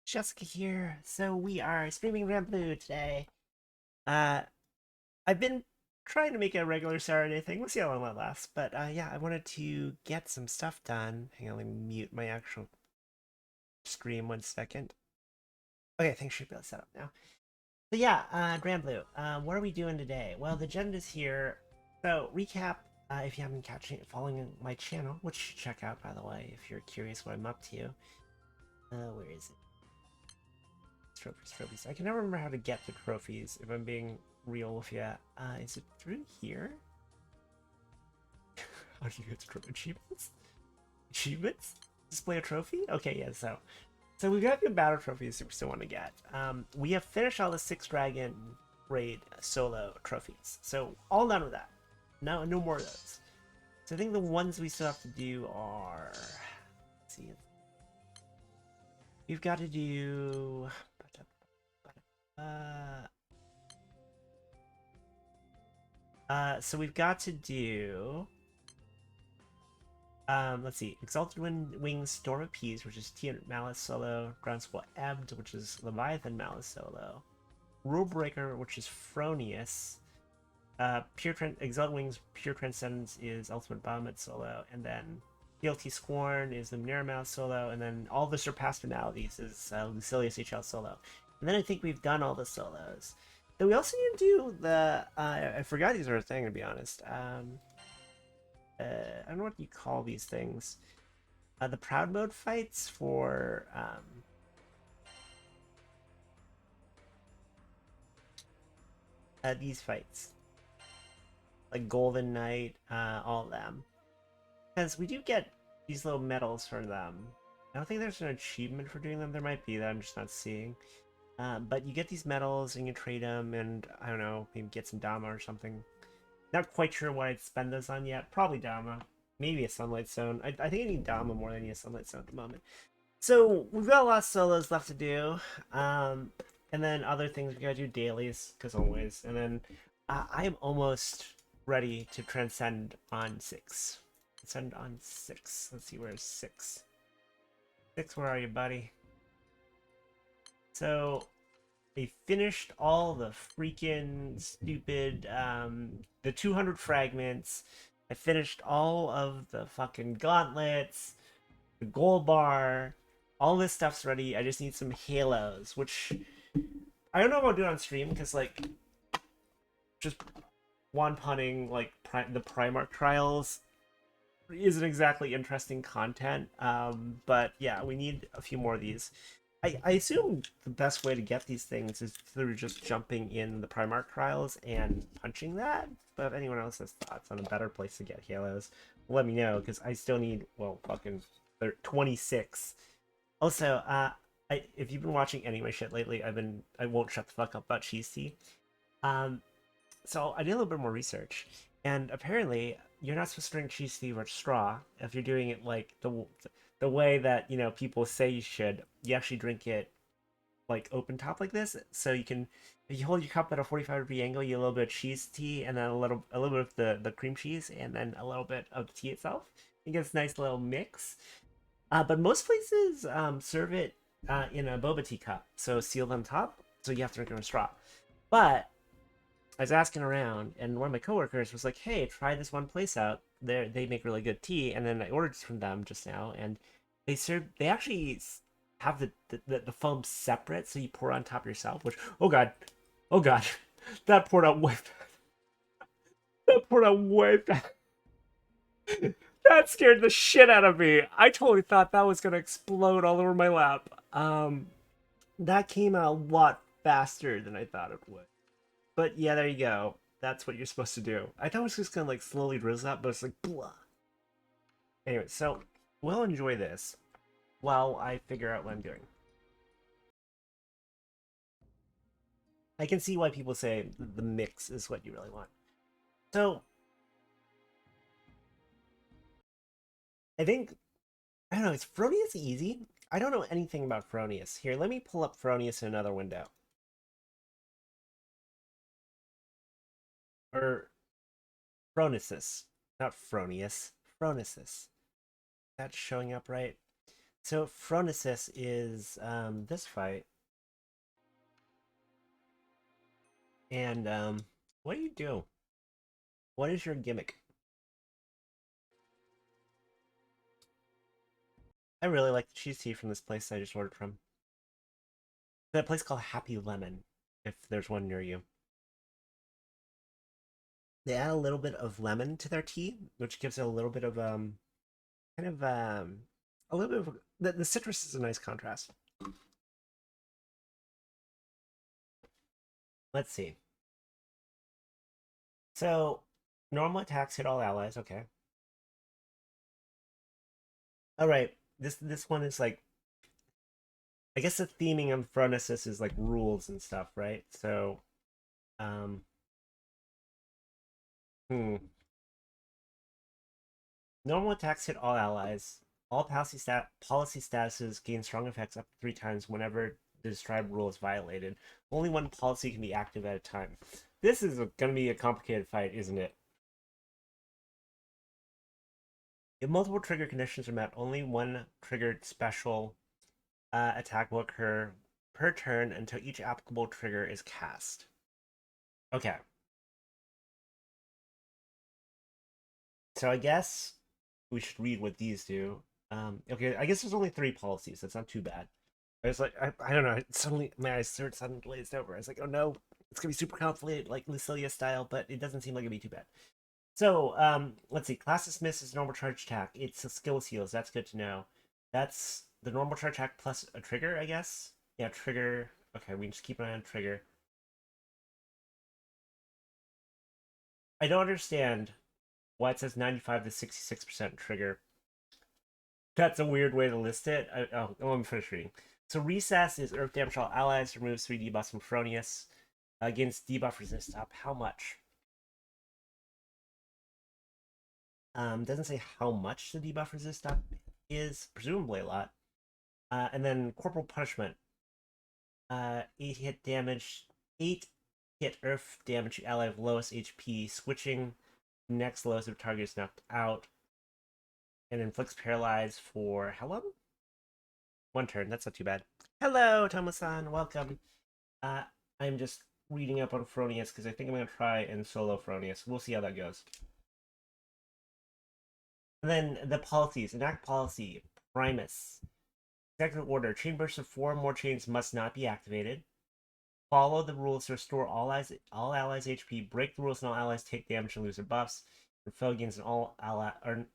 Jessica here. So we are streaming Granblue today. Uh, I've been trying to make it a regular Saturday thing. We'll see how long that lasts. But yeah, I wanted to get some stuff done. Hang on, let me mute my actual screen 1 second. Okay, I think I should be able to set up now. So yeah, Granblue. What are we doing today? Well, the agenda's here. So recap. If you haven't been following my channel, which you should check out by the way, if you're curious what I'm up to. Where is it? Trophies. I can never remember how to get the trophies, if I'm being real with you. Is it through here? How do you get the achievements? Achievements? Display a trophy? Okay, yeah, so we've got a few battle trophies that we still want to get. We have finished all the 6 dragon raid solo trophies. So all done with that. No more of those. So I think the ones we still have to do are, let's see. We've got to do so we've got to do let's see, Exalted Wings Storm of Peace, which is Tiamat Malice solo, Groundswell Ebbed, which is Leviathan Malice solo, Rule Breaker, which is Phronesis, Exalted Wings Pure Transcendence is Ultimate Bahamut solo, and then Guilty Scorn is the Luminara Malice solo, and then all the Surpassed Finalities is Lucilius HL solo. And then I think we've done all the solos. Then we also need to do the I forgot these were a thing, to be honest. I don't know what you call these things. The Proud Mode fights for these fights, like Golden Knight, all of them, because we do get these little medals for them. I don't think there's an achievement for doing them. There might be that I'm just not seeing. But you get these medals and you trade them, and I don't know, maybe get some Dama or something. Not quite sure what I'd spend those on yet. Probably Dama. Maybe a Sunlight Stone. I think I need Dama more than I need a Sunlight Stone at the moment. So we've got a lot of solos left to do. And then other things we gotta do dailies, because always. And then I am almost ready to transcend on 6. Transcend on 6. Let's see, where's 6? 6, where are you, buddy? So they finished all the freaking stupid the 200 fragments. I finished all of the fucking gauntlets, the gold bar, all this stuff's ready. I just need some halos, which I don't know about doing on stream because like just one punning like the Primarch trials isn't exactly interesting content. But yeah, we need a few more of these. I assume the best way to get these things is through just jumping in the Primarch trials and punching that. But if anyone else has thoughts on a better place to get halos, let me know, because I still need, well, fucking 26. Also, if you've been watching any of my shit lately, I won't shut the fuck up about cheese tea. Um, so I did a little bit more research, and apparently you're not supposed to drink cheese tea with straw if you're doing it like the way that people say you should. You actually drink it like open top like this, so you can, if you hold your cup at a 45-degree angle, you get a little bit of cheese tea, and then a little bit of the cream cheese, and then a little bit of the tea itself. It gets a nice little mix. But most places serve it in a boba tea cup, so sealed on top, so you have to drink it with a straw. But I was asking around, and one of my coworkers was like, "Hey, try this one place out. They make really good tea." And then I ordered from them just now, and they actually have the foam separate, so you pour it on top yourself. Which, oh god, that poured out way fast. That poured out way fast. That scared the shit out of me. I totally thought that was gonna explode all over my lap. That came out a lot faster than I thought it would. But yeah, there you go. That's what you're supposed to do. I thought it was just gonna like slowly drizzle up, but it's like blah. Anyway, so we'll enjoy this while I figure out what I'm doing. I can see why people say the mix is what you really want. So I think, I don't know, is Fronius easy? I don't know anything about Fronius. Here, let me pull up Fronius in another window. Or Phronesis. Not Fronius. Phronesis. That's showing up right. So Phronesis is this fight, and what do you do? What is your gimmick? I really like the cheese tea from this place I just ordered from. That place called Happy Lemon, if there's one near you. They add a little bit of lemon to their tea, which gives it a little bit of kind of a little bit of the citrus is a nice contrast. Let's see. So normal attacks hit all allies. Okay. All right. This one is like I guess the theming of Phronesis is like rules and stuff, right? So um hmm. Normal attacks hit all allies. All policy statuses gain strong effects up to 3 times whenever the described rule is violated. Only one policy can be active at a time. This is going to be a complicated fight, isn't it? If multiple trigger conditions are met, only one triggered special attack will occur per turn until each applicable trigger is cast. Okay. So I guess we should read what these do. Okay, I guess there's only 3 policies. That's not too bad. I was like, I don't know. Suddenly, my eyes suddenly glazed over. I was like, oh no, it's gonna be super complicated, like Lucilia style, but it doesn't seem like it'd be too bad. So, let's see. Class dismiss is normal charge attack. It's a skills heals. That's good to know. That's the normal charge attack plus a trigger, I guess. Yeah, trigger. Okay, we just keep an eye on trigger. I don't understand why it says 95 to 66% trigger. That's a weird way to list it. Let me finish reading. So recess is earth damage all allies, removes 3 debuffs from Phronesis. Against debuff resist up. How much? Doesn't say how much the debuff resist up is, presumably a lot. And then corporal punishment. 8 hit damage, 8 hit earth damage to ally of lowest HP, switching next lowest if target is knocked out, and inflicts paralyze for how long? 1 turn. That's not too bad. Hello, Tomo-san. Welcome. Uh, I'm just reading up on Phronesis because I think I'm gonna try and solo Phronesis. We'll see how that goes. And then the policies. Enact policy. Primus. Executive order. Chain bursts of 4 or more chains must not be activated. Follow the rules to restore all allies HP. Break the rules and all allies take damage and lose their buffs. And foe gains an all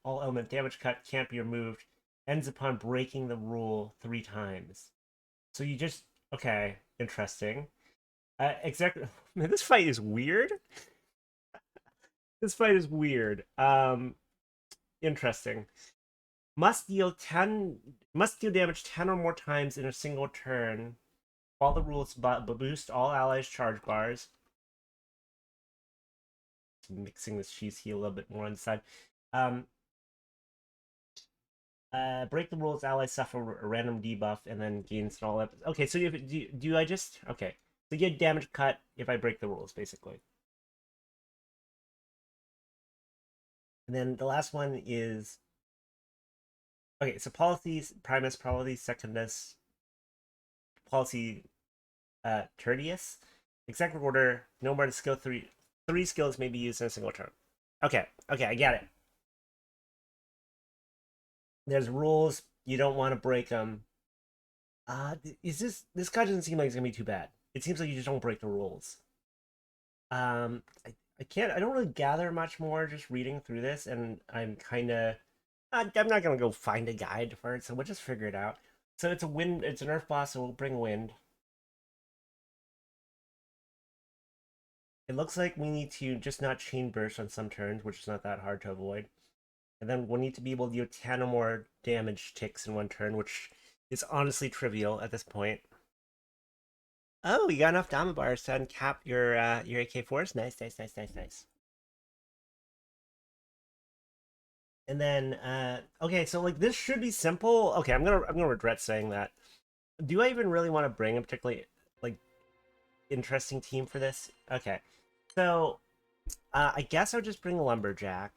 element damage cut can't be removed. Ends upon breaking the rule 3 times. So you just okay, interesting. Exactly. Man, this fight is weird. This fight is weird. Interesting. Must deal damage 10 or more times in a single turn. All the rules boost all allies charge bars. Mixing this cheese here a little bit more on the side. Break the rules, allies suffer a random debuff and then gains all that. Okay, so do I just okay. So you get damage cut if I break the rules, basically. And then the last one is okay, so policies, primus, policy, secundus, policy tertius. Executive order, no more than skill 3. 3 skills may be used in a single turn. Okay, I get it. There's rules, you don't want to break them. Is this guy doesn't seem like it's gonna be too bad. It seems like you just don't break the rules. I can't. I don't really gather much more just reading through this, and I'm kind of. I'm not gonna go find a guide for it, so we'll just figure it out. So it's a wind. It's an earth boss, so we'll bring wind. It looks like we need to just not chain burst on some turns, which is not that hard to avoid. And then we'll need to be able to deal 10 or more damage ticks in 1 turn, which is honestly trivial at this point. Oh, you got enough diamond bars to uncap your AK4s. Nice. And then okay, so like this should be simple. Okay, I'm gonna regret saying that. Do I even really want to bring a particularly like interesting team for this? Okay, so I guess I'll just bring a lumberjack.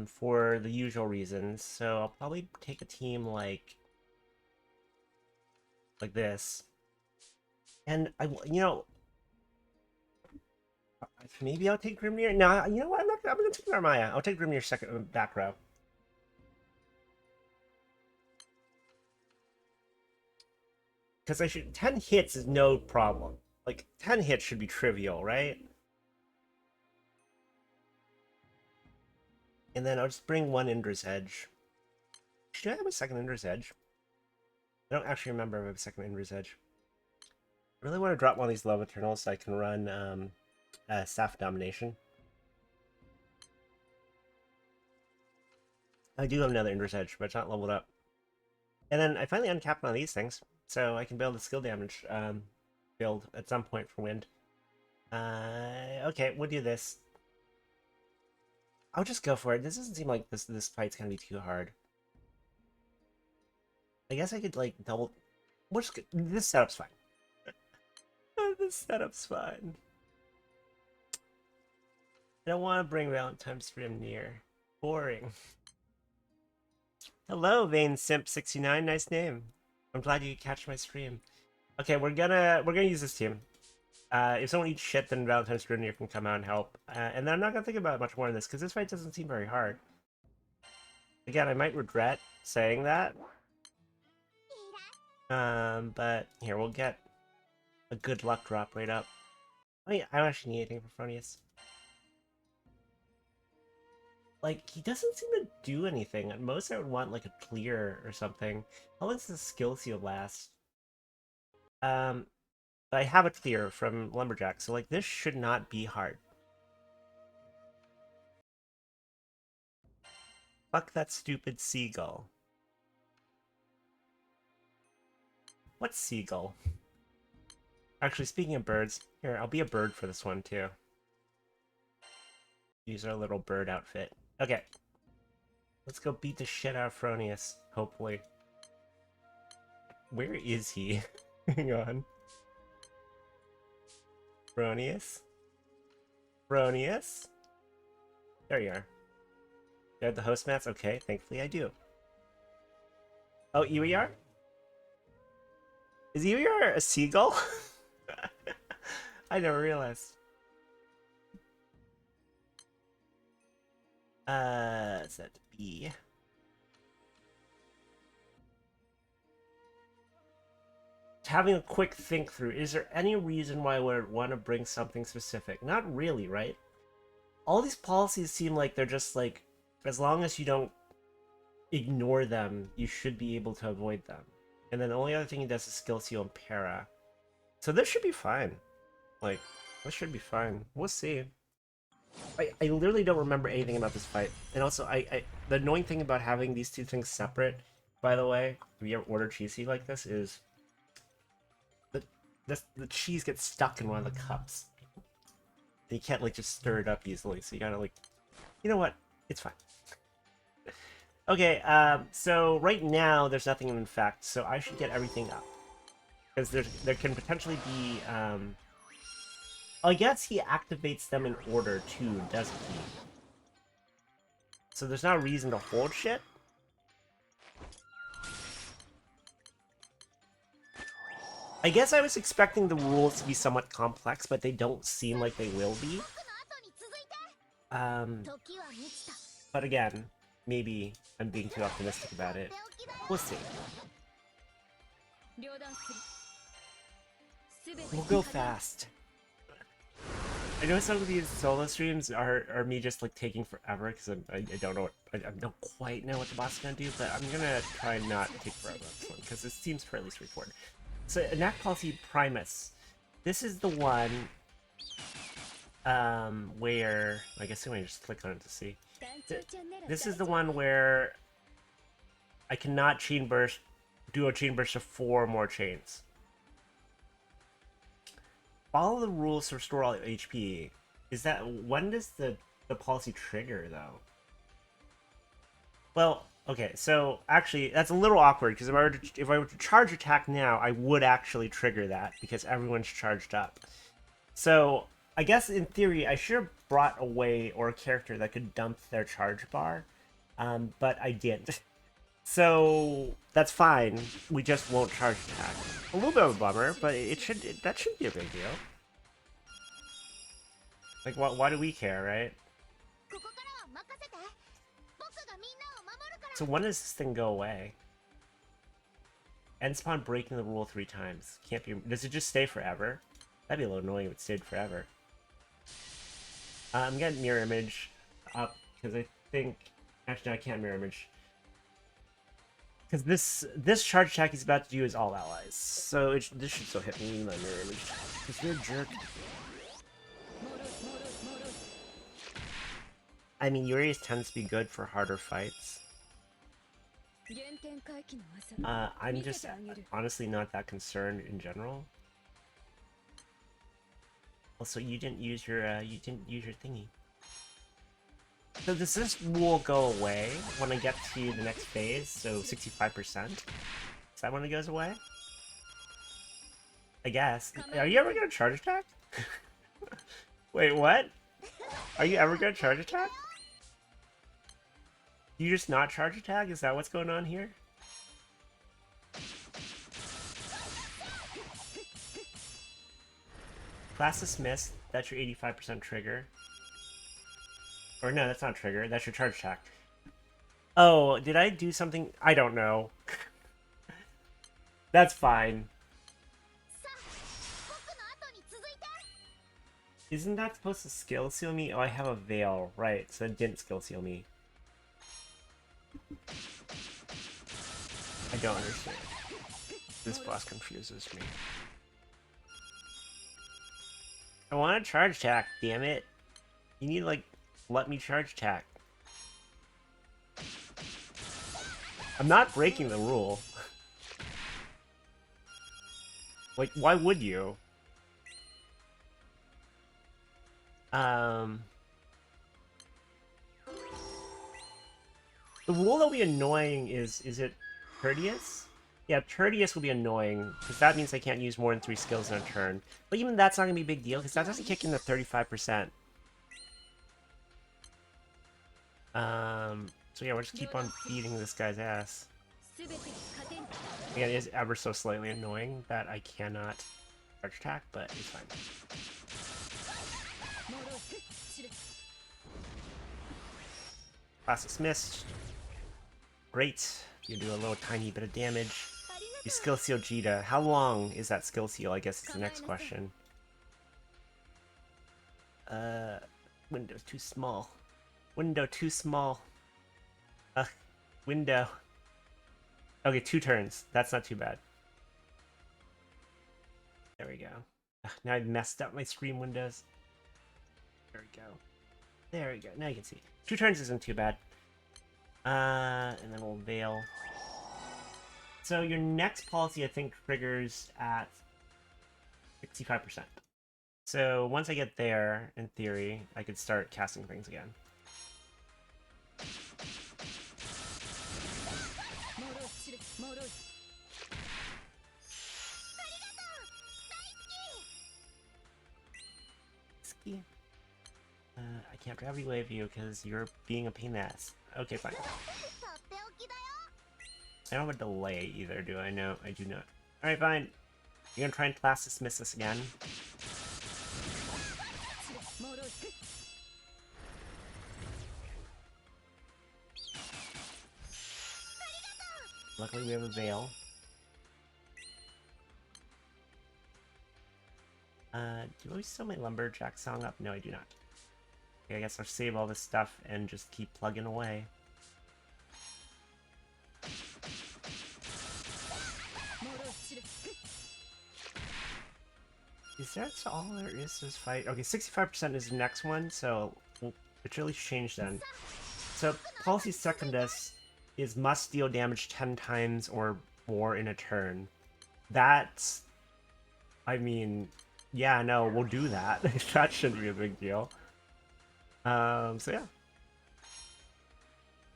for the usual reasons. So I'll probably take a team like this. And maybe I'll take Grimnir. No, you know what? I'm gonna take Narmaya. I'll take Grimnir second back row. Because 10 hits is no problem. Like 10 hits should be trivial, right? And then I'll just bring one Indra's Edge. Should I have a second Indra's Edge? I don't actually remember if I have a second Indra's Edge. I really want to drop one of these Love Eternals so I can run Staff Domination. I do have another Indra's Edge, but it's not leveled up. And then I finally uncapped one of these things, so I can build a skill damage build at some point for Wind. Okay, we'll do this. I'll just go for it. This doesn't seem like this fight's gonna be too hard. I guess I could like double. This setup's fine. This setup's fine. I don't want to bring Valentine's Stream near. Boring. Hello, Vane Simp 69. Nice name. I'm glad you catch my stream. Okay, we're gonna use this team. If someone eats shit, then Valentine's Stream can come out and help. And then I'm not gonna think about it much more in this because this fight doesn't seem very hard. Again, I might regret saying that. But here, we'll get a good luck drop right up. Oh yeah, I don't actually need anything for Phronesis. Like, he doesn't seem to do anything. At most, I would want, like, a clear or something. How long does the skill seal last? But I have a clear from Lumberjack, so, like, this should not be hard. Fuck that stupid seagull. What's seagull? Actually, speaking of birds, here, I'll be a bird for this one, too. Use our little bird outfit. Okay. Let's go beat the shit out of Phronesis, hopefully. Where is he? Hang on. Phronesis? Phronesis? There you are. You have the host mats? Okay, thankfully I do. Oh, Ewiar? Is Ewiar a seagull? I never realized. Set B. Having a quick think through, is there any reason why I would want to bring something specific? Not really, right? All these policies seem like they're just like, as long as you don't ignore them, you should be able to avoid them. And then the only other thing he does is skill seal and para. So this should be fine. Like, this should be fine. We'll see. I literally don't remember anything about this fight. And also, the annoying thing about having these two things separate, by the way, if you ever order cheesy like this, is the cheese gets stuck in one of the cups. And you can't, like, just stir it up easily, so you gotta, like... You know what? It's fine. Okay, so right now, there's nothing in fact, so I should get everything up. Because there can potentially be, I guess he activates them in order too, doesn't he? So there's not a reason to hold shit. I guess I was expecting the rules to be somewhat complex, but they don't seem like they will be. But again, maybe I'm being too optimistic about it. We'll see. We'll go fast. I know some of these solo streams are me just like taking forever because I don't know I don't quite know what the boss is gonna do, but I'm gonna try not to take forever on this one because it seems fairly straightforward. So enact policy Primus. This is the one where I guess I'm gonna just click on it to see. This is the one where I cannot chain burst, do a chain burst of 4 more chains. Follow the rules to restore all HP. Is that... When does the policy trigger, though? Well, okay, so actually, that's a little awkward, because if I were to charge attack now, I would actually trigger that, because everyone's charged up. So, I guess in theory, I should have brought away or a character that could dump their charge bar, but I didn't. So that's fine. We just won't charge attack. A little bit of a bummer, but that shouldn't be a big deal. Like, why do we care, right? So when does this thing go away? End spawn breaking the rule 3 times. Can't be. Does it just stay forever? That'd be a little annoying if it stayed forever. I'm getting mirror image up because I think. Actually, no, I can't mirror image. Because this charge attack he's about to do is all allies. So this should still hit me in my mirror image. Because you're a jerk. I mean, Urias tends to be good for harder fights. I'm just honestly not that concerned in general. Also, you didn't use your thingy. So does this rule go away when I get to the next phase? So 65%? Is that when it goes away? I guess. Are you ever gonna charge attack? Wait, what? Are you ever gonna charge attack? You just not charge attack? Is that what's going on here? Class dismissed. That's your 85% trigger. Or no, that's not trigger. That's your charge attack. Oh, did I do something? I don't know. That's fine. Isn't that supposed to skill seal me? Oh, I have a veil. Right, so it didn't skill seal me. I don't understand. This boss confuses me. I want to charge attack, damn it. You need to, like, let me charge attack. I'm not breaking the rule. Like, why would you? The rule that'll be annoying is it Courteous? Yeah, Courteous will be annoying, because that means I can't use more than 3 skills in a turn. But even that's not going to be a big deal, because that doesn't kick in the 35%. So yeah, we'll just keep on beating this guy's ass. Again, it is ever so slightly annoying that I cannot charge attack, but it's fine. Class dismissed. Great. You do a little tiny bit of damage. You skill seal Jita. How long is that skill seal? I guess is the next question. Window's too small. Window too small. Window. Okay, 2 turns. That's not too bad. There we go. Now I've messed up my screen windows. There we go. There we go. Now you can see. 2 turns isn't too bad. And then we'll veil. So your next policy, I think, triggers at 65%. So once I get there, in theory, I could start casting things again. I can't gravity wave you because you're being a pain in the ass. Okay, fine. I don't have a delay either, do I? No, I do not. Alright, fine. You're gonna try and class dismiss this again. Luckily we have a veil. Do I still my lumberjack song up? No, I do not. Okay, I guess I'll save all this stuff and just keep plugging away. Is that all there is to this fight? Okay, 65% is the next one, so we'll literally change then. So, Policy Secondus is must deal damage 10 times or more in a turn. That's... I mean... Yeah, no, we'll do that. That shouldn't be a big deal. So yeah.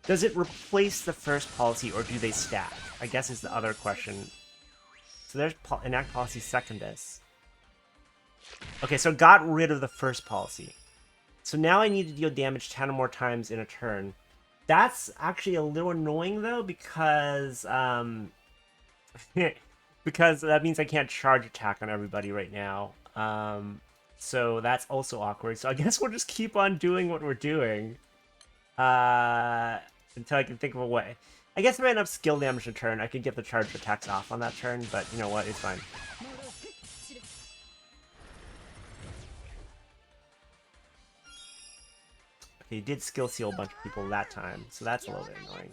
Does it replace the first policy, or do they stack? I guess is the other question. So there's enact policy secondus. Okay, so it got rid of the first policy. So now I need to deal damage 10 or more times in a turn. That's actually a little annoying though, because because that means I can't charge attack on everybody right now. So that's also awkward. So I guess we'll just keep on doing what we're doing. Until I can think of a way. I guess if I had enough skill damage in a turn, I could get the charge attacks off on that turn, but you know what, it's fine. Okay, he did skill seal a bunch of people that time, so that's a little bit annoying.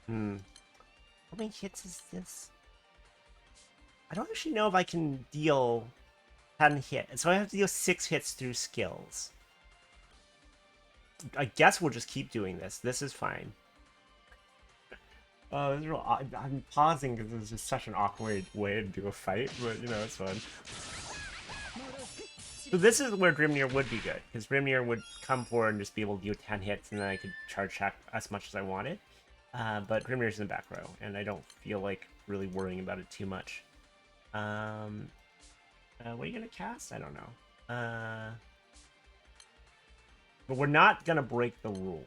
How many hits is this? I don't actually know if I can deal 10 hits, so I have to deal 6 hits through skills. I guess we'll just keep doing this. This is fine. I'm pausing because it's just such an awkward way to do a fight, but you know, it's fun. So this is where Grimnir would be good, because Grimnir would come forward and just be able to do 10 hits, and then I could charge attack as much as I wanted. But Grimnir's in the back row, and I don't feel like really worrying about it too much. What are you gonna cast? I don't know. But we're not gonna break the rule,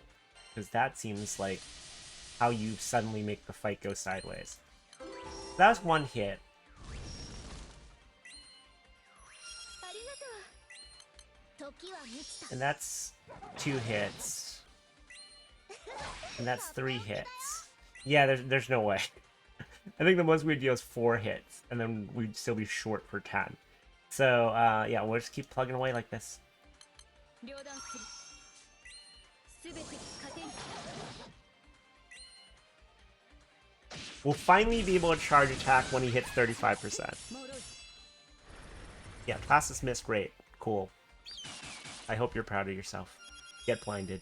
because that seems like how you suddenly make the fight go sideways. That was 1 hit. And that's 2 hits. And that's 3 hits. Yeah, there's no way. I think the most we'd deal is 4 hits, and then we'd still be short for 10. So, yeah, we'll just keep plugging away like this. We'll finally be able to charge attack when he hits 35%. Yeah, Class Miss, great. Cool. I hope you're proud of yourself. Get blinded.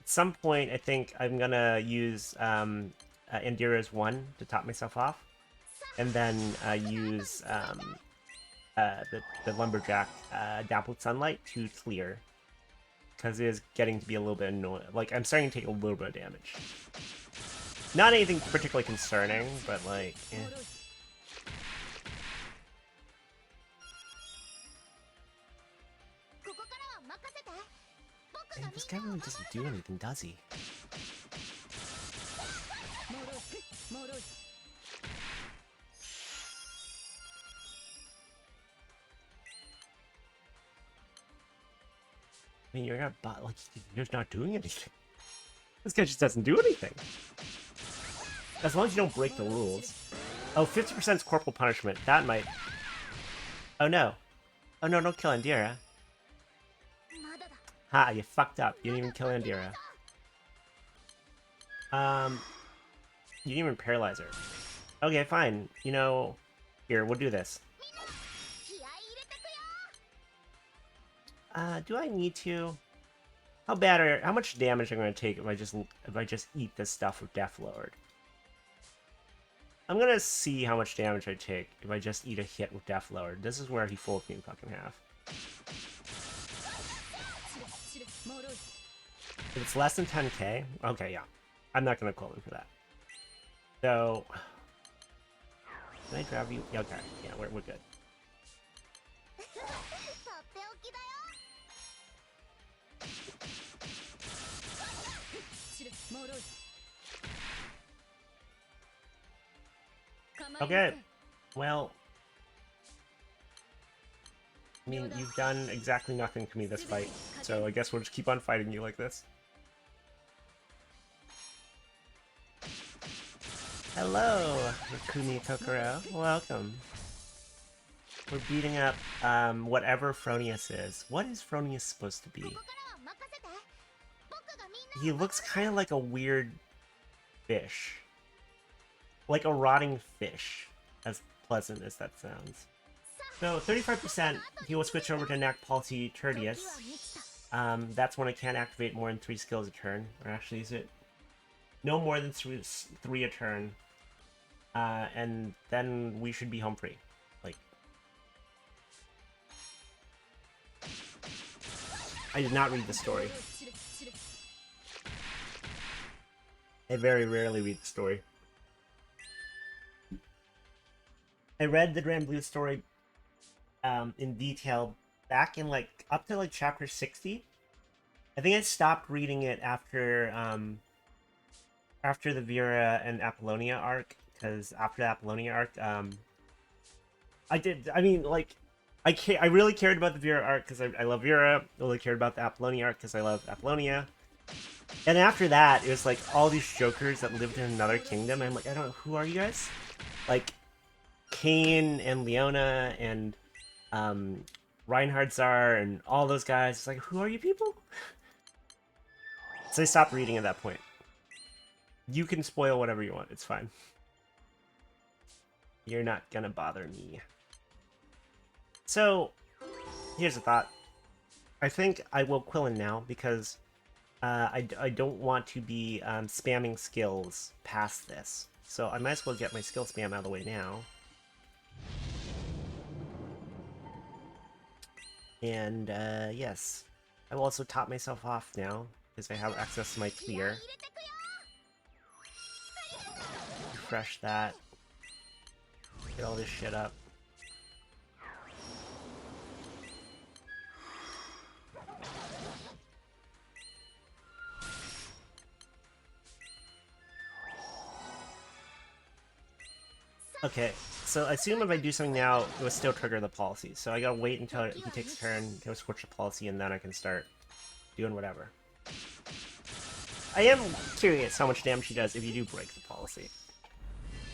At some point, I think I'm gonna use Indira's 1 to top myself off. And then use the Lumberjack Dappled Sunlight to clear. Because it is getting to be a little bit annoying. Like, I'm starting to take a little bit of damage. Not anything particularly concerning, but like, eh. Man, this guy really doesn't do anything, does he? I mean, you're not, like, you're not doing anything. This guy just doesn't do anything. As long as you don't break the rules. Oh, 50% is corporal punishment. That might... Oh no. Oh no, don't kill Indira. Ha, you fucked up. You didn't even kill Indira. You didn't even paralyze her. Okay, fine. You know... Here, we'll do this. Do I need to? How much damage am I gonna take if I just eat this stuff with Death Lord? I'm gonna see how much damage I take if I just eat a hit with Death Lord. This is where he folds me in fucking half. If it's less than 10k, okay, yeah. I'm not gonna call him for that. So, can I grab you? Yeah, okay, yeah, we're good. Okay, well, I mean, you've done exactly nothing to me this fight, so I guess we'll just keep on fighting you like this. Hello, Rakumi Kokoro. Welcome. We're beating up, whatever Phronesis is. What is Phronesis supposed to be? He looks kind of like a weird fish. Like a rotting fish, as pleasant as that sounds. So, 35%, he will switch over to Knack Policy Tertius. That's when I can't activate more than 3 skills a turn. Or actually, is it? No more than 3 a turn. And then we should be home free. Like, I did not read the story. I very rarely read the story. I read the Granblue story in detail back in like up to like chapter 60. I think I stopped reading it after the Vera and Apollonia arc, because after the Apollonia arc, I mean, like, I really cared about the Vera arc because I love Vera. I really cared about the Apollonia arc because I love Apollonia. And after that, it was like all these jokers that lived in another kingdom. And I'm like, I don't know, who are you guys? Like, Kane and Leona and Reinhard Tsar and all those guys. It's like, who are you people? So I stopped reading at that point. You can spoil whatever you want. It's fine. You're not gonna bother me. So, here's a thought. I think I will Quillen now because I don't want to be spamming skills past this. So I might as well get my skill spam out of the way now. And yes, I will also top myself off now because I have access to my clear. Refresh that. Get all this shit up. Okay, so I assume if I do something now, it will still trigger the policy. So I gotta wait until he takes a turn, go switch the policy, and then I can start doing whatever. I am curious how much damage he does if you do break the policy.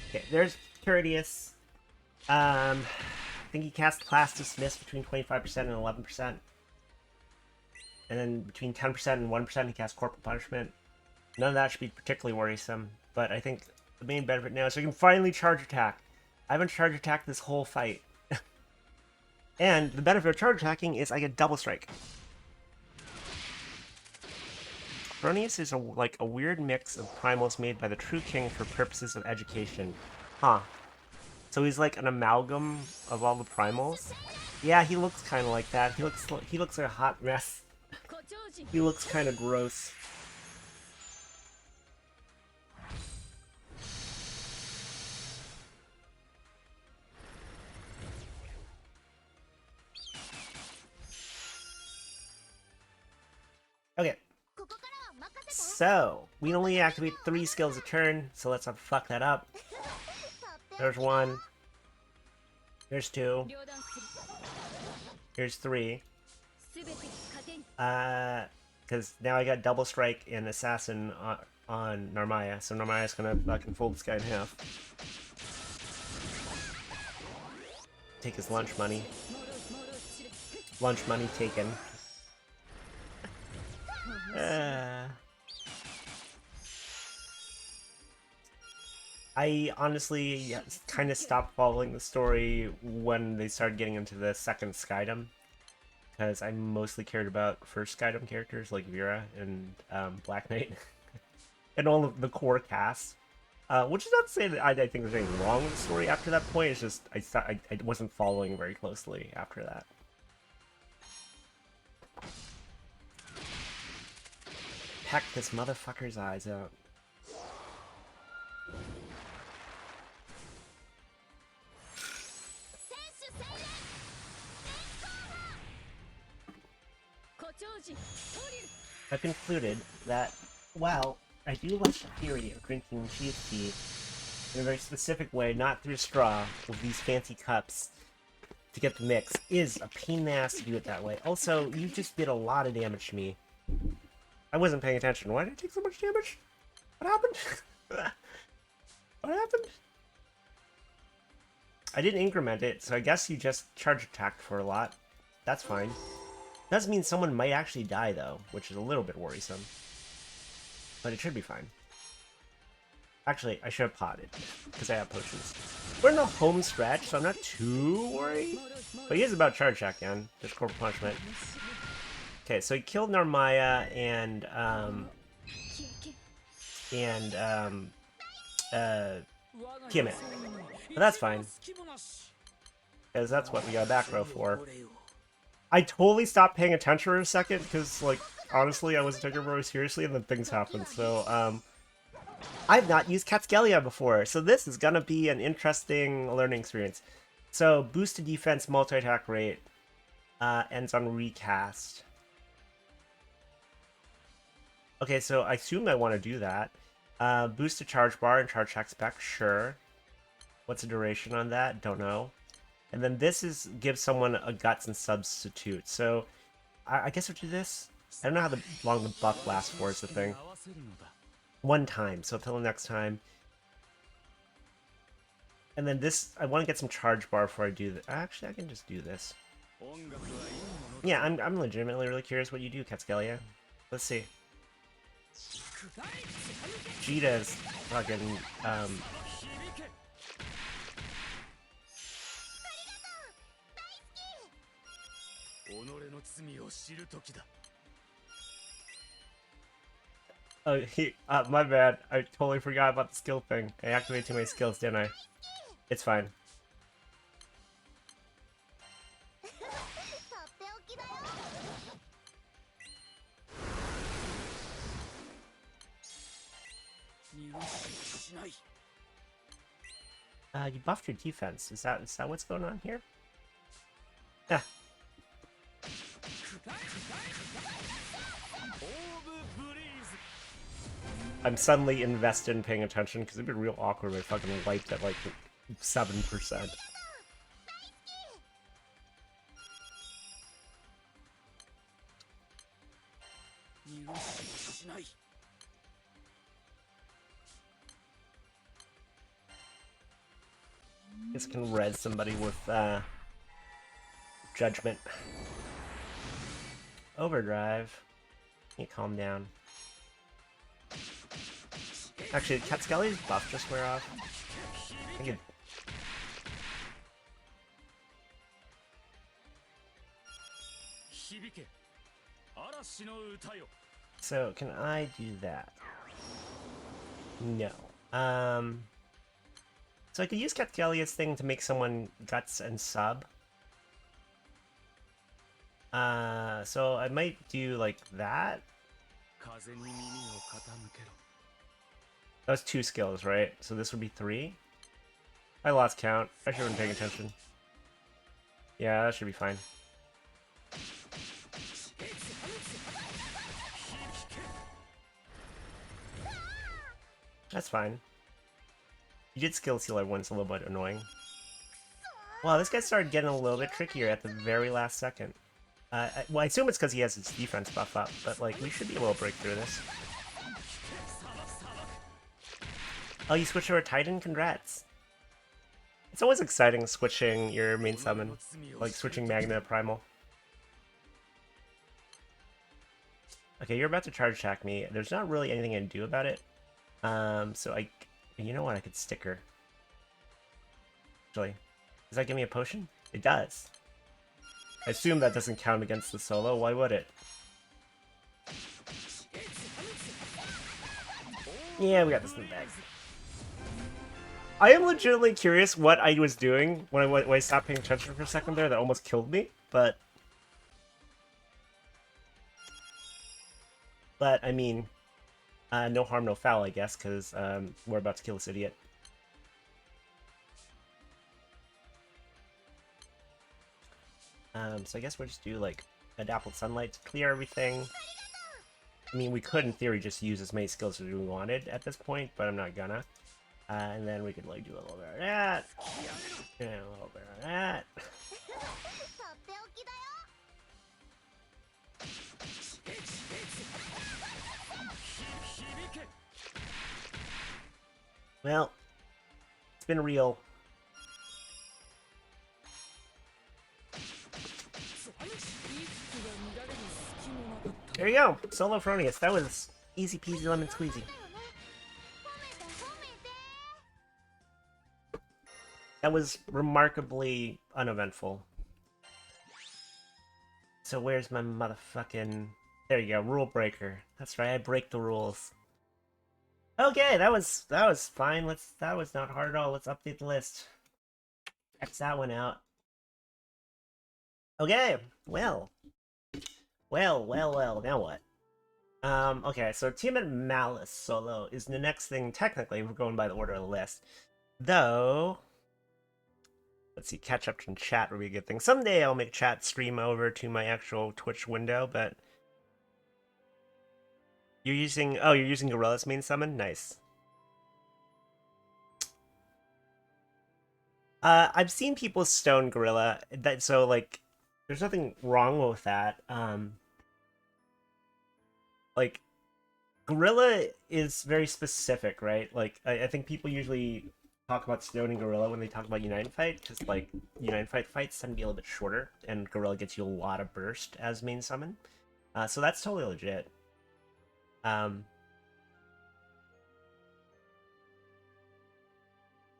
Okay, there's Courteous. I think he casts Class Dismiss between 25% and 11%. And then between 10% and 1% he casts Corporal Punishment. None of that should be particularly worrisome, but I think the main benefit now is we can finally charge attack. I haven't charge attacked this whole fight. And the benefit of charge attacking is I get double strike. Phronesis is like a weird mix of primals made by the true king for purposes of education. Huh. So he's like an amalgam of all the primals? Yeah, he looks kind of like that. He looks like a hot mess. He looks kind of gross. Okay. So, we only activate 3 skills a turn, so let's not fuck that up. There's 1. There's 2. Here's 3. Because now I got double strike and assassin on Narmaya, so Narmaya's gonna fucking fold this guy in half. Take his lunch money. Lunch money taken. I honestly kind of stopped following the story when they started getting into the second Skydom, because I mostly cared about first Skydom characters like Vera and Black Knight, and all of the core cast. Which is not to say that I think there's anything wrong with the story after that point. It's just I wasn't following very closely after that. Peck this motherfucker's eyes out. I've concluded that, while I do like the theory of drinking cheese tea in a very specific way, not through a straw, with these fancy cups to get the mix, is a pain in the ass to do it that way. Also, you just did a lot of damage to me. I wasn't paying attention. Why did I take so much damage? What happened? What happened? I didn't increment it, so I guess you just charge attacked for a lot. That's fine. Doesn't mean someone might actually die, though, which is a little bit worrisome. But it should be fine. Actually, I should have potted, because I have potions. We're in the home stretch, so I'm not too worried. But he is about charge attack again. Just Corporal Punishment. Okay, so he killed Narmaya and Tiamat. But that's fine. Because that's what we got a back row for. I totally stopped paying attention for a second because, like, honestly, I wasn't taking it very seriously, and then things happened. So, I've not used Catskelia before, so this is gonna be an interesting learning experience. So, boosted defense, multi-attack rate, ends on recast. Okay, so I assume I want to do that. Boost the charge bar and charge attack spec, sure. What's the duration on that? Don't know. And then this is gives someone a guts and substitute. So I guess we'll do this. I don't know how long the buff lasts for is the thing. One time, so until the next time. And then this, I want to get some charge bar before I do this. Actually, I can just do this. Yeah, I'm legitimately really curious what you do, Catskelia. Let's see. Cheetah's fucking, Oh, my bad. I totally forgot about the skill thing. I activated too many skills, didn't I? It's fine. You buffed your defense. Is that what's going on here? Yeah. I'm suddenly invested in paying attention because it'd be real awkward if I fucking wiped at like 7%. This can res somebody with judgment. Overdrive. Can you calm down? Actually, did Catskelly's buff just wear off? I think it... So, can I do that? No. So I could use Catskelly's thing to make someone guts and sub. So I might do like that. That was 2 skills, right? So this would be 3. I lost count. I should have been paying attention. Yeah, that should be fine. That's fine. You did skill seal everyone's a little bit annoying. Wow, this guy started getting a little bit trickier at the very last second. Well, I assume it's because he has his defense buff up, but like we should be able to break through this. Oh, you switched over Titan? Congrats. It's always exciting switching your main summon, like switching Magna to Primal. Okay, you're about to charge attack me. There's not really anything I can do about it. So you know what? I could sticker. Actually, does that give me a potion? It does. I assume that doesn't count against the solo. Why would it? Yeah, we got this in the bag. I am legitimately curious what I was doing when I stopped paying attention for a second there that almost killed me, but I mean, no harm, no foul, I guess, because we're about to kill this idiot. So I guess we'll just do, like, Adapt with Sunlight to clear everything. I mean, we could, in theory, just use as many skills as we wanted at this point, but I'm not gonna. And then we could, like, do a little bit of that. And a little bit of that. Well, it's been real. There you go, solo Phronesis. That was easy peasy lemon squeezy. That was remarkably uneventful. So where's my motherfucking... There you go, rule breaker. That's right, I break the rules. Okay, that was fine. That was not hard at all. Let's update the list. X that one out. Okay, well. Well, now what? Okay, so Tiamat Malice solo is the next thing, technically, we're going by the order of the list. Though, let's see, catch up in chat would be a good thing. Someday I'll make chat stream over to my actual Twitch window, but... You're using Gorilla's main summon? Nice. I've seen people stone Gorilla, so, like, there's nothing wrong with that. Like, Gorilla is very specific, right? Like, I think people usually talk about stoning Gorilla when they talk about Unite Fight, because, like, Unite Fight fights tend to be a little bit shorter, and Gorilla gets you a lot of burst as main summon. So that's totally legit.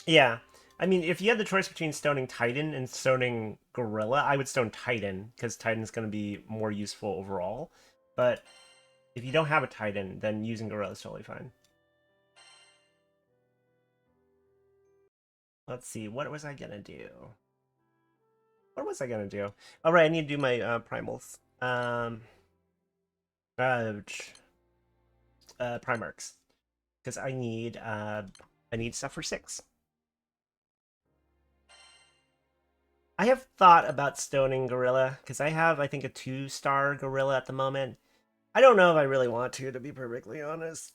Yeah. I mean, if you had the choice between stoning Titan and stoning Gorilla, I would stone Titan, because Titan's going to be more useful overall. But if you don't have a Titan, then using Gorilla is totally fine. Let's see, what was I going to do? What was I going to do? Oh, right, I need to do my primals. Primarchs. Because I need stuff for 6. I have thought about stoning Gorilla, because I have, I think, a 2-star Gorilla at the moment. I don't know if I really want to be perfectly honest.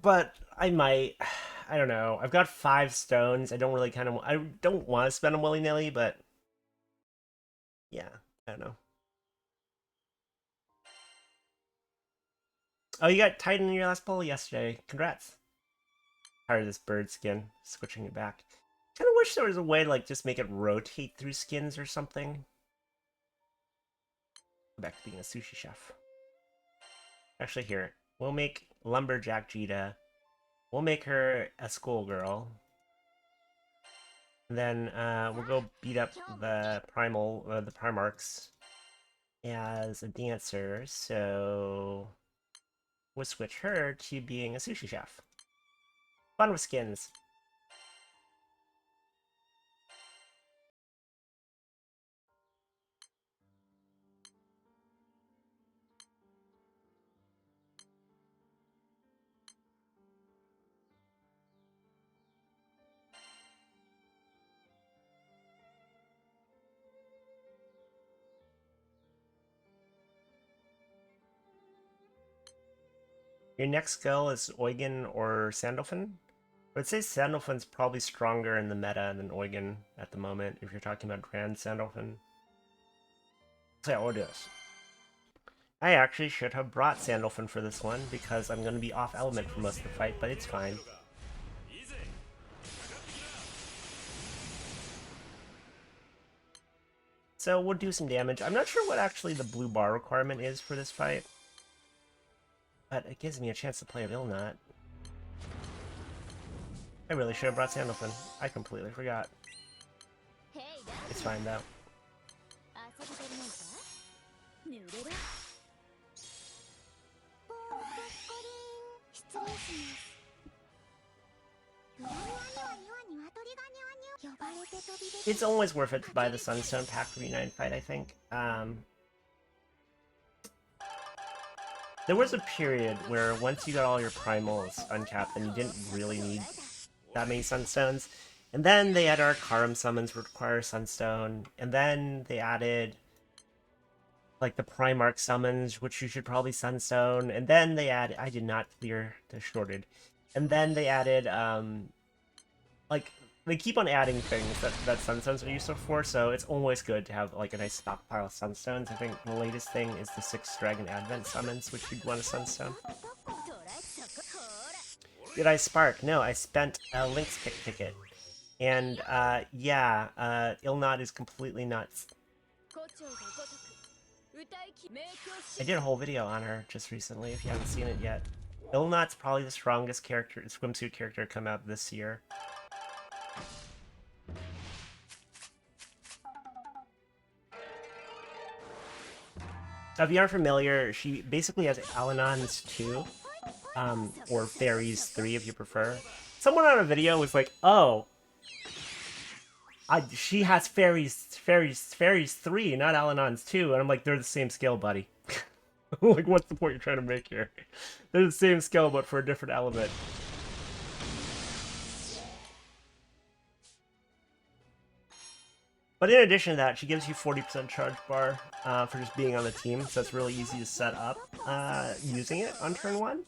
But I might. I don't know. I've got 5 stones. I don't really I don't want to spend them willy-nilly, but... Yeah, I don't know. Oh, you got Titan in your last pull yesterday. Congrats. Tired of this bird skin. Switching it back. Kind of wish there was a way to, like, just make it rotate through skins or something. Go back to being a sushi chef. Actually, here. We'll make Lumberjack Jita. We'll make her a schoolgirl. And then we'll go beat up the Primarchs as a dancer. So we'll switch her to being a sushi chef. Fun with skins. Your next skill is Eugen or Sandalphon. I would say Sandalphon's probably stronger in the meta than Eugen at the moment, if you're talking about Grand Sandalphon. So yeah, we'll do this. I actually should have brought Sandalphon for this one, because I'm going to be off element for most of the fight, but it's fine. So we'll do some damage. I'm not sure what actually the blue bar requirement is for this fight, but it gives me a chance to play a Vilnot. I really should have brought Sandalphon. I completely forgot. It's fine though. It's always worth it to buy the Sunstone pack for Unite Fight, I think. There was a period where once you got all your primals uncapped, then you didn't really need that many Sunstones. And then they added our Karim summons require Sunstone, and then they added like the Primarch summons, which you should probably Sunstone, and then they added... I did not clear the shorted. And then they added, like, they keep on adding things that Sunstones are useful for, so it's always good to have, like, a nice stockpile of Sunstones. I think the latest thing is the 6 Dragon Advent summons, which you'd want a Sunstone. Did I spark? No, I spent a Lynx pick ticket. And, yeah, Ilnod is completely nuts. I did a whole video on her just recently, if you haven't seen it yet. Ilnod's probably the strongest character, swimsuit character to come out this year. If you aren't familiar, she basically has Alanons 2, or Fairies 3 if you prefer. Someone on a video was like, oh, She has fairies 3, not Alanon's 2, and I'm like, they're the same scale, buddy. Like, what's the point you're trying to make here? They're the same scale, but for a different element. But in addition to that, she gives you 40% charge bar for just being on the team, so it's really easy to set up using it on turn 1.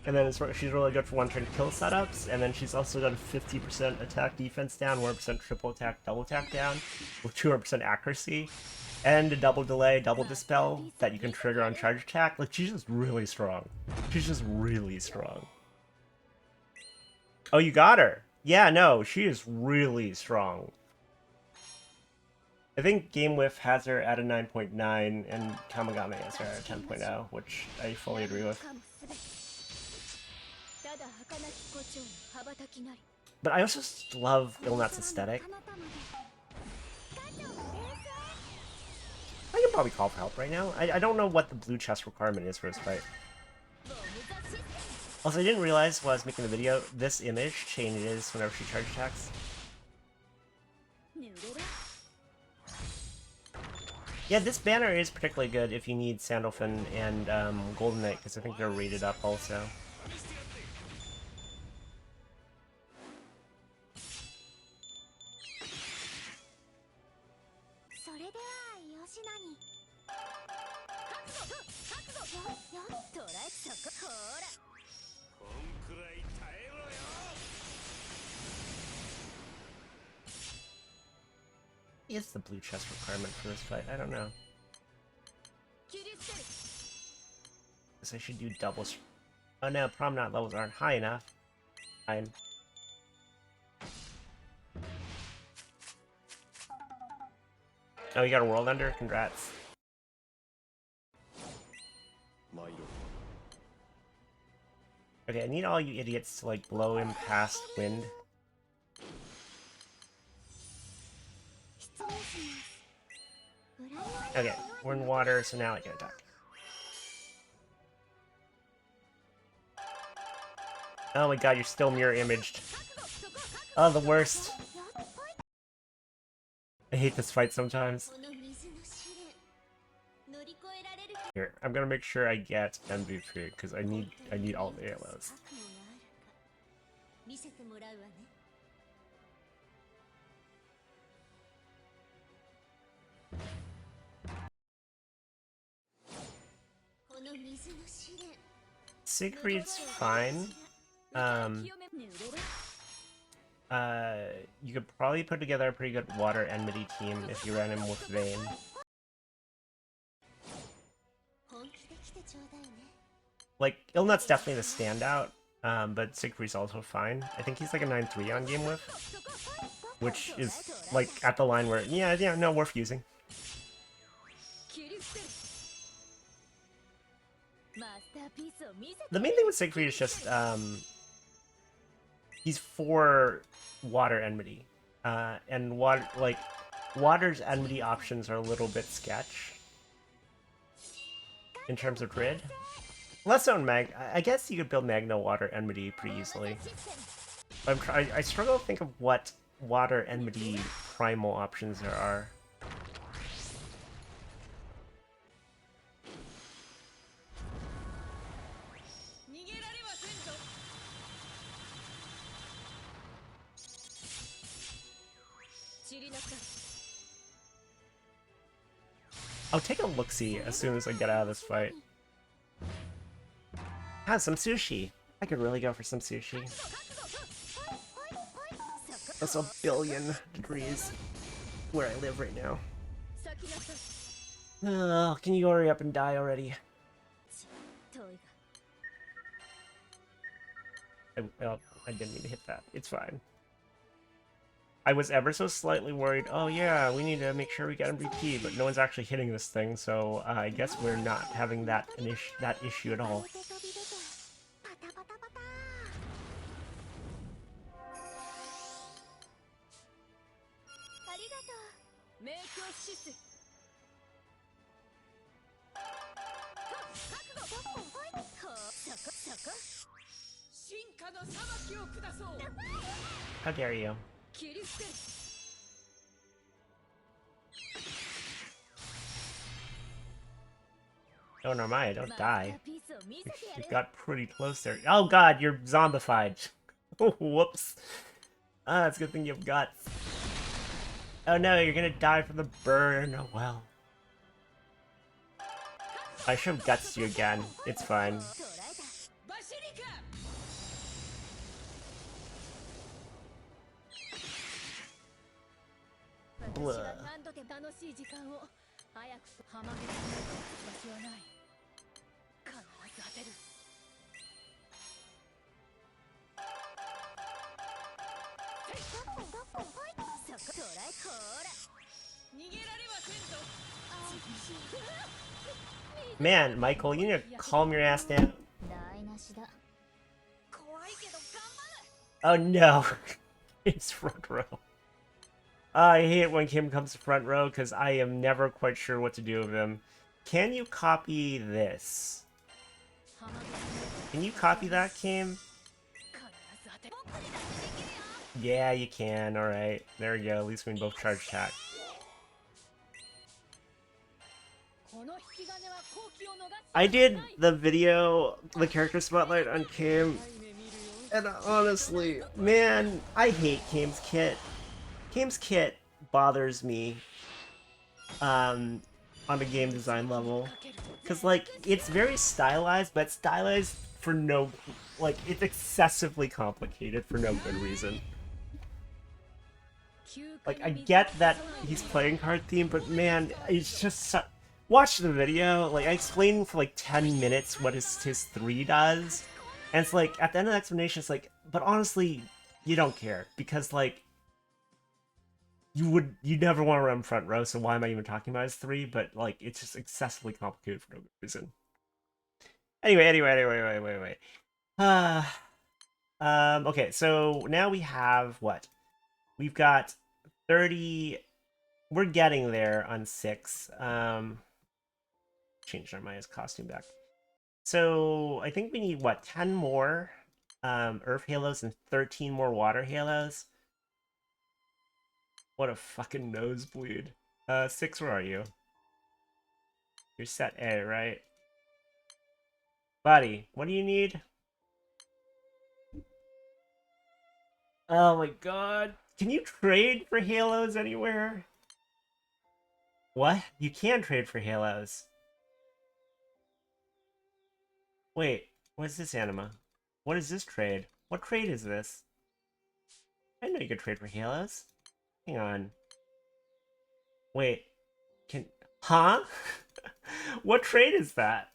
And then she's really good for one-turn kill setups, and then she's also got a 50% attack defense down, 1% triple attack, double attack down, with 200% accuracy, and a double delay, double dispel that you can trigger on charge attack. Like, she's just really strong. She's just really strong. Oh, you got her. Yeah, no, she is really strong. I think GameWiff has her at a 9.9, and Kamagame has her at a 10.0, which I fully agree with. But I also just love Ilnat's aesthetic. I can probably call for help right now. I don't know what the blue chest requirement is for this fight. Also, I didn't realize while I was making the video, this image changes whenever she charge attacks. Yeah, this banner is particularly good if you need Sandalphon and Golden Knight, because I think they're rated up also. Is the blue chest requirement for this fight? I don't know. Guess I should do doubles. Oh no, Promenade levels aren't high enough. Fine. Oh, you got a World Ender? Congrats. Okay, I need all you idiots to, like, blow him past wind. Okay, we're in water, so now I can attack. Oh my god, you're still mirror imaged. Oh, the worst. I hate this fight sometimes. Here, I'm gonna make sure I get MVP because I need all the ALOs. Siegfried's fine. You could probably put together a pretty good water enmity team if you ran him with Vayne. Like, Ilnut's definitely the standout, but Siegfried's also fine. I think he's like a 9-3 on GameWiff, which is like at the line where, yeah, no, worth using. The main thing with Siegfried is just, he's for water enmity, and water's enmity options are a little bit sketch in terms of grid. Less so in Mag. I guess you could build Magno water enmity pretty easily. But I struggle to think of what water enmity primal options there are. I'll take a look-see as soon as I get out of this fight. Ah, some sushi. I could really go for some sushi. That's a billion degrees where I live right now. Oh, can you hurry up and die already? I didn't mean to hit that. It's fine. I was ever so slightly worried, oh yeah, we need to make sure we get MVP, but no one's actually hitting this thing, so I guess we're not having that issue at all. How dare you? Oh, Narmaya, don't die. You got pretty close there. Oh god, you're zombified. Oh, whoops. Ah, it's a good thing you have guts. Oh no, you're gonna die from the burn. Oh well. I should have guts you again. It's fine. Blah. Man, Michael, you need to calm your ass down. Oh no. It's front row. I hate when Kim comes to front row because I am never quite sure what to do with him. Can you copy this? Can you copy that, Kim? Yeah, you can. Alright. There we go. At least we can both charge attack. I did the video, the character spotlight on Kim, and honestly, man, I hate Kim's kit. Kim's kit bothers me on a game design level. Because, like, it's very stylized, but stylized for no... Like, it's excessively complicated for no good reason. Like, I get that he's playing card theme, but man, it's just... Watch the video. Like, I explained for like 10 minutes what his 3 does. And it's like, at the end of the explanation, it's like, but honestly, you don't care. Because, like, you never want to run front row, so why am I even talking about his 3? But, like, it's just excessively complicated for no good reason. Anyway. Okay, so now we have what? We've got 30... We're getting there on 6. Changed Maya's costume back. So I think we need, what, 10 more Earth Halos and 13 more Water Halos? What a fucking nosebleed. 6, where are you? You're set A, right? Buddy, what do you need? Oh my god. Can you trade for Halos anywhere? What? You can trade for Halos. Wait, what's this anima? What is this trade? What trade is this? I didn't know you could trade for Halos. Hang on. Wait. Huh? What trade is that?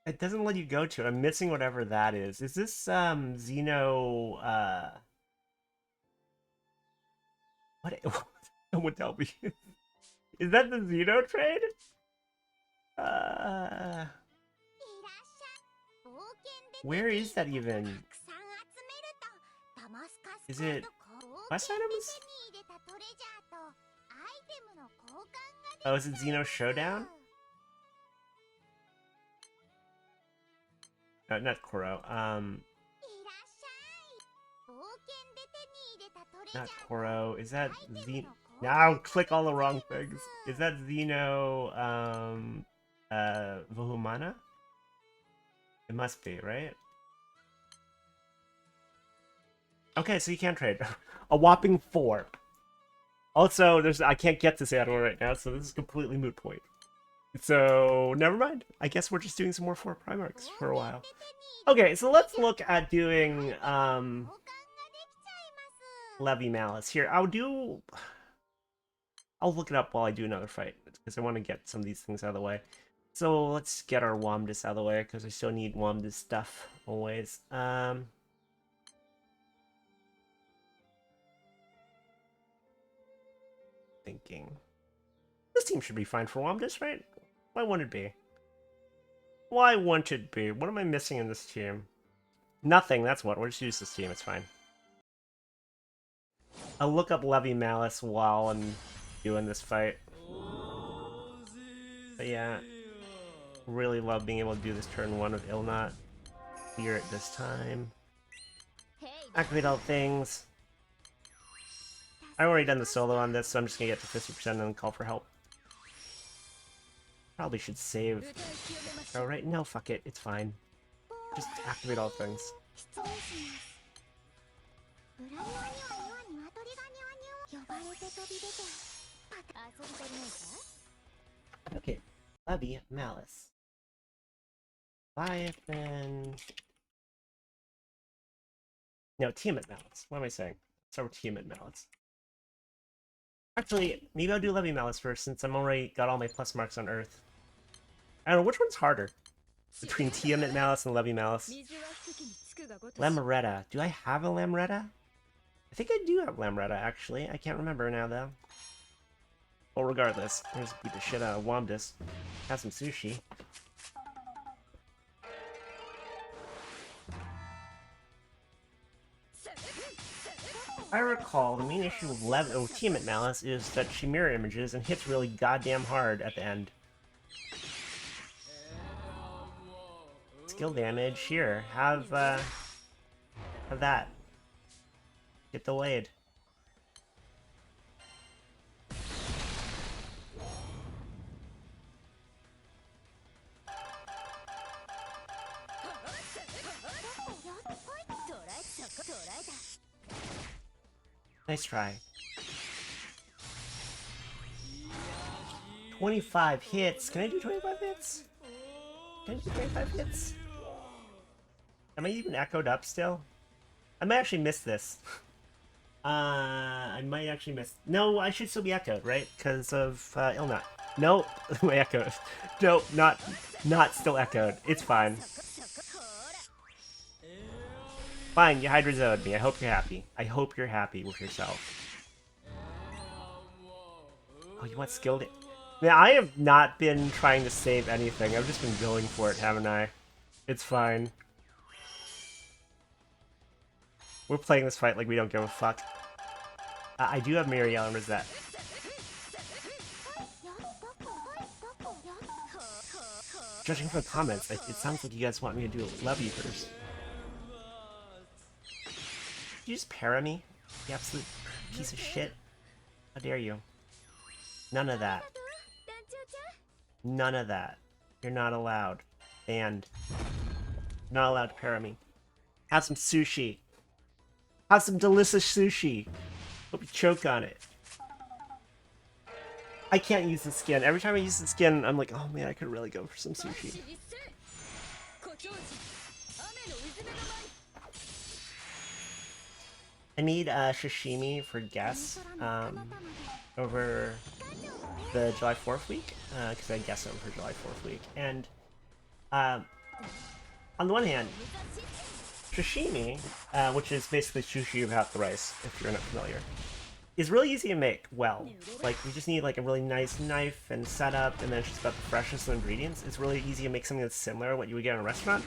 It doesn't let you go to it. I'm missing whatever that is. Is this, Xeno, What would that be? Is that the Xeno trade? Where is that even? Is it quest items? Oh, is it Xeno Showdown? No, not Koro. Not Koro. Is that Xeno? Now click all the wrong things. Is that Xeno, Vohumana? It must be, right? Okay, so you can trade. A whopping 4. Also, I can't get this animal right now, so this is completely moot point. So, never mind. I guess we're just doing some more 4 Primarchs for a while. Okay, so let's look at doing, Leviathan Malice. Here, I'll look it up while I do another fight, because I want to get some of these things out of the way. So, let's get our Womdus out of the way, because I still need Womdus stuff, always. Thinking. This team should be fine for Womdus, right? Why wouldn't it be? Why wouldn't it be? What am I missing in this team? Nothing, that's what. We'll just use this team, it's fine. I'll look up Leviathan Malice while I'm doing this fight. But yeah, really love being able to do this turn 1 with Ilnat. Clear it this time. Activate all things. I've already done the solo on this, so I'm just gonna get to 50% and then call for help. Probably should save. Oh, right? No, fuck it. It's fine. Just activate all things. Okay. Leviathan Malice. Leviathan. No, Tiamat Malice. What am I saying? Start with Tiamat Malice. Actually, maybe I'll do Leviathan Malice first since I'm already got all my plus marks on Earth. I don't know, which one's harder? Between Tiamat Malice and Leviathan Malice. Lamoretta. Do I have a Lamoretta? I think I do have Lamoretta, actually. I can't remember now, though. Well, regardless, I'm just beat the shit out of Womdus. Have some sushi. I recall the main issue with Tiamat Malice is that she mirror images and hits really goddamn hard at the end. Skill damage, here. Have that. Get delayed. Nice try. 25 hits. Can I do 25 hits? Can I do 25 hits? Am I even echoed up still? I might actually miss this. I might actually miss... No, I should still be echoed, right? Because of Illnut. Nope, my echoed. Nope, not still echoed. It's fine. Fine, you Hydrazoed me. I hope you're happy. I hope you're happy with yourself. Oh, you want skilled... Yeah, I have not been trying to save anything. I've just been going for it, haven't I? It's fine. We're playing this fight like we don't give a fuck. I do have Miriel and Rosette. Judging from the comments, it sounds like you guys want me to do a Levy first. Did you just para me? You absolute piece of shit. How dare you? None of that. None of that. You're not allowed. Banned. Not allowed to para me. Have some sushi. Have some delicious sushi. Hope you choke on it. I can't use the skin. Every time I use the skin, I'm like, oh man, I could really go for some sushi. I need sashimi for guests over the July 4th week, because I guess over July 4th week. And on the one hand, sashimi, which is basically sushi without the rice, if you're not familiar, is really easy to make well. Like, you just need like a really nice knife and setup, and then it's just about the freshness of the ingredients. It's really easy to make something that's similar to what you would get in a restaurant.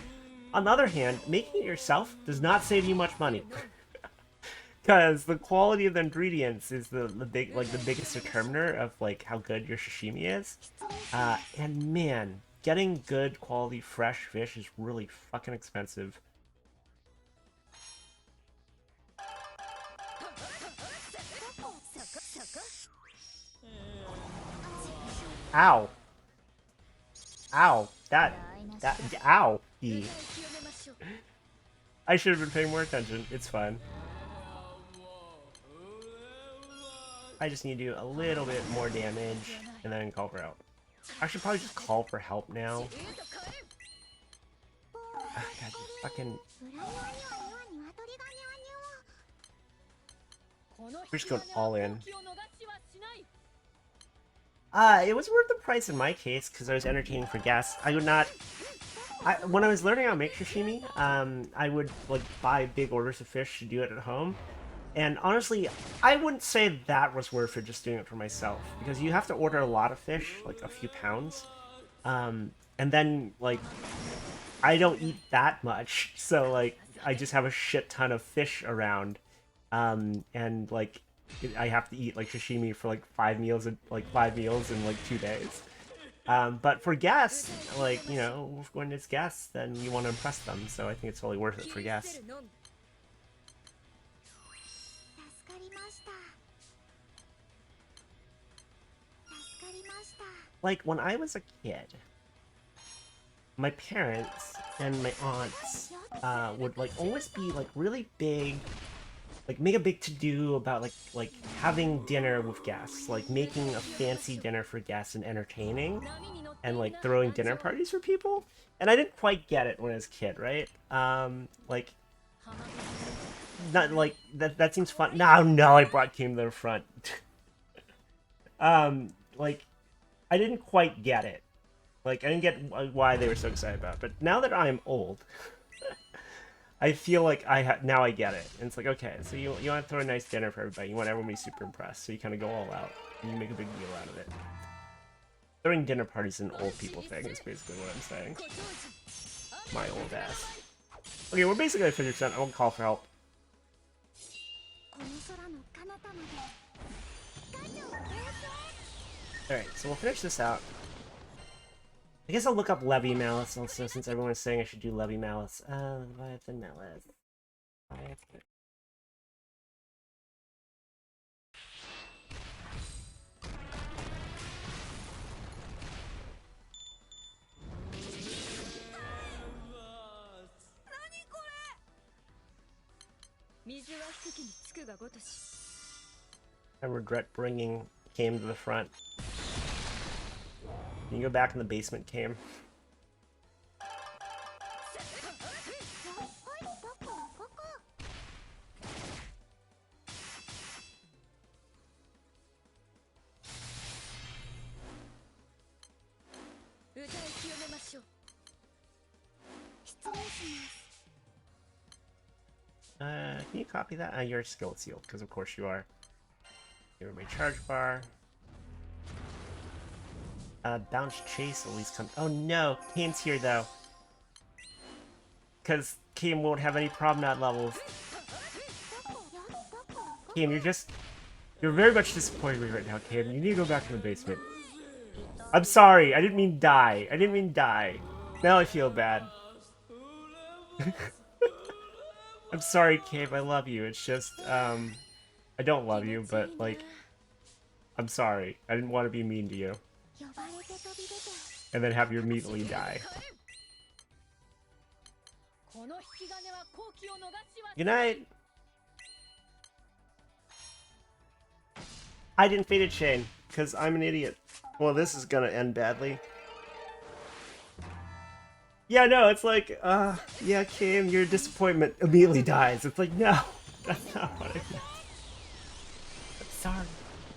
On the other hand, making it yourself does not save you much money. Because the quality of the ingredients is the biggest determiner of like how good your sashimi is. And man, getting good quality fresh fish is really fucking expensive. Ow. Ow. Ow. I should have been paying more attention. It's fine. I just need to do a little bit more damage and then call for help. I should probably just call for help now. God, you fucking... We're just going all in. It was worth the price in my case because I was entertaining for guests. I would not... when I was learning how to make sashimi, I would like buy big orders of fish to do it at home. And honestly, I wouldn't say that was worth it just doing it for myself. Because you have to order a lot of fish, like a few pounds. And then, like, I don't eat that much. So, like, I just have a shit ton of fish around. And, like, I have to eat, like, sashimi for, like, 5 meals in, like, 2 days. But for guests, like, you know, when it's guests, then you want to impress them. So I think it's totally worth it for guests. like when I was a kid, my parents and my aunts would like always be like really big, like make a big to do about like having dinner with guests, like making a fancy dinner for guests and entertaining, and like throwing dinner parties for people. And I didn't quite get it when I was a kid, right? Like not like that seems fun. No, no, I brought Kim to the front. Like I didn't quite get it. Like I didn't get why they were so excited about it. But now that I'm old, I feel like now I get it. And it's like, okay, so you want to throw a nice dinner for everybody. You want everyone to be super impressed. So you kind of go all out and you make a big deal out of it. Throwing dinner parties is an old people thing is basically what I'm saying. My old ass. Okay, we're basically at 50%. I won't call for help. Alright, so we'll finish this out. I guess I'll look up Leviathan Malice also, since everyone is saying I should do Leviathan Malice. Leviathan Malice. Leviathan. I regret bringing Cam to the front. Can you go back in the basement, Cam? Can you copy that? You're skill sealed, because of course you are. Give me charge bar. Bounce chase at least come. Oh no, Kane's here though. Because Kane won't have any promenade levels. Kane, you're very much disappointing me right now, Kane. You need to go back to the basement. I'm sorry, I didn't mean die. I didn't mean die. Now I feel bad. I'm sorry, Cave, I love you. It's just, I don't love you, but, like, I'm sorry. I didn't want to be mean to you. And then have you immediately die. Good night! I didn't Fated Chain, because I'm an idiot. Well, this is gonna end badly. Yeah, no, it's like, yeah, Kim, your disappointment immediately dies. It's like, no, that's not what I meant. I'm sorry.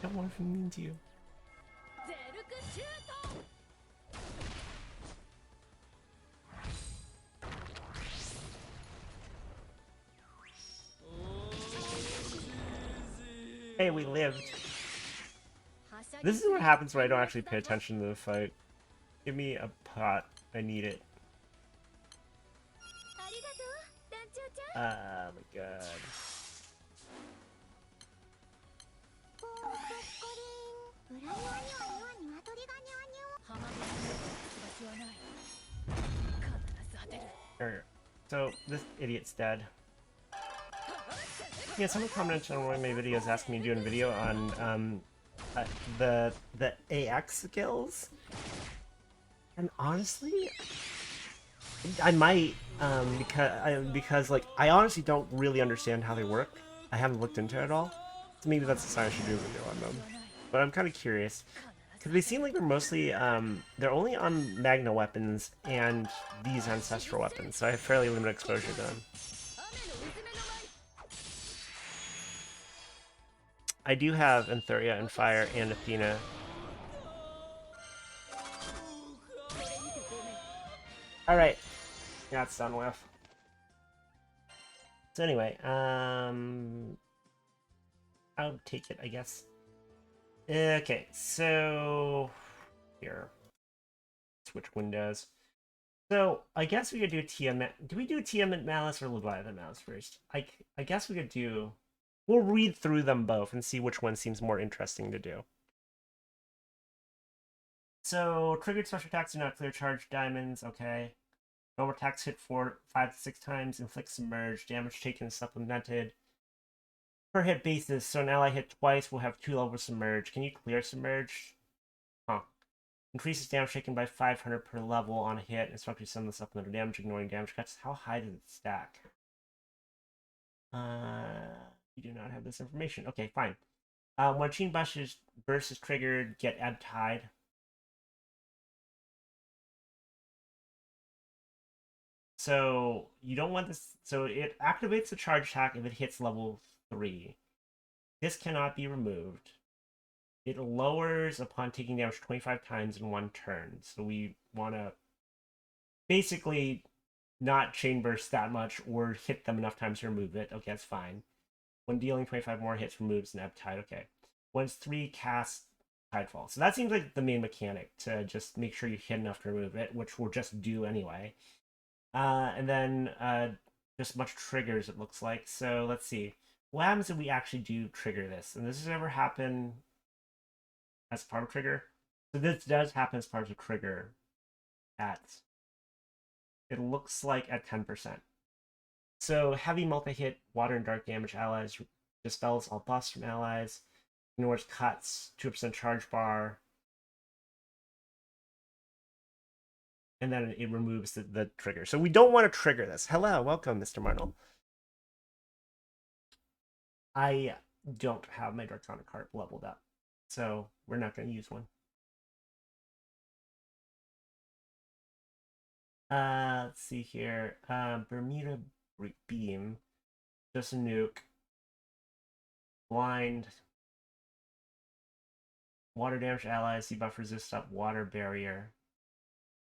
I don't want to be mean to you. Hey, we lived. This is what happens when I don't actually pay attention to the fight. Give me a pot. I need it. Oh my god. So, this idiot's dead. Yeah, someone commented on one of my videos asking me to do a video on the AX skills. And honestly, I might, because like I honestly don't really understand how they work. I haven't looked into it at all. So maybe that's a sign I should do a video on them. But I'm kind of curious because they seem like they're mostly they're only on Magna weapons and these ancestral weapons, so I have fairly limited exposure to them. I do have Antheria and Fire and Athena. Alright. That's done with. So anyway, I'll take it, I guess. Okay, so here. Switch windows. So I guess we could do Tiamat. Do we do Tiamat Malice or Leviathan Malice first? I guess we could do. We'll read through them both and see which one seems more interesting to do. So triggered special attacks do not clear charged diamonds. Okay. Normal attacks hit 5 to 6 times. Inflict submerged. Damage taken is supplemented. Per hit basis. So an ally hit twice will have 2 levels submerged. Can you clear submerged? Huh. Increases damage taken by 500 per level on a hit. Instructs you send the supplemental damage, ignoring damage cuts. How high does it stack? You do not have this information. Okay, fine. When Chain Burst is triggered, get Ebb Tide. So you don't want this. So it activates the charge attack if it hits level 3. This cannot be removed. It lowers upon taking damage 25 times in one turn. So we want to basically not chain burst that much or hit them enough times to remove it. Okay, that's fine. When dealing 25 more hits, removes an Ebb Tide. Okay. Once 3, cast Tidefall. So that seems like the main mechanic, to just make sure you hit enough to remove it, which we'll just do anyway. And then just a bunch of triggers, it looks like. So let's see. What happens if we actually do trigger this? And this has ever happened as part of trigger? So this does happen as part of trigger at, it looks like at 10%. So heavy multi-hit water and dark damage allies, dispels all buffs from allies, ignores cuts, 2% charge bar, and then it removes the trigger. So we don't want to trigger this. Hello, welcome, Mr. Marnell. I don't have my Draconic Harp leveled up, so we're not going to use one. Let's see here. Bermuda Beam, just a nuke. Blind. Water damage allies, debuff resist up water barrier.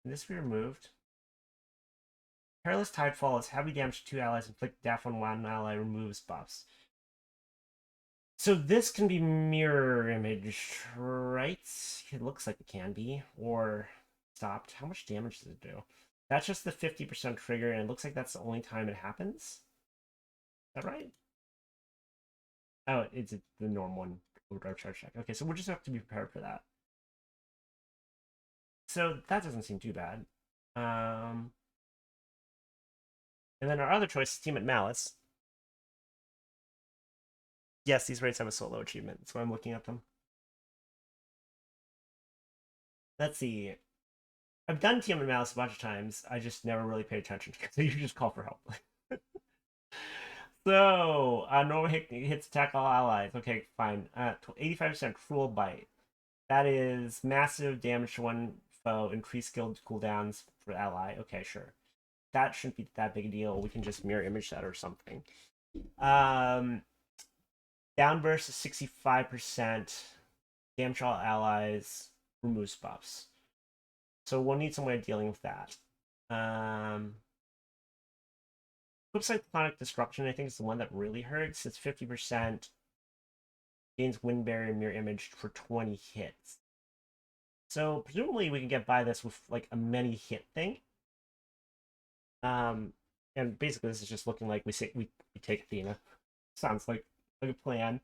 Can this be removed? Perilous Tidefall is heavy damage to 2 allies, inflict death on 1 ally, removes buffs. So this can be mirror imaged, right? It looks like it can be. Or stopped. How much damage does it do? That's just the 50% trigger, and it looks like that's the only time it happens. Is that right? Oh, it's the norm one. Overdrive charge check. Okay, so we'll just have to be prepared for that. So that doesn't seem too bad. And then our other choice is Tiamat Malice. Yes, these raids have a solo achievement, so I'm looking at them. Let's see. I've done Tiamat Malice a bunch of times. I just never really paid attention. So you just call for help. So, normal hits attack all allies. Okay, fine. 85% Cruel Bite. That is massive damage to one foe, increased skill cooldowns for ally. Okay, sure. That shouldn't be that big a deal. We can just mirror image that or something. Downburst is 65%. Damage all allies. Removes buffs. So we'll need some way of dealing with that. Cyclonic Disruption, I think, is the one that really hurts. It's 50%. Gains Wind Barrier Mirror Image for 20 hits. So presumably we can get by this with like a many hit thing. And basically this is just looking like we take Athena. Sounds like a plan.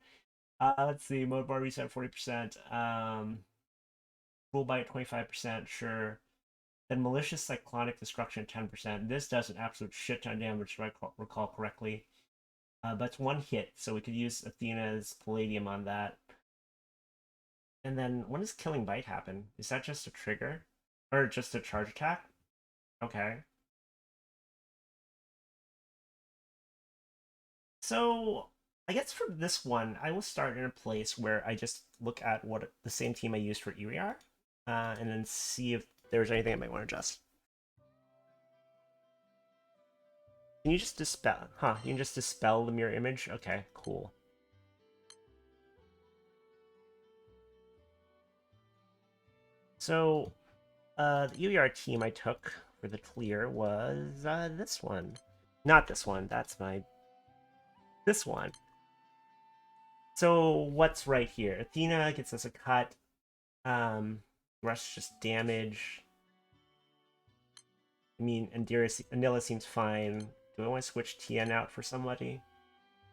Let's see, mode bar reset 40%. Rule bite 25%, sure. Then malicious cyclonic destruction 10%. This does an absolute shit ton of damage, if I recall correctly. But it's one hit, so we could use Athena's Palladium on that. And then when does Killing Bite happen? Is that just a trigger? Or just a charge attack? Okay. So I guess for this one, I will start in a place where I just look at what the same team I used for ERR, and then see if there's anything I might want to adjust. Can you just dispel? Huh, you can just dispel the mirror image? Okay, cool. So, the ERR team I took for the clear was this one. Not this one, that's this one. So, what's right here? Athena gets us a cut. Rest just damage. I mean, Anila seems fine. Do I want to switch Tian out for somebody?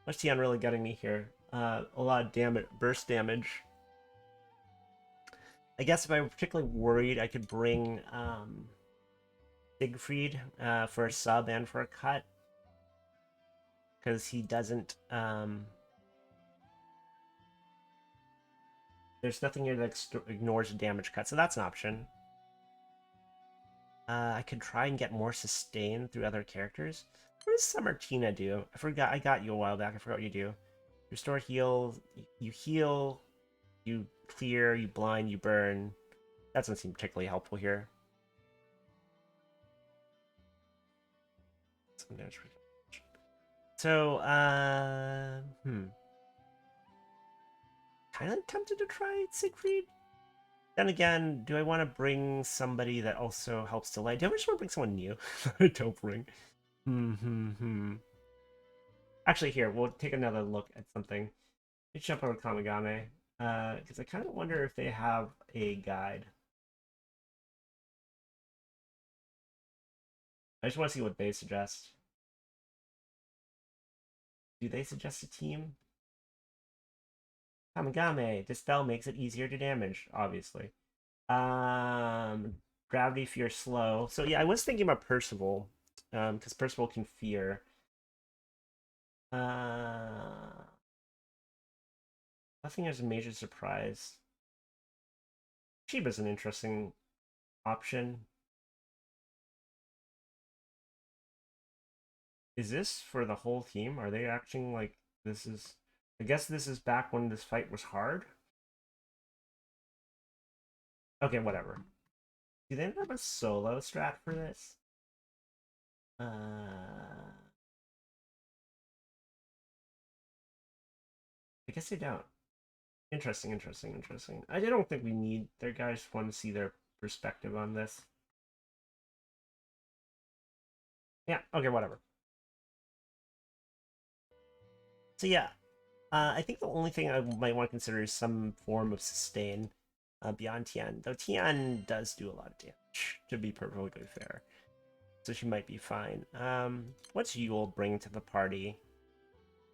What's Tian really getting me here? A lot of damage, burst damage. I guess if I'm particularly worried, I could bring Siegfried for a sub and for a cut. Because he doesn't... there's nothing here that ignores a damage cut, so that's an option. I could try and get more sustain through other characters. What does Summer Tina do? I forgot. I got you a while back. I forgot what you do. Restore heal. You heal. You clear. You blind. You burn. That doesn't seem particularly helpful here. So, kind of tempted to try Siegfried. Then again, do I want to bring somebody that also helps delay? Do I just want to bring someone new? I don't bring. Actually, here, we'll take another look at something. Let's jump over to Kamigame. Because I kind of wonder if they have a guide. I just want to see what they suggest. Do they suggest a team? Kamigame. This spell makes it easier to damage, obviously. Gravity, fear, slow. So yeah, I was thinking about Percival. Because Percival can fear. Nothing is a major surprise. Shiba's an interesting option. Is this for the whole team? Are they acting like this is... I guess this is back when this fight was hard? Okay, whatever. Do they have a solo strat for this? I guess they don't. Interesting. I don't think we need their guys. Want to see their perspective on this. Yeah, okay, whatever. So yeah, I think the only thing I might want to consider is some form of sustain beyond Tian. Though Tian does do a lot of damage, to be perfectly fair. So she might be fine. What's Yule bring to the party?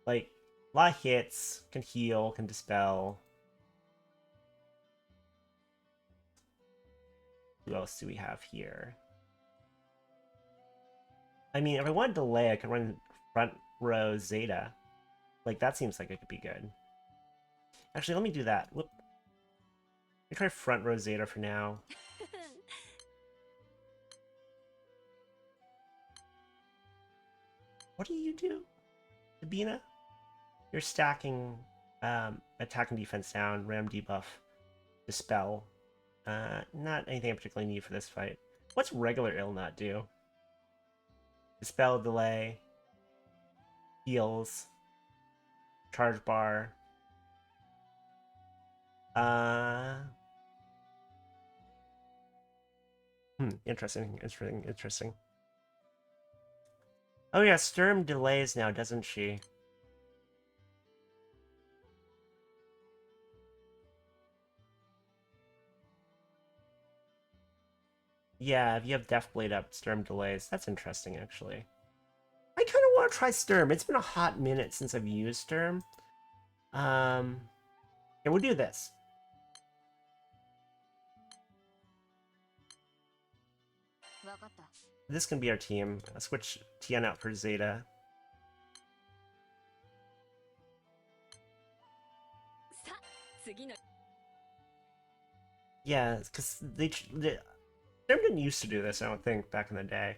Like, a lot of hits, can heal, can dispel. Who else do we have here? I mean, if I want to delay, I could run front row Zeta. Like, that seems like it could be good. Actually, let me do that. Whoop. Let me try front row Zeta for now. What do you do, Sabina? You're stacking attack and defense down, ram debuff, dispel. Not anything I particularly need for this fight. What's regular ill not do? Dispel, delay, heals, charge bar. Interesting. Oh yeah, Sturm delays now, doesn't she? Yeah, if you have Deathblade up, Sturm delays. That's interesting, actually. I kind of want to try Sturm. It's been a hot minute since I've used Sturm. And we'll do this. This can be our team. I'll switch Tian out for Zeta. Yeah, because Sturm didn't used to do this, I don't think, back in the day.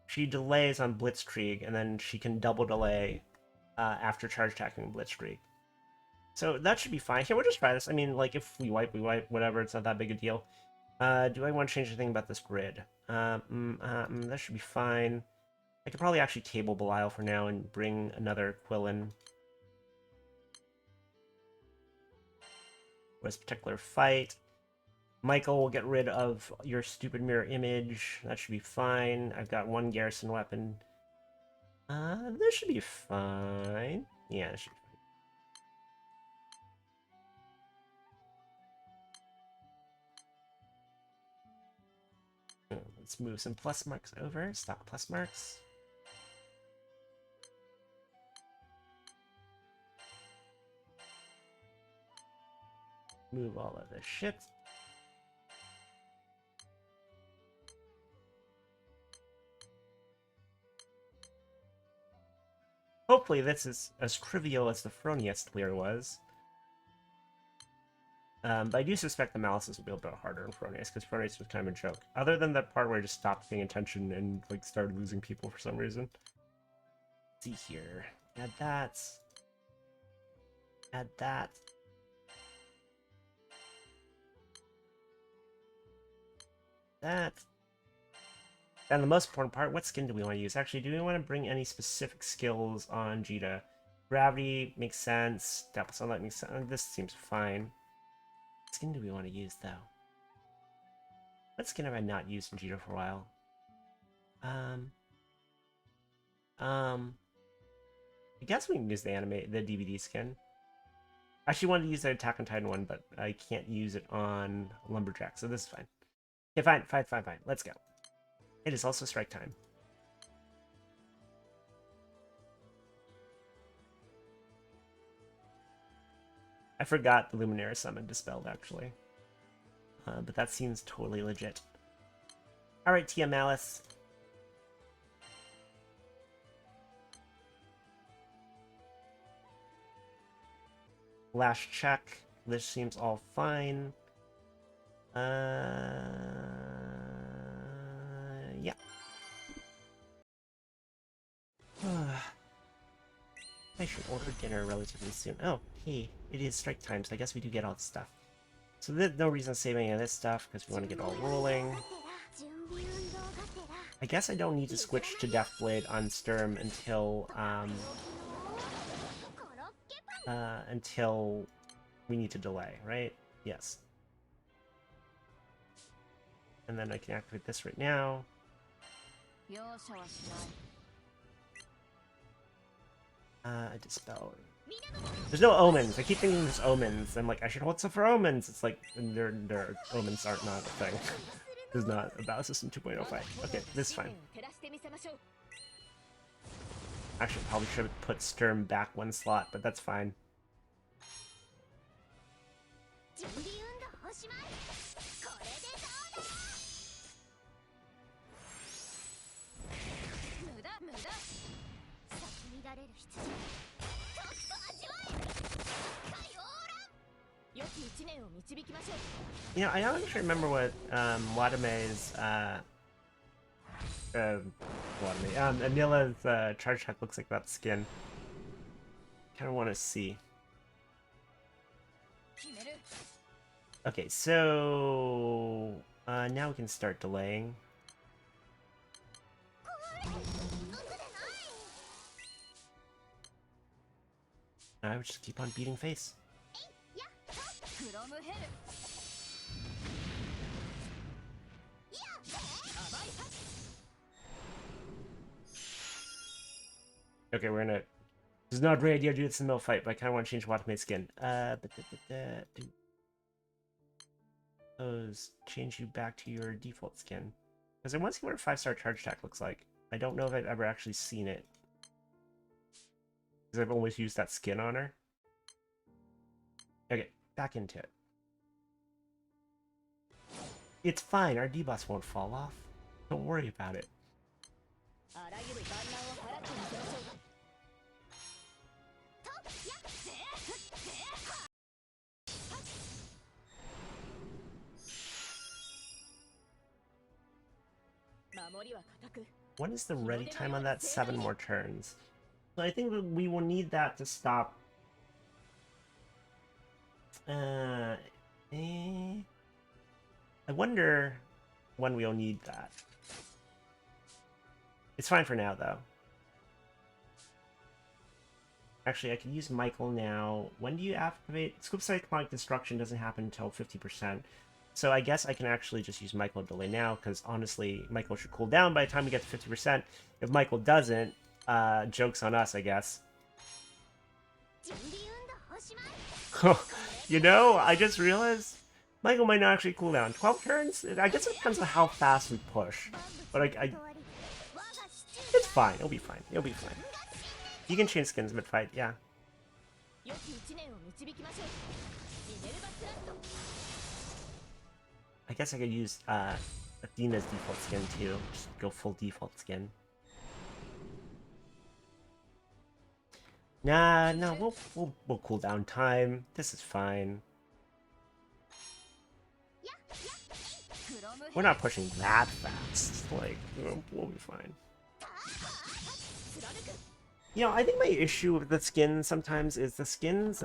She delays on Blitzkrieg, and then she can double delay after charge attacking Blitzkrieg. So that should be fine. Here, we'll just try this. I mean, like, if we wipe, whatever. It's not that big a deal. Do I want to change anything about this grid? That should be fine. I could probably actually table Belial for now and bring another Quillen for this particular fight. Michael will get rid of your stupid mirror image. That should be fine. I've got one garrison weapon. This should be fine. Yeah, this should be fine. Let's move some plus marks over. Stop plus marks. Move all of this shit. Hopefully this is as trivial as the Phronesis clear was. But I do suspect the Malices will be a bit harder in Phronesis, because Phronesis was kind of a joke. Other than that part where I just stopped paying attention and like started losing people for some reason. Let's see here. Add that. Add that. That. And the most important part, what skin do we want to use? Actually, do we want to bring any specific skills on Jita? Gravity makes sense. Depth of Sunlight makes sense. This seems fine. What skin do we want to use, though? What skin have I not used in Jita for a while? I guess we can use the DVD skin. I actually wanted to use the Attack on Titan one, but I can't use it on Lumberjack, so this is fine. Okay, fine. Let's go. It is also strike time. I forgot the Luminara summon dispelled, actually. But that seems totally legit. Alright, Tiamat Malice. Last check. This seems all fine. Yeah. I should order dinner relatively soon. Oh, hey, it is strike time, so I guess we do get all this stuff. So there's no reason to save any of this stuff, because we want to get all rolling. I guess I don't need to switch to Deathblade on Sturm until we need to delay, right? Yes. And then I can activate this right now. Dispel. There's no omens. I keep thinking there's omens. I'm like, I should hold stuff for omens. It's like, their omens aren't not a thing. There's not a Battle System 2.0 fight. Okay, this is fine. Actually, probably should have put Sturm back one slot, but that's fine. You know, I don't actually remember what Wadame's Anila's charge check looks like that skin. Kind of want to see. Okay, so now we can start delaying. I would just keep on beating face. Okay, we're gonna. This is not a great idea to do this in the middle fight, but I kind of want to change Watame's skin. Suppose change you back to your default skin. Because I want to see what a 5-star charge attack looks like. I don't know if I've ever actually seen it. Because I've always used that skin on her. Okay, back into it. It's fine, our debuffs won't fall off. Don't worry about it. What is the ready time on that? 7 more turns. So I think that we will need that to stop. I wonder when we'll need that. It's fine for now, though. Actually, I could use Michael now. When do you activate? Scope Cyclonic Destruction doesn't happen until 50%. So I guess I can actually just use Michael delay now, because honestly, Michael should cool down by the time we get to 50%. If Michael doesn't, joke's on us, I guess. You know, I just realized Michael might not actually cool down. 12 turns? I guess it depends on how fast we push. But it's fine. It'll be fine. It'll be fine. You can change skins mid-fight, yeah. I guess I could use Athena's default skin too. Just go full default skin. Nah, no, we'll cool down time. This is fine. We're not pushing that fast. Like, we'll be fine. You know, I think my issue with the skins sometimes is the skins,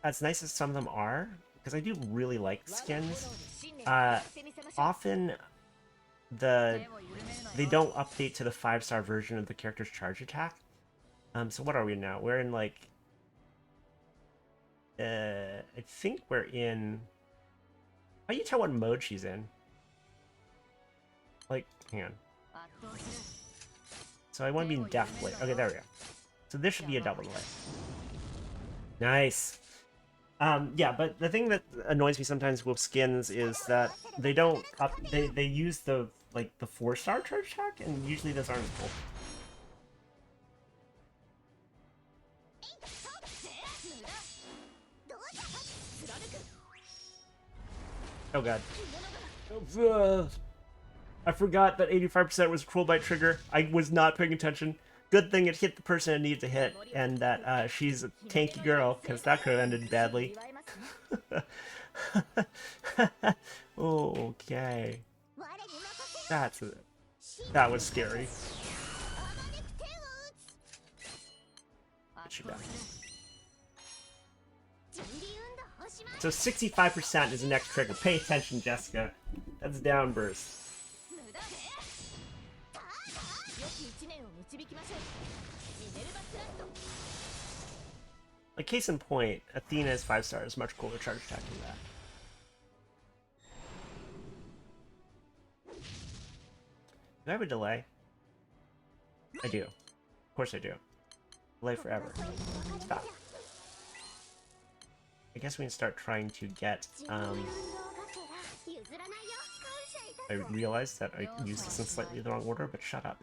as nice as some of them are, because I do really like skins, often they don't update to the 5-star version of the character's charge attack. So what are we now? We're in like, I think we're in, how do you tell what mode she's in? Like, hang on. So I want to be in Death Blade. Okay, there we go. So this should be a double delay. Nice. Yeah, but the thing that annoys me sometimes with skins is that they don't they use the like the 4-star charge attack, and usually those aren't full. Oh god. I forgot that 85% was Cruel Bite trigger. I was not paying attention. Good thing it hit the person it needed to hit, and that she's a tanky girl, because that could have ended badly. Okay. That was scary. So 65% is the next trigger. Pay attention, Jessica. That's downburst. Like, case in point, Athena's 5 stars, much cooler charge attack than that. Do I have a delay? I do. Of course I do. Delay forever. Stop. I guess we can start trying to get, I realized that I used this in slightly the wrong order, but shut up.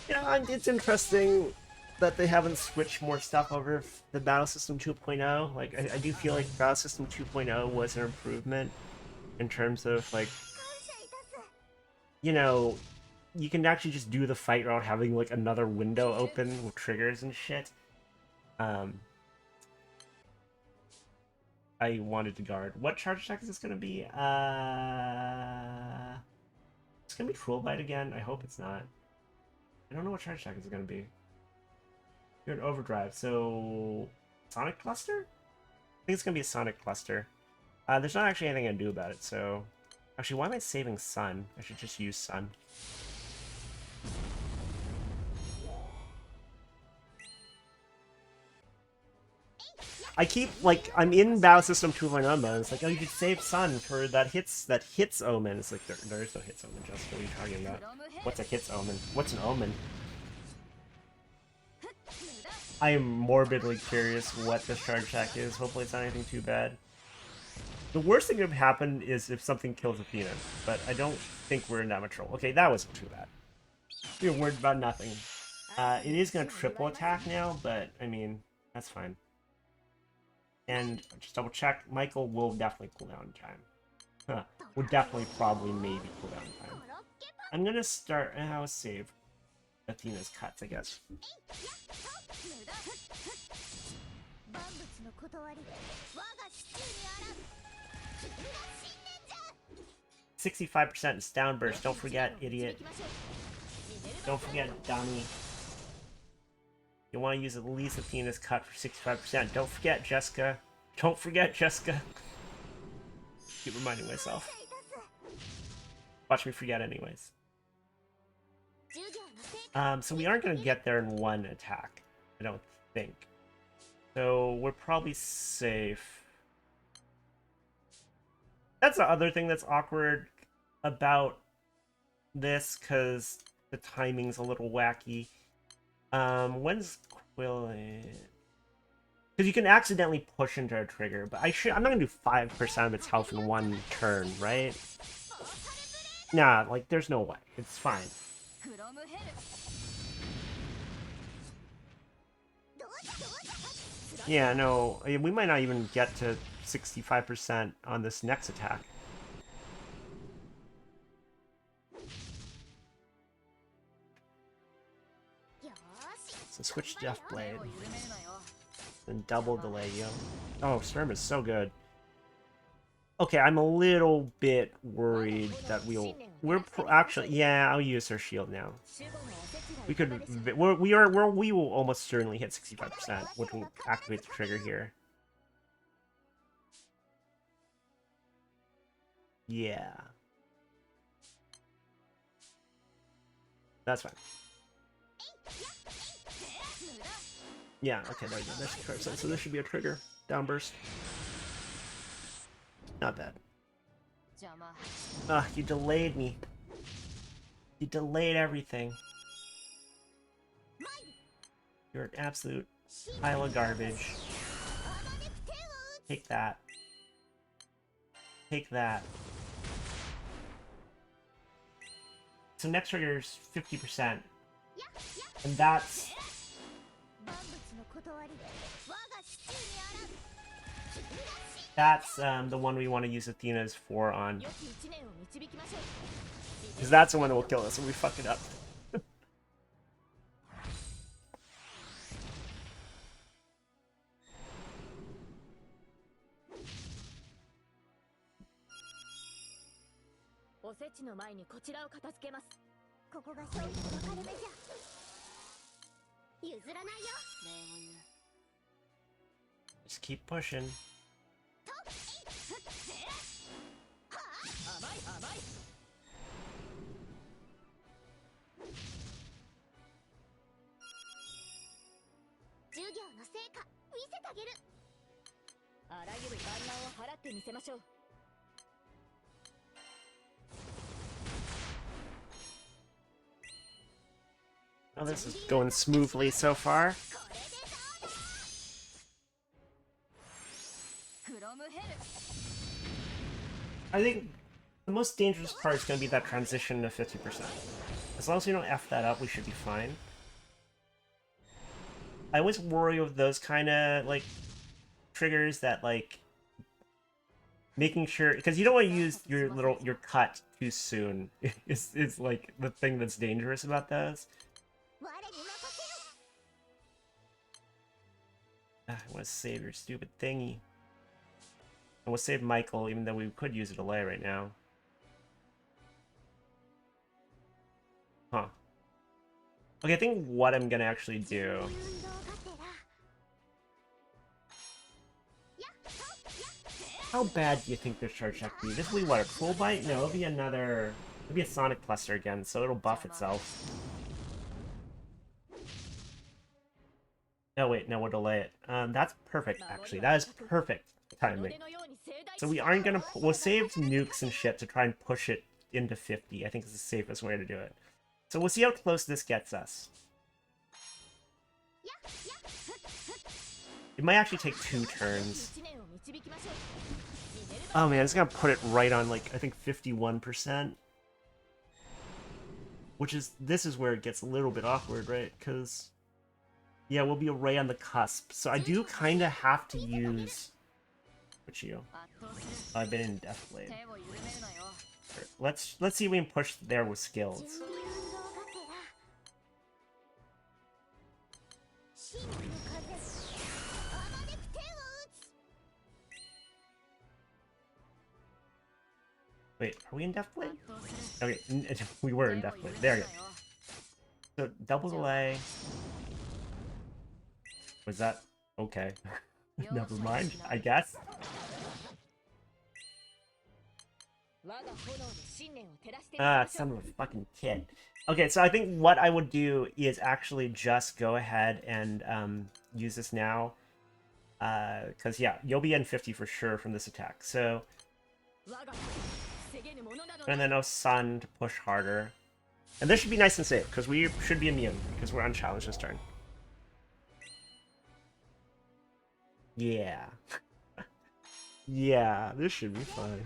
Yeah, it's interesting that they haven't switched more stuff over the Battle System 2.0. Like, I do feel like Battle System 2.0 was an improvement in terms of, like, you know, you can actually just do the fight without having, like, another window open with triggers and shit. I wanted to guard. What charge attack is this gonna be? It's gonna be Cruel Bite again? I hope it's not. I don't know what charge attack it's gonna be. You're in overdrive, so Sonic Cluster? I think it's gonna be a Sonic Cluster. There's not actually anything I can do about it, so actually, why am I saving Sun? I should just use Sun. I keep, like, I'm in Battle System 2.0 mode. It's like, oh, you could save Sun for that hits omen. It's like, there is no hits omen, Jessica. What are you talking about? What's a hits omen? What's an omen? I am morbidly curious what this charge attack is. Hopefully it's not anything too bad. The worst thing that would happen is if something kills Athena, but I don't think we're in that much trouble. Okay, that wasn't too bad. We were worried about nothing. It is going to triple attack now, but, I mean, that's fine. And just double check, Michael will definitely cool down in time. Huh. Will definitely, probably, maybe cool down in time. I'm going to start, I'll save Athena's cuts, I guess. 65% is downburst. Don't forget, idiot. Don't forget, dummy. You want to use at least Athena's cut for 65%. Don't forget, Jessica. Don't forget, Jessica. Keep reminding myself. Watch me forget anyways. So we aren't going to get there in one attack, I don't think. So we're probably safe. That's the other thing that's awkward about this, because the timing's a little wacky. When's Quill? Because you can accidentally push into a trigger, but I'm not gonna do 5% of its health in one turn, right? Nah, like, there's no way. It's fine. Yeah, no, we might not even get to 65% on this next attack. So switch Deathblade. Then double delay, yo. Oh, Sturm is so good. Okay, I'm a little bit worried that actually, yeah, I'll use her shield now. We could, we will almost certainly hit 65%, which will activate the trigger here. Yeah. That's fine. Yeah, okay, there you go. There's the trigger. So this should be a trigger. Downburst. Not bad. Ugh, you delayed me. You delayed everything. You're an absolute pile of garbage. Take that. Take that. So next trigger is 50%. And that's... That's the one we want to use Athena's for on. Because that's the one that will kill us when we fuck it up. Just keep pushing. Oh, this is going smoothly so far. I think the most dangerous part is going to be that transition to 50%. As long as we don't F that up, we should be fine. I always worry with those kind of, like, triggers that, like, making sure... Because you don't want to use your cut too soon. It's like, the thing that's dangerous about those. I want to save your stupid thingy. And we'll save Michael, even though we could use a delay right now. Huh. Okay, I think what I'm gonna actually do... How bad do you think this charge check be? This will be what, a Cruel Bite? No, it'll be another... It'll be a Sonic Cluster again, so it'll buff itself. Oh wait, no, we'll delay it. That's perfect, actually. That is perfect timing. So we aren't gonna... We'll save nukes and shit to try and push it into 50. I think it's the safest way to do it. So we'll see how close this gets us. It might actually take 2 turns. Oh man, it's gonna put it right on, like, I think 51%. Which is... This is where it gets a little bit awkward, right? Because... Yeah, we'll be right on the cusp. So I do kind of have to use... Which you? I've been in Deathblade. Let's see if we can push there with skills. Wait, are we in Deathblade? Okay, we were in Deathblade. There you go. So double delay. Was that okay? Never mind, I guess. Ah, son of a fucking kid. Okay, so I think what I would do is actually just go ahead and use this now. Because, yeah, you'll be in 50 for sure from this attack. So... And then no Sun to push harder. And this should be nice and safe, because we should be immune, because we're unchallenged this turn. Yeah. Yeah, this should be fine.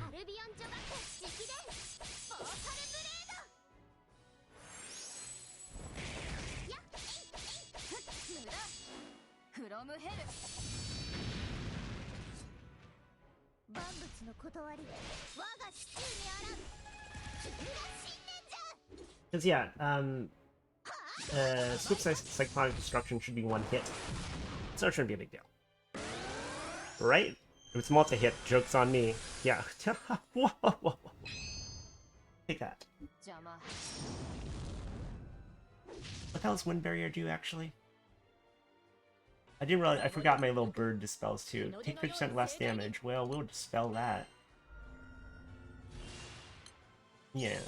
Because, yeah, Swift Cyclonic Destruction should be one hit, so it shouldn't be a big deal. Right? If it's multi-hit, joke's on me. Yeah. Whoa, whoa, whoa. Take that. What the hell does Wind Barrier do, actually? I didn't realize, I forgot my little bird dispels too. Take 50% less damage. Well, we'll dispel that. Yeah,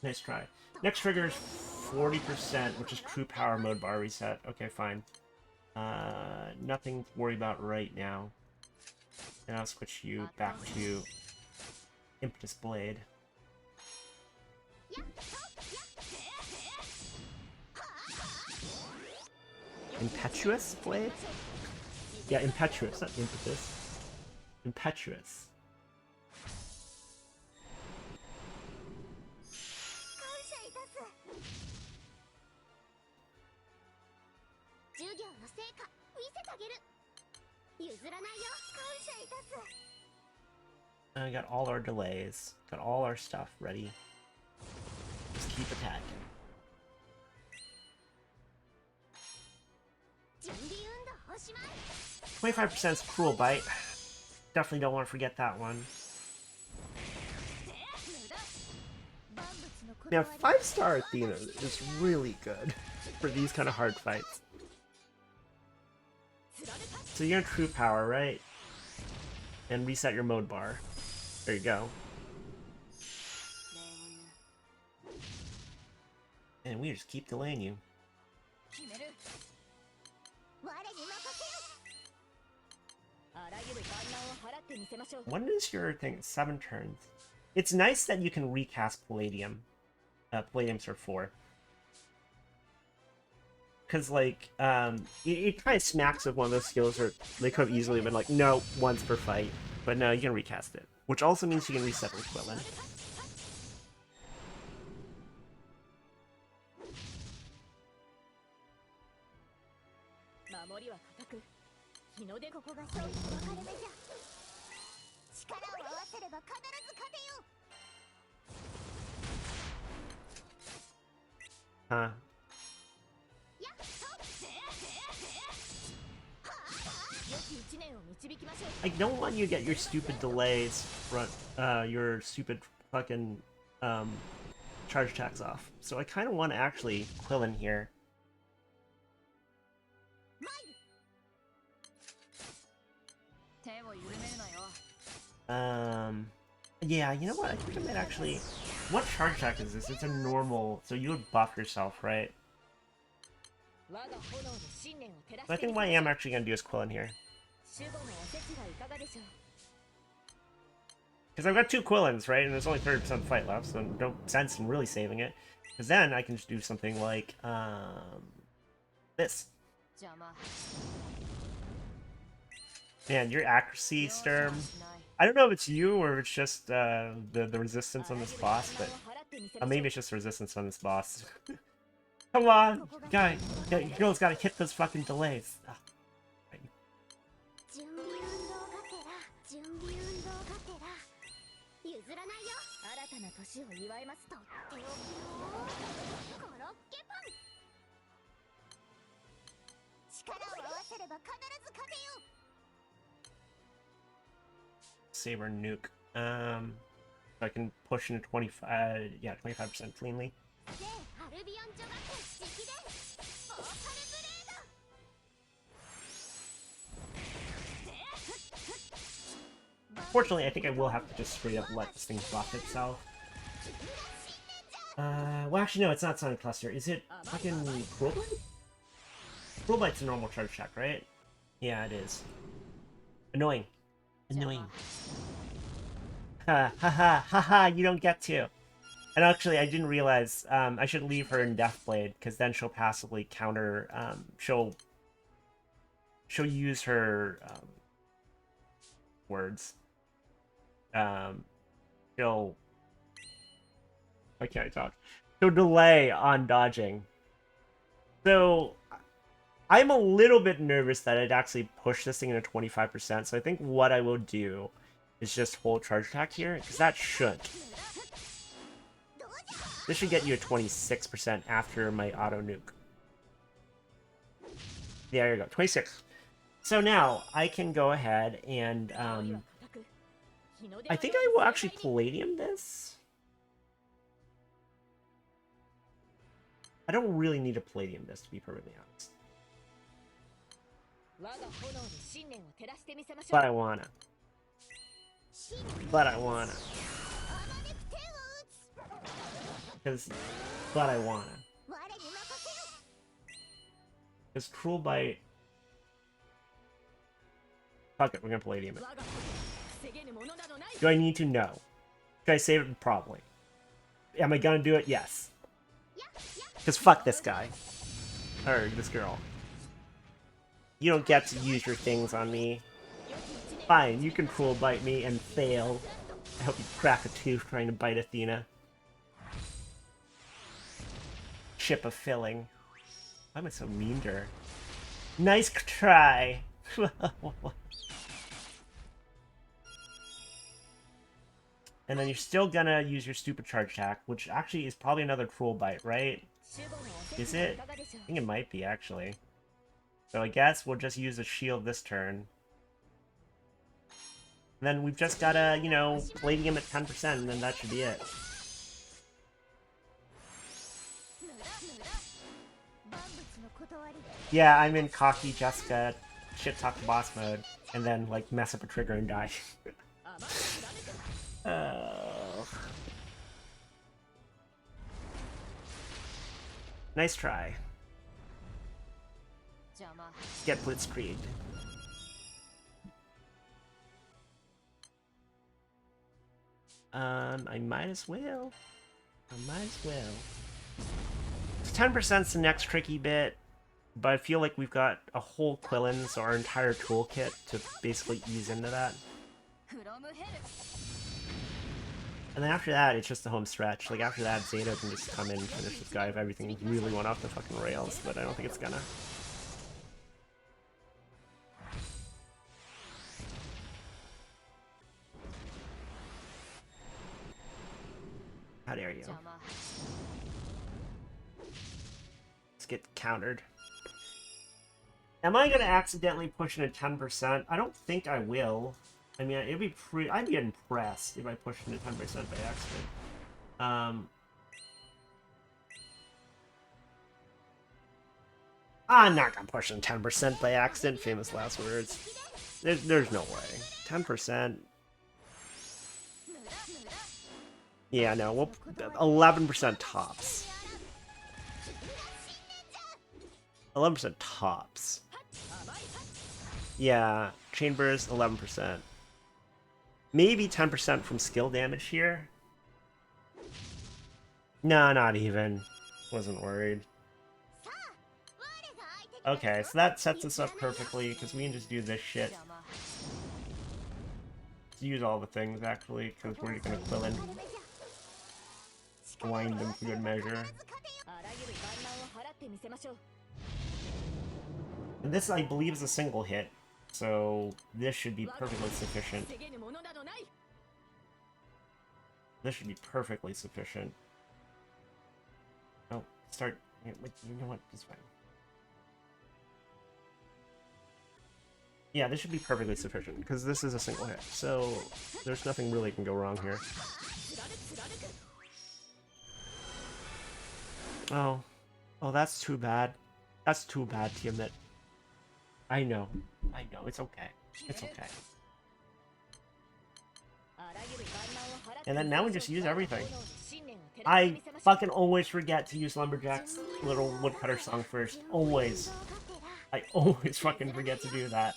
nice try. Next trigger is 40%, which is crew power mode bar reset. Okay, fine. Nothing to worry about right now. And I'll switch you back to Impetus Blade. Impetuous Blade? Yeah, Impetuous, not Impetus. Impetuous. I got all our delays. Got all our stuff ready. Just keep attacking. 25% is Cruel Bite. Definitely don't want to forget that one. Now, 5-star Athena is really good for these kind of hard fights. So you're in True Power, right? And reset your mode bar. There you go. And we just keep delaying you. When is your thing? 7 turns. It's nice that you can recast Palladium. Palladium Sword 4. Because, like, it kind of smacks of one of those skills where they could have easily been like, no, once per fight. But no, you can recast it. Which also means you can reset with Quillen. Huh. I don't want you to get your stupid delays front, your stupid fucking charge attacks off. So I kind of want to actually Quillen here. Yeah, you know what? I think I might actually... What charge attack is this? It's a normal... So you would buff yourself, right? But I think what I am actually going to do is Quillen here. Because I've got 2 Quillens, right? And there's only 30% fight left, so no sense in really saving it. Because then I can just do something like, this. Man, your accuracy, Sturm. I don't know if it's you or if it's just the resistance on this boss, but maybe it's just resistance on this boss. Come on, guy, your girl's gotta hit those fucking delays. Ugh. Right. Saber nuke. So I can push into 25. Yeah, 25% cleanly. Fortunately, I think I will have to just straight up let this thing buff itself. Well, actually, no, it's not Sonic Cluster. Is it fucking Cruel Blade? Cruel Blade's a normal charge attack, right? Yeah, it is. Annoying. Annoying. Ha ha ha ha ha, you don't get to. And actually, I didn't realize I should leave her in Deathblade, because then she'll passively counter, she'll use her, words. She'll... Why can't I talk? She'll delay on dodging. So, I'm a little bit nervous that I'd actually push this thing into 25%, so I think what I will do is just hold charge attack here, because that should. This should get you a 26% after my auto nuke. There you go, 26. So now I can go ahead and I think I will actually Palladium this. I don't really need a Palladium this, to be perfectly honest. But I wanna. But I wanna. But I wanna. Because Cruel Bite... Fuck it, we're gonna Palladium it. Do I need to? No. Should I save it? Probably. Am I gonna do it? Yes. Because fuck this guy. Or this girl. You don't get to use your things on me. Fine, you can Cruel Bite me and fail. I hope you crack a tooth trying to bite Athena. Chip of filling. Why am I so mean to her? Nice try! And then you're still gonna use your stupid charge attack, which actually is probably another Cruel Bite, right? Is it? I think it might be, actually. So I guess we'll just use a shield this turn. And then we've just gotta, you know, Palladium at 10%, and then that should be it. Yeah, I'm in cocky Jessica shit talk to boss mode, and then like mess up a trigger and die. Nice try. Get blitzkrieged. I might as well. I might as well. 10%'s the next tricky bit, but I feel like we've got a whole Quillen, so our entire toolkit to basically ease into that. And then after that, it's just the home stretch. Like, after that, Zeta can just come in and finish this guy if everything really went off the fucking rails, but I don't think it's gonna. How dare you? Let's get countered. Am I gonna accidentally push into 10%? I don't think I will. I mean, it'd be I'd be impressed if I pushed into 10% by accident. I'm not gonna push into 10% by accident. Famous last words. There's no way. 10%. Yeah, no. We'll 11% tops. 11% tops. Yeah, chain burst 11%. Maybe 10% from skill damage here. No, not even. Wasn't worried. Okay, so that sets us up perfectly, because we can just do this shit. Let's use all the things, actually, because we're gonna kill in. Wind them for good measure. And this, I believe, is a single hit, so this should be perfectly sufficient. This should be perfectly sufficient. Oh, start... You know what? It's fine. Yeah, this should be perfectly sufficient, because this is a single hit, so there's nothing really can go wrong here. Oh. Oh, that's too bad. That's too bad, Tiamat. I know. It's okay. It's okay. And then now we just use everything. I fucking always forget to use Lumberjack's little woodcutter song first. Always. I always fucking forget to do that.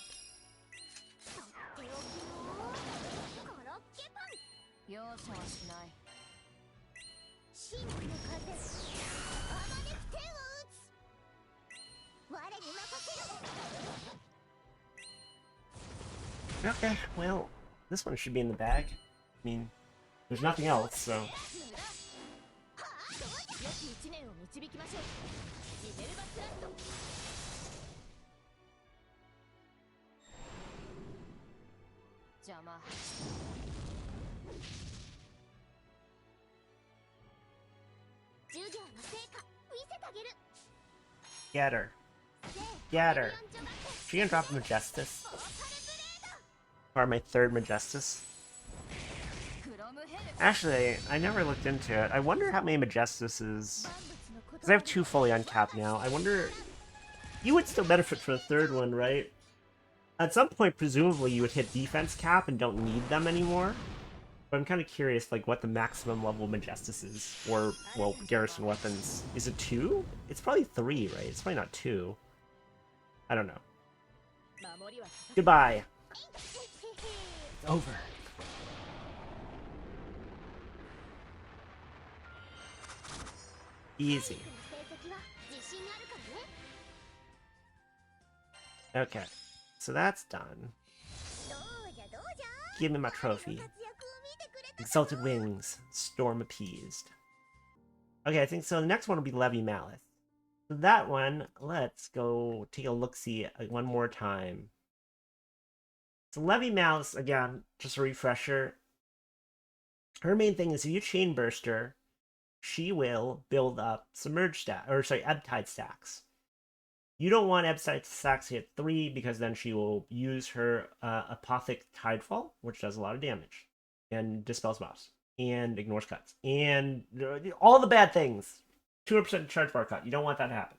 Okay, well, this one should be in the bag. I mean, there's nothing else, so... Get her. Scatter. She gonna drop Majestus? Or my third Majestus? Actually, I never looked into it. I wonder how many Majestuses... Because I have 2 fully uncapped now. I wonder... You would still benefit from a third one, right? At some point, presumably, you would hit defense cap and don't need them anymore. But I'm kind of curious, like, what the maximum level Majestus is for, well, garrison weapons. Is it 2? It's probably 3, right? It's probably not 2. I don't know. Goodbye. It's over. Easy. Okay, so that's done. Give me my trophy. Exalted Wings. Storm appeased. Okay, I think so. The next one will be Leviathan Malice. So that one, let's go take a look-see one more time. So Leviathan Malice, again, just a refresher. Her main thing is if you chain burst her, she will build up submerged stack, or sorry, ebb tide stacks. You don't want ebb tide stacks to hit 3 because then she will use her Apothic Tidefall, which does a lot of damage and dispels buffs and ignores cuts and all the bad things. 200% charge bar cut. You don't want that to happen.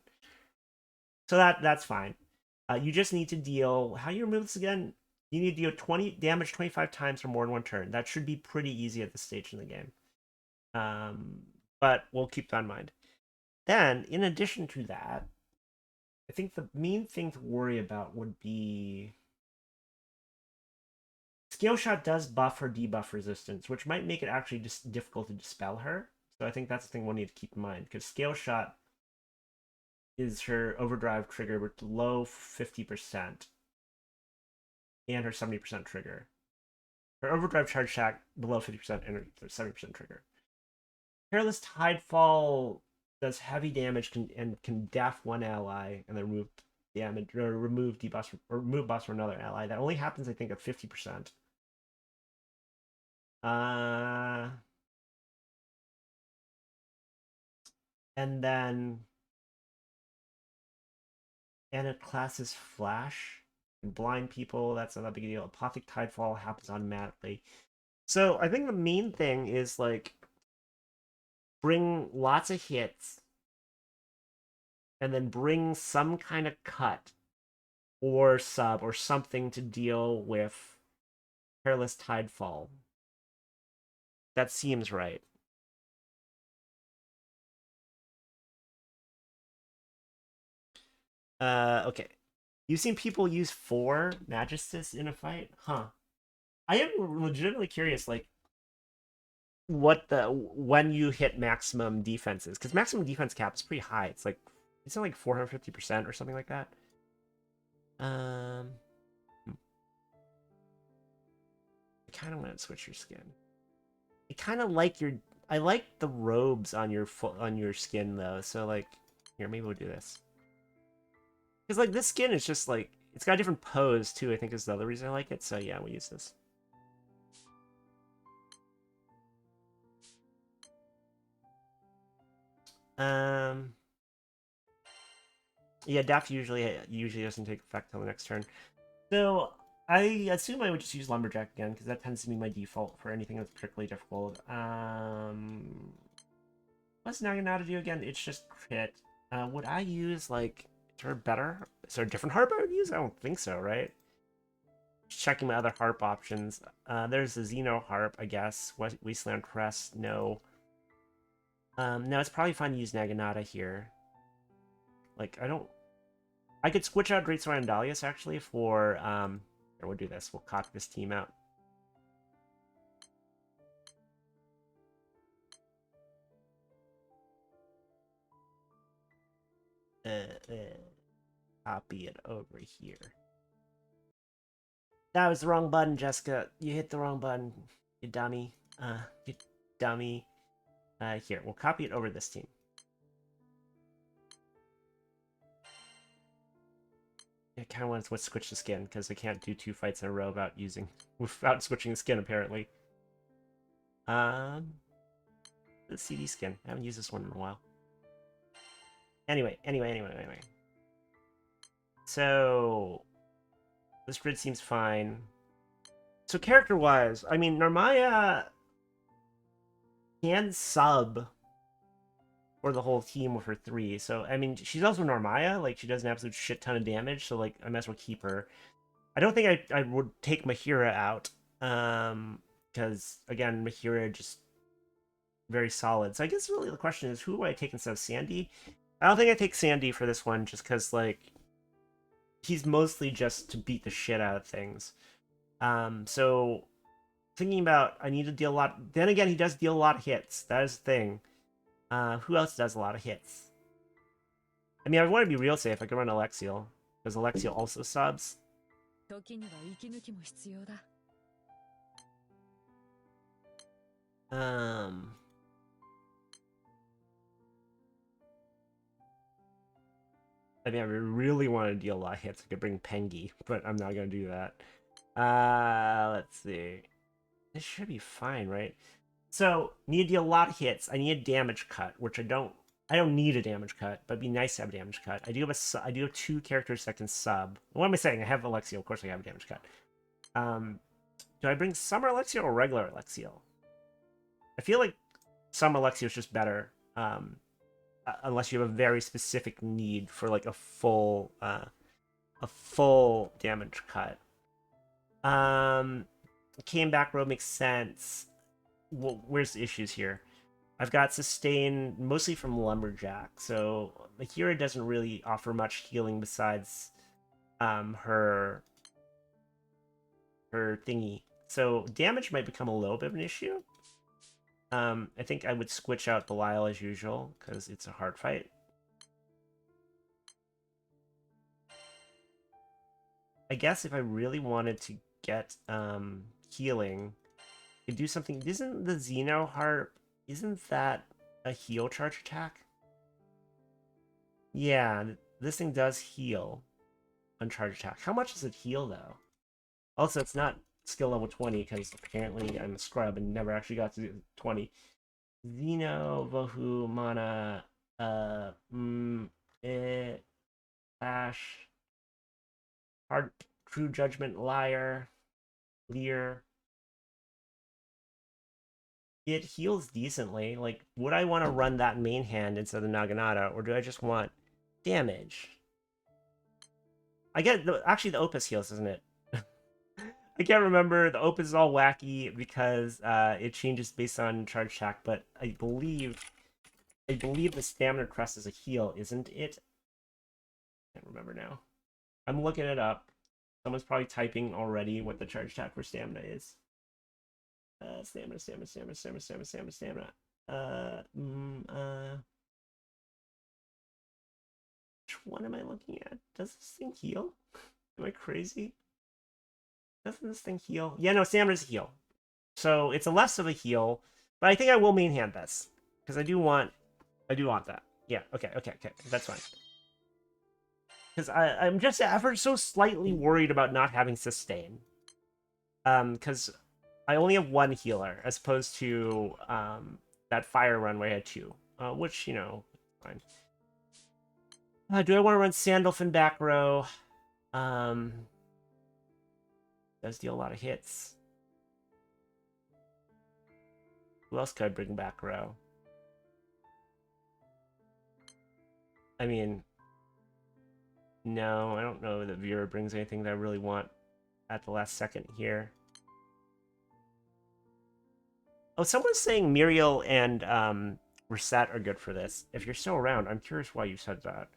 So that's fine. You just need to deal. How do you remove this again? You need to deal 20 damage 25 times for more than one turn. That should be pretty easy at this stage in the game. But we'll keep that in mind. Then, in addition to that, I think the main thing to worry about would be... Scale Shot does buff or debuff resistance, which might make it actually just difficult to dispel her. So I think that's the thing we'll need to keep in mind, because Scale Shot is her overdrive trigger with low 50% and her 70% trigger. Her overdrive charge shack below 50% and her 70% trigger. Careless Tidefall does heavy damage and can deaff one ally and then remove damage or remove debuffs or remove buffs from another ally. That only happens, I think, at 50%. And then Anna classes Flash and blind people. That's not a big deal. Apothic Tidefall happens automatically. So I think the main thing is like bring lots of hits and then bring some kind of cut or sub or something to deal with Careless Tidefall. That seems right. Okay. You've seen people use 4 Magistus in a fight? Huh. I am legitimately curious, like, what the when you hit maximum defenses, because maximum defense cap is pretty high. It's like 450% or something like that. I kind of want to switch your skin. I kind of like your. I like the robes on your skin though. So like, here maybe we'll do this. Because like this skin is just like it's got a different pose too. I think is the other reason I like it. So yeah, we'll use this. Yeah, Daff usually doesn't take effect till the next turn. So I assume I would just use Lumberjack again, because that tends to be my default for anything that's particularly difficult. What's Naginata do again? It's just crit. Would I use, like, is there better? Is there a different harp I would use? I don't think so, right? Just checking my other harp options. There's the Xeno harp, I guess. Wasteland Crest, no. No, it's probably fine to use Naginata here. Like, I could switch out Great Sword and Dalius, actually, for, here, we'll do this. We'll copy this team out. Copy it over here. That was the wrong button, Jessica. You hit the wrong button, you dummy. You dummy. Here, we'll copy it over this team. I kind of want to switch the skin, because I can't do 2 fights in a row without switching the skin, apparently. The CD skin. I haven't used this one in a while. Anyway. So this grid seems fine. So character-wise, I mean, Narmaya can sub for the whole team with her 3. So, I mean, she's also Narmaya. Like, she does an absolute shit ton of damage. So, like, I might as well keep her. I don't think I would take Mahira out. Because, again, Mahira just very solid. So I guess really the question is, who do I take instead of Sandy? I don't think I take Sandy for this one just because, like, he's mostly just to beat the shit out of things. So thinking about, I need to deal a lot. Then again, he does deal a lot of hits. That is the thing. Who else does a lot of hits? I mean, I want to be real safe. I could run Alexiel, because Alexiel also subs. I mean, I really want to deal a lot of hits. I could bring Pengi, but I'm not going to do that. Let's see. This should be fine, right? So, need to deal a lot of hits. I need a damage cut, which I don't need a damage cut, but it'd be nice to have a damage cut. I do have 2 characters that can sub. What am I saying? I have Alexiel. Of course I have a damage cut. Do I bring Summer Alexiel or regular Alexiel? I feel like Summer Alexiel is just better. Unless you have a very specific need for like a full damage cut. Came back row makes sense. Well, where's the issues here? I've got sustain mostly from Lumberjack, so Mahira doesn't really offer much healing besides her thingy. So damage might become a little bit of an issue. I think I would switch out Belial as usual, because it's a hard fight. I guess if I really wanted to get healing, I could do something. Isn't the Xeno Harp, isn't that a heal charge attack? Yeah, this thing does heal on charge attack. How much does it heal, though? Also, it's not skill level 20, because apparently I'm a scrub and never actually got to 20. Xeno, Vohu, Mana, Ash, Hard, True Judgment, Liar, Lear. It heals decently. Like, would I want to run that main hand instead of Naginata, or do I just want damage? I get, actually the Opus heals, isn't it? I can't remember. The Opus is all wacky because it changes based on charge attack, but I believe the Stamina Crest is a heal, isn't it? I can't remember now. I'm looking it up. Someone's probably typing already what the charge attack for Stamina is. Stamina. Which one am I looking at? Does this thing heal? Am I crazy? Doesn't this thing heal? Yeah, no, Stamina's a heal. So it's a less of a heal, but I think I will main hand this because I do want that. Yeah, okay, that's fine. Because I'm just ever so slightly worried about not having sustain. Because I only have 1 healer as opposed to that fire run where I had 2, which, you know, fine. Do I want to run Sandalfin back row? Does deal a lot of hits. Who else could I bring back row? I mean, no, I don't know that Vera brings anything that I really want at the last second here. Oh, someone's saying Muriel and Reset are good for this. If you're still around, I'm curious why you said that.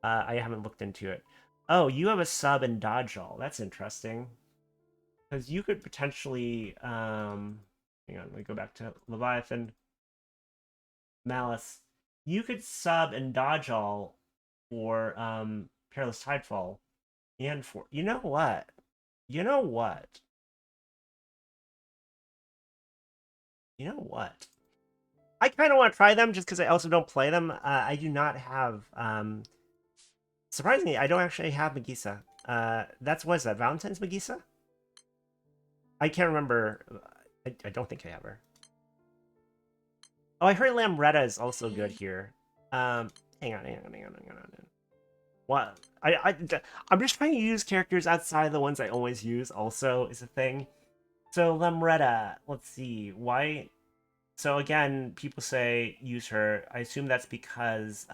I haven't looked into it. Oh, you have a sub in Dodgel. That's interesting. Because you could potentially... hang on, let me go back to Leviathan Malice. You could sub and Dodgel for Perilous Tidefall. And for... You know what? You know what? You know what? I kind of want to try them just because I also don't play them. I do not have... Surprisingly, I don't actually have Magisa. What is that, Valentine's Magisa? I can't remember. I don't think I have her. Oh, I heard Lamretta is also good here. Hang on. What? I'm just trying to use characters outside the ones I always use. Also, is a thing. So Lemretta, let's see why. So again, people say use her. I assume that's because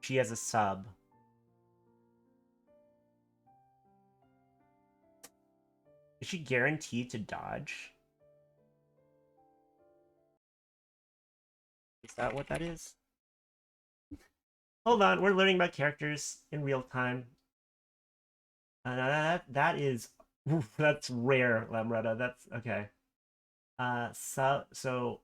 she has a sub. Is she guaranteed to dodge? Is that what that is? Hold on, we're learning about characters in real time. That is that's rare, Lemretta. That's okay. So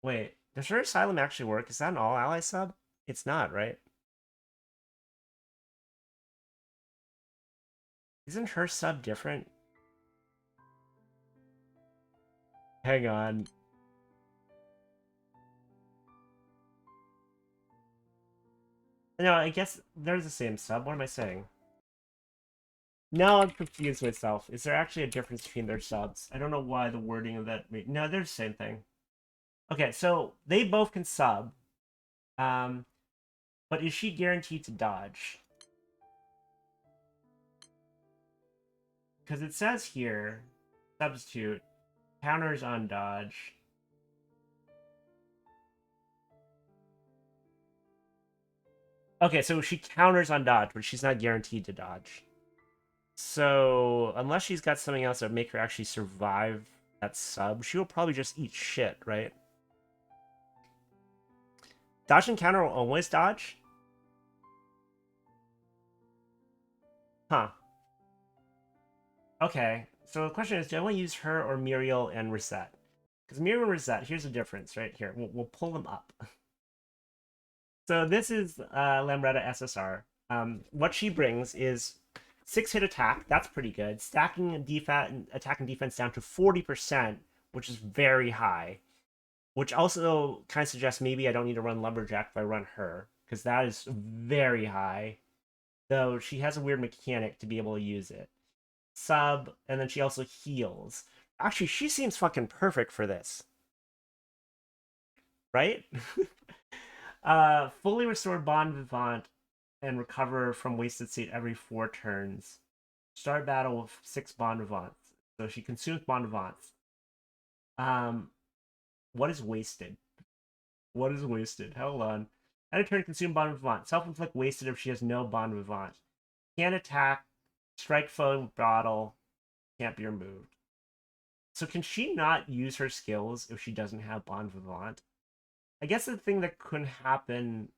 wait, does her asylum actually work? Is that an all ally sub? It's not, right? Isn't her sub different? Hang on. No, I guess they're the same sub. What am I saying? No, I'm confused myself. Is there actually a difference between their subs? I don't know why the wording of that. No, they're the same thing. Okay, so they both can sub. Um, but is she guaranteed to dodge? Because it says here, substitute, counters on dodge. Okay, so she counters on dodge, but she's not guaranteed to dodge. So, unless she's got something else that would make her actually survive that sub, she will probably just eat shit, right? Dodge and counter will always dodge? Huh. Okay, so the question is, do I want to use her or Muriel and Reset? Because Muriel and Reset, here's the difference right here. We'll pull them up. So this is Lamretta SSR. What she brings is 6-hit attack. That's pretty good. Stacking attack and defense down to 40%, which is very high. Which also kind of suggests maybe I don't need to run Lumberjack if I run her, because that is very high. Though she has a weird mechanic to be able to use it. Sub, and then she also heals. Actually, she seems fucking perfect for this. Right? Fully restored Bon Vivant and recover from wasted state every 4 turns. Start battle with 6 Bon Vivants. So she consumes Bon Vivants. Um, what is wasted? What is wasted? Hold on. At a turn, consume Bon Vivant. Self-inflict wasted if she has no Bon Vivant. Can't attack. Strike foe with battle. Can't be removed. So can she not use her skills if she doesn't have Bon Vivant? I guess the thing that could happen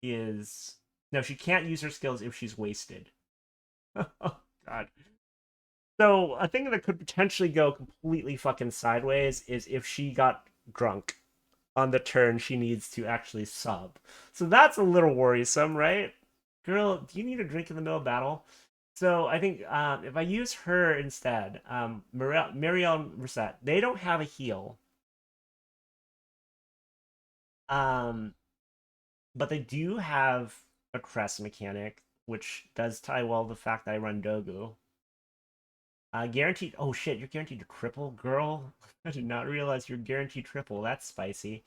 is... No, she can't use her skills if she's wasted. Oh, God. So a thing that could potentially go completely fucking sideways is if she got drunk on the turn she needs to actually sub. So that's a little worrisome, right? Girl, do you need a drink in the middle of battle? So I think if I use her instead, Marielle and Reset, they don't have a heal. Um, but they do have a crest mechanic, which does tie well to the fact that I run Dogu. Guaranteed. Oh shit, you're guaranteed to triple, girl. I did not realize you're guaranteed triple. That's spicy.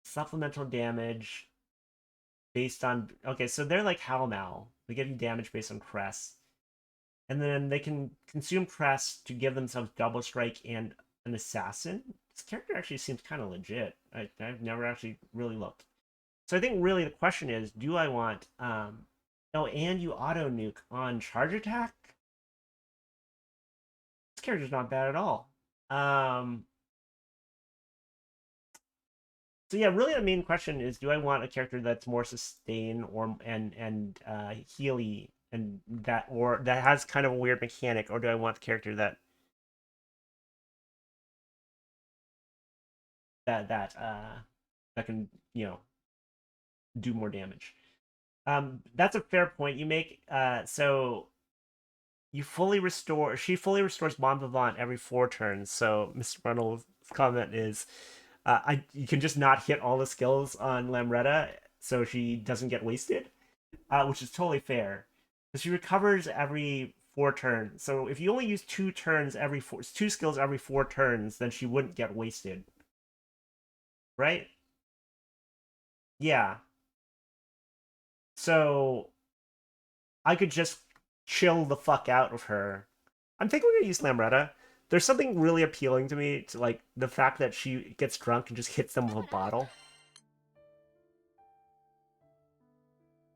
Supplemental damage based on. Okay, so they're like Hal Mal. They give you damage based on crest, and then they can consume crest to give themselves double strike and an assassin. This character actually seems kind of legit. I've never actually really looked. So I think really the question is, do I want oh, and you auto nuke on charge attack? This character's not bad at all. So yeah, really the main question is, do I want a character that's more sustain or and healy and that, or that has kind of a weird mechanic, or do I want the character that can, do more damage? That's a fair point you make. So she fully restores Bon Vivant every 4 turns. So Mr. Reynolds' comment is, you can just not hit all the skills on Lamretta so she doesn't get wasted, which is totally fair. So she recovers every 4 turns. So if you only use 2 turns every 2 skills every 4 turns, then she wouldn't get wasted. Right? Yeah. So I could just chill the fuck out of her. I'm thinking we're gonna use Lamretta. There's something really appealing to me to like the fact that she gets drunk and just hits them with a bottle.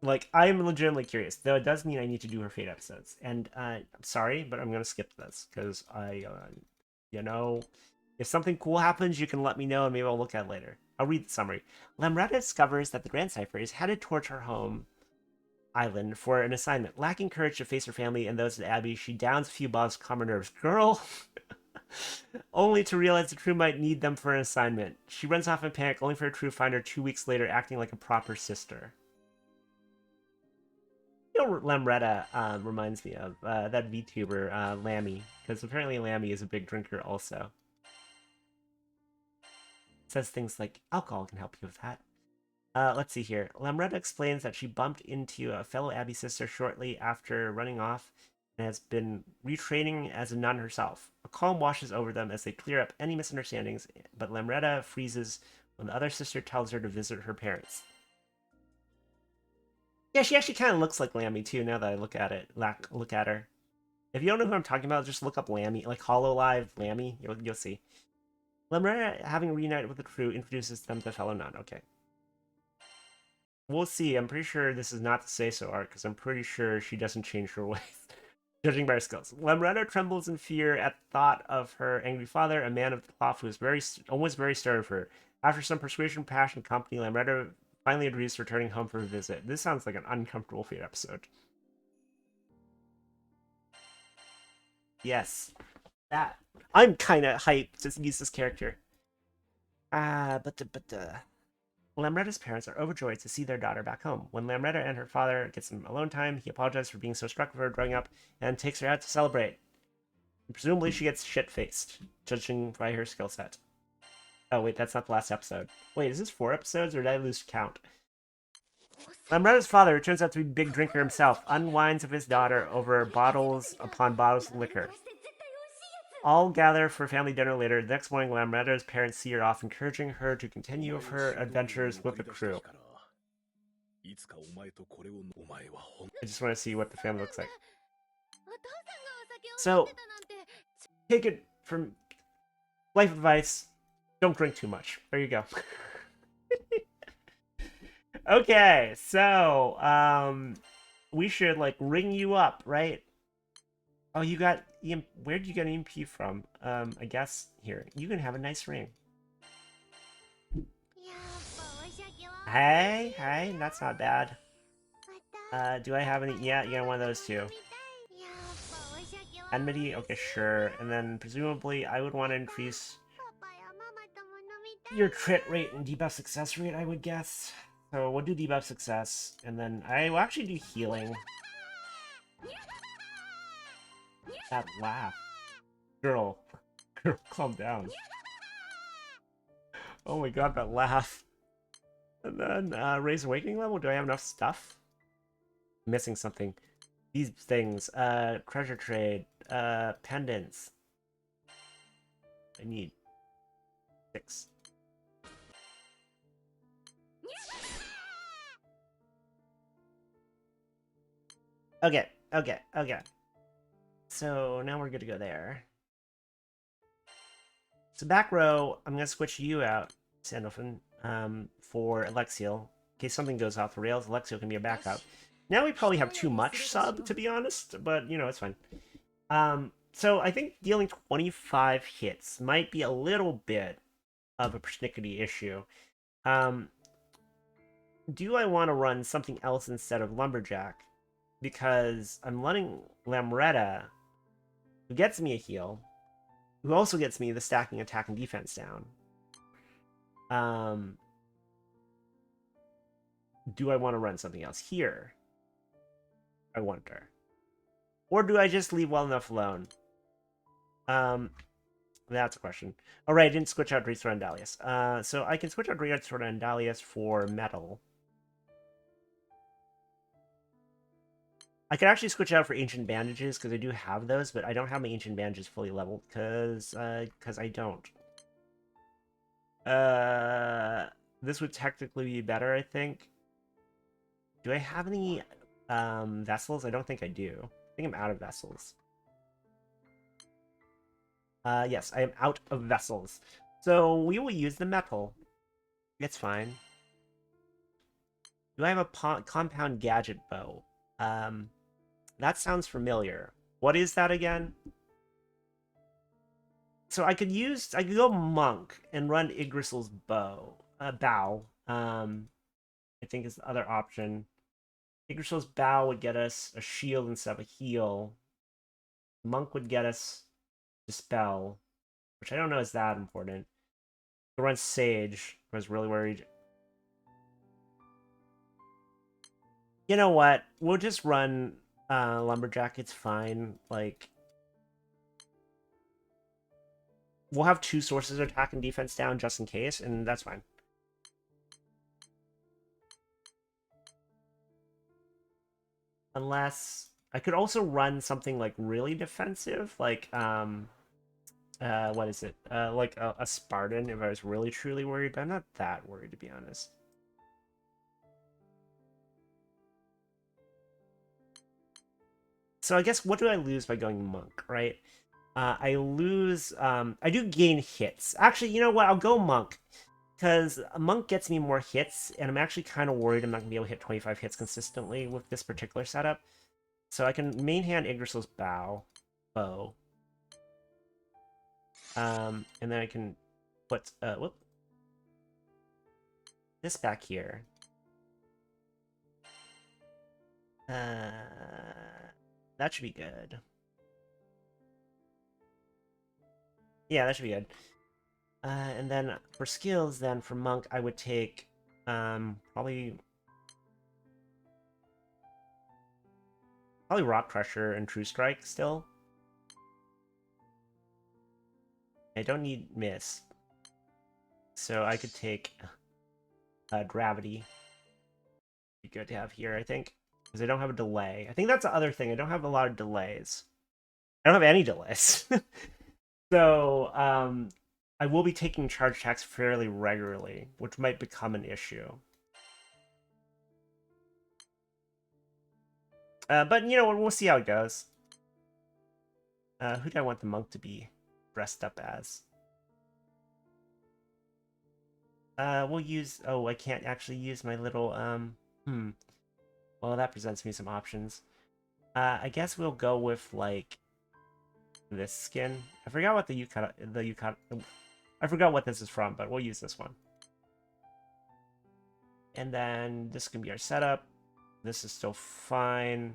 Like, I'm legitimately curious, though it does mean I need to do her Fate episodes. And I'm sorry, but I'm gonna skip this because you know, if something cool happens, you can let me know and maybe I'll look at it later. I'll read the summary. Lamretta discovers that the Grand Cipher is headed towards her home island for an assignment. Lacking courage to face her family and those at Abbey, she downs a few bottles to calm her nerves. Girl! Only to realize the crew might need them for an assignment. She runs off in panic, only for her crew to find her 2 weeks later acting like a proper sister. You know, Lamretta reminds me of that VTuber, Lammy, because apparently Lammy is a big drinker also. Says things like, alcohol can help you with that. Let's see here. Lamretta explains that she bumped into a fellow Abbey sister shortly after running off and has been retraining as a nun herself. A calm washes over them as they clear up any misunderstandings, but Lamretta freezes when the other sister tells her to visit her parents. Yeah, she actually kind of looks like Lammy too. Now that I look at it, look at her. If you don't know who I'm talking about, just look up Lammy, like Hololive Lammy. You'll see. Lamretta, having reunited with the crew, introduces them to the fellow nun. Okay. We'll see. I'm pretty sure this is not the say-so art, because I'm pretty sure she doesn't change her ways, judging by her skills. Lamretta trembles in fear at thought of her angry father, a man of the cloth who is almost very stern of her. After some persuasion, passion, company, Lamretta finally agrees to returning home for a visit. This sounds like an uncomfortable Fate episode. Yes. That. I'm kind of hyped to use this character. Lamretta's parents are overjoyed to see their daughter back home. When Lamretta and her father get some alone time, he apologizes for being so struck with her growing up and takes her out to celebrate. And presumably she gets shit-faced, judging by her skill set. Oh, wait, that's not the last episode. Wait, is this 4 episodes, or did I lose count? Lamretta's father, who turns out to be a big drinker himself, unwinds of his daughter over bottles upon bottles of liquor. All gather for family dinner later. The next morning, Lamretta's parents see her off, encouraging her to continue her adventures with the crew. I just want to see what the family looks like. So, take it from life advice. Don't drink too much. There you go. Okay, so, we should, like, ring you up, right? Oh, you got EMP. Where'd you get EMP from? I guess here. You can have a nice ring. Hey, that's not bad. Do I have any? Yeah, you got one of those too. Enmity? Okay, sure. And then presumably I would want to increase your crit rate and debuff success rate, I would guess. So we'll do debuff success, and then I will actually do healing. That laugh. Girl, calm down. Oh my god, that laugh. And then, raise awakening level? Do I have enough stuff? I'm missing something. These things, treasure trade, pendants. I need 6. Okay. So now we're good to go there. So back row, I'm gonna switch you out, Sandalphon, for Alexiel. In case something goes off the rails, Alexiel can be a backup. Now we probably have too much sub, to be honest, but, you know, it's fine. So I think dealing 25 hits might be a little bit of a persnickety issue. Do I want to run something else instead of Lumberjack? Because I'm running Lamretta, who gets me a heal, who also gets me the stacking attack and defense down. Do I want to run something else here? I wonder. Or do I just leave well enough alone? That's a question. Oh, right, I didn't switch out Greatsword and Dalius. So I can switch out Greatsword and Dalius for metal. I could actually switch out for ancient bandages because I do have those, but I don't have my ancient bandages fully leveled because I don't. This would technically be better, I think. Do I have any vessels? I don't think I do. I think I'm out of vessels. Yes, I am out of vessels. So we will use the metal. It's fine. Do I have a compound gadget bow? That sounds familiar. What is that again? So I could go monk and run Yggdrasil's bow. I think is the other option. Yggdrasil's bow would get us a shield instead of a heal. Monk would get us dispel, which I don't know is that important. To run sage, I was really worried. You know what? We'll just run lumberjack. It's fine. Like, we'll have 2 sources of attack and defense down just in case, and that's fine. Unless I could also run something like really defensive, like what is it? Like a Spartan if I was really truly worried, but I'm not that worried to be honest. So I guess what do I lose by going monk, right? I lose I do gain hits. Actually, you know what? I'll go monk. Because a monk gets me more hits, and I'm actually kind of worried I'm not going to be able to hit 25 hits consistently with this particular setup. So I can main hand Yggdrasil's bow. And then I can put this back here. That should be good. Yeah, that should be good. And then for skills, then for monk, I would take probably Rock Crusher and True Strike still. I don't need miss, so I could take Gravity. Be good to have here, I think, because I don't have a delay. I think that's the other thing. I don't have a lot of delays. I don't have any delays. So I will be taking charge attacks fairly regularly, which might become an issue. But, you know, we'll see how it goes. Who do I want the monk to be dressed up as? We'll use... Oh, I can't actually use my little... Well, that presents me some options. I guess we'll go with, like, this skin. I forgot what the yukata... I forgot what this is from, but we'll use this one. And then this can be our setup. This is still fine.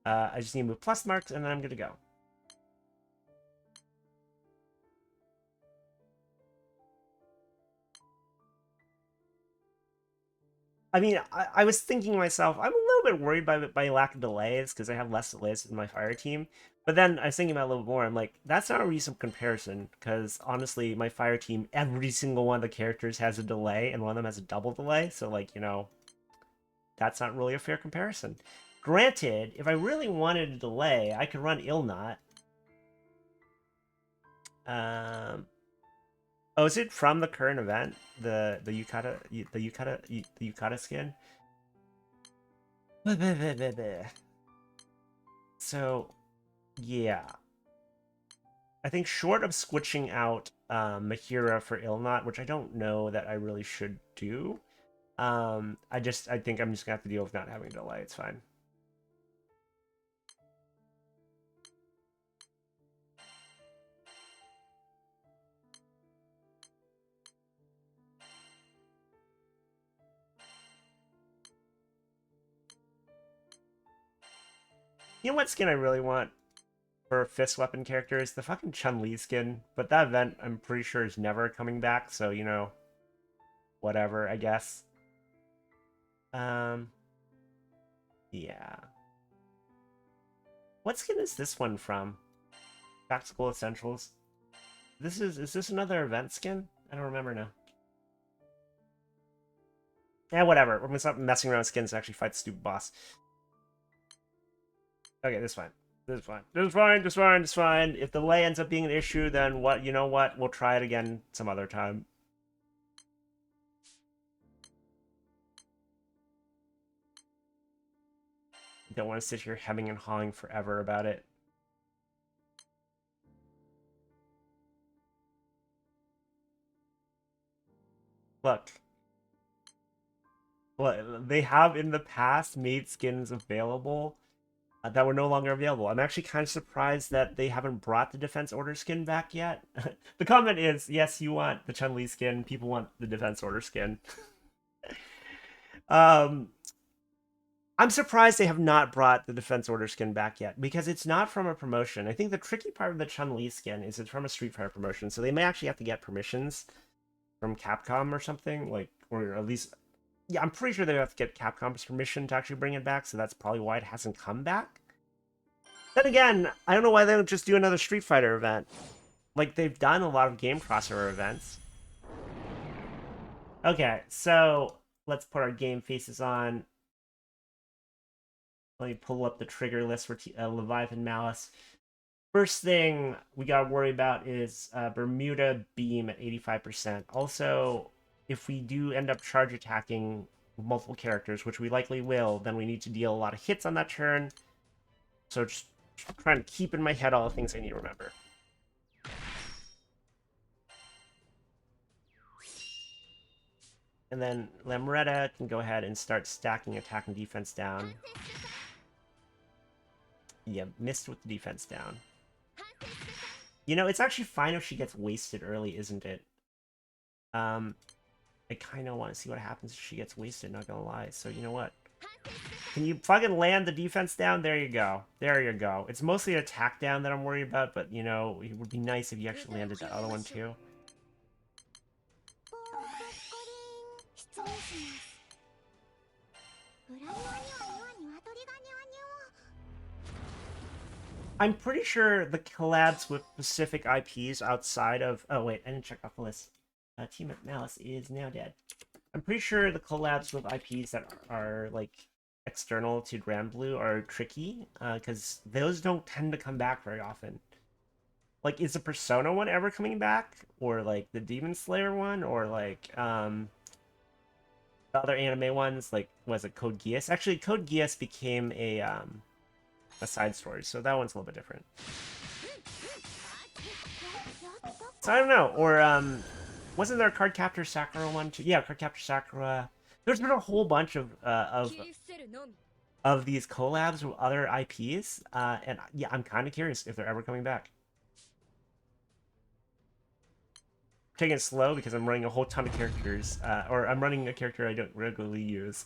I just need to move plus marks, and then I'm good to go. I mean, I was thinking to myself, I'm a little bit worried by lack of delays, because I have less delays with my fire team. But then I was thinking about it a little more. I'm like, that's not a reasonable comparison, because honestly, my fire team, every single one of the characters has a delay, and one of them has a double delay. So, like, you know, that's not really a fair comparison. Granted, if I really wanted a delay, I could run Ilnot. Oh, is it from the current event? The yukata skin? So, yeah. I think short of switching out Mahira for Ilnot, which I don't know that I really should do, I think I'm just gonna have to deal with not having a delay. It's fine. You know what skin I really want for fist weapon characters? The fucking Chun-Li skin. But that event, I'm pretty sure, is never coming back, so, you know, whatever, I guess. Yeah. What skin is this one from? Back to School Essentials. Is this another event skin? I don't remember now. Yeah, whatever. We're gonna stop messing around with skins and actually fight the stupid boss. Okay, this is fine. This is fine. This is fine. This is fine. This is fine. If the delay ends up being an issue, then what? You know what? We'll try it again some other time. Don't want to sit here hemming and hawing forever about it. Look. Well, they have in the past made skins available that were no longer available. I'm actually kind of surprised that they haven't brought the Defense Order skin back yet. The comment is, yes, you want the Chun-Li skin. People want the Defense Order skin. I'm surprised they have not brought the Defense Order skin back yet, because it's not from a promotion. I think the tricky part of the Chun-Li skin is it's from a Street Fighter promotion, so they may actually have to get permissions from Capcom or something, like, or at least... Yeah, I'm pretty sure they have to get Capcom's permission to actually bring it back, so that's probably why it hasn't come back. Then again, I don't know why they don't just do another Street Fighter event. Like, they've done a lot of game crossover events. Okay, so let's put our game faces on. Let me pull up the trigger list for Leviathan Malice. First thing we gotta worry about is Bermuda Beam at 85%. Also, if we do end up charge attacking multiple characters, which we likely will, then we need to deal a lot of hits on that turn. So just trying to keep in my head all the things I need to remember. And then Lamretta can go ahead and start stacking attack and defense down. Yeah, missed with the defense down. You know, it's actually fine if she gets wasted early, isn't it? I kind of want to see what happens if she gets wasted, not gonna lie. So, you know what? Can you fucking land the defense down? There you go. There you go. It's mostly an attack down that I'm worried about, but, you know, it would be nice if you actually landed the other one, too. I'm pretty sure the collabs with specific IPs outside of... Oh, wait, I didn't check off the list. Tiamat Malice is now dead. I'm pretty sure the collabs with IPs that are like external to Granblue are tricky, because those don't tend to come back very often. Like, is the Persona one ever coming back? Or like the Demon Slayer one? Or like the other anime ones? Like, was it Code Geass? Actually, Code Geass became a side story, so that one's a little bit different. So I don't know. Or wasn't there a Cardcaptor Sakura one too? Yeah, Cardcaptor Sakura. There's been a whole bunch of these collabs with other IPs, and yeah, I'm kind of curious if they're ever coming back. Taking it slow because I'm running a whole ton of characters, or I'm running a character I don't regularly use.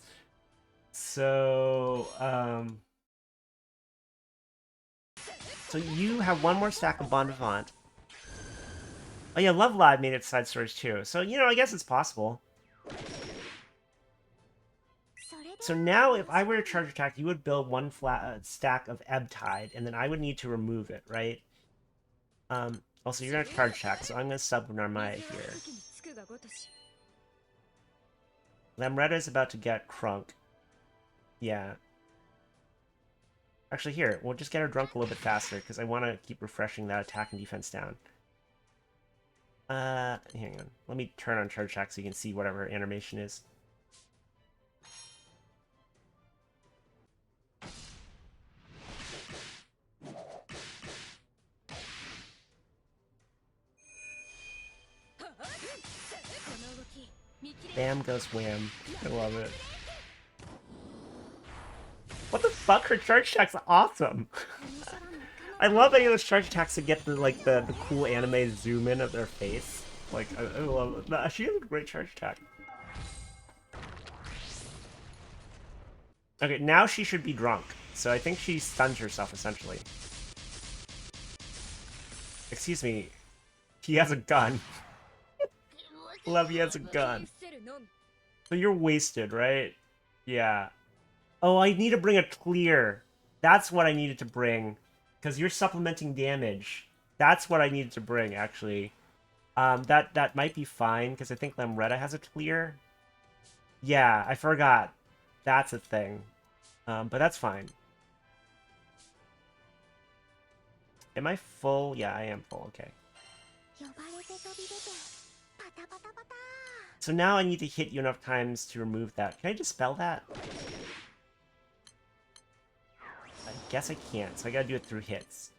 So, so you have one more stack of Bon Vivant. Oh yeah, Love Live made its side stories too. So, you know, I guess it's possible. So now, if I were to charge attack, you would build one flat stack of Ebb Tide, and then I would need to remove it, right? Also, you're going to charge attack, so I'm going to sub Narmaya here. Lamretta is about to get Crunk. Yeah. Actually, here, we'll just get her drunk a little bit faster, because I want to keep refreshing that attack and defense down. Hang on. Let me turn on charge attack so you can see whatever animation is. Bam goes wham. I love it. What the fuck? Her charge attack's awesome. I love any of those charge attacks to get the cool anime zoom in of their face. Like, I love it. No, she has a great charge attack. Okay, now she should be drunk. So I think she stuns herself, essentially. Excuse me. He has a gun. Levy has a gun. So you're wasted, right? Yeah. Oh, I need to bring a clear. That's what I needed to bring. Because you're supplementing damage. That's what I needed to bring, actually. That might be fine, because I think Lamretta has a clear. Yeah, I forgot. That's a thing. But that's fine. Am I full? Yeah, I am full. Okay. So now I need to hit you enough times to remove that. Can I dispel that? I guess I can't, so I gotta do it through hits.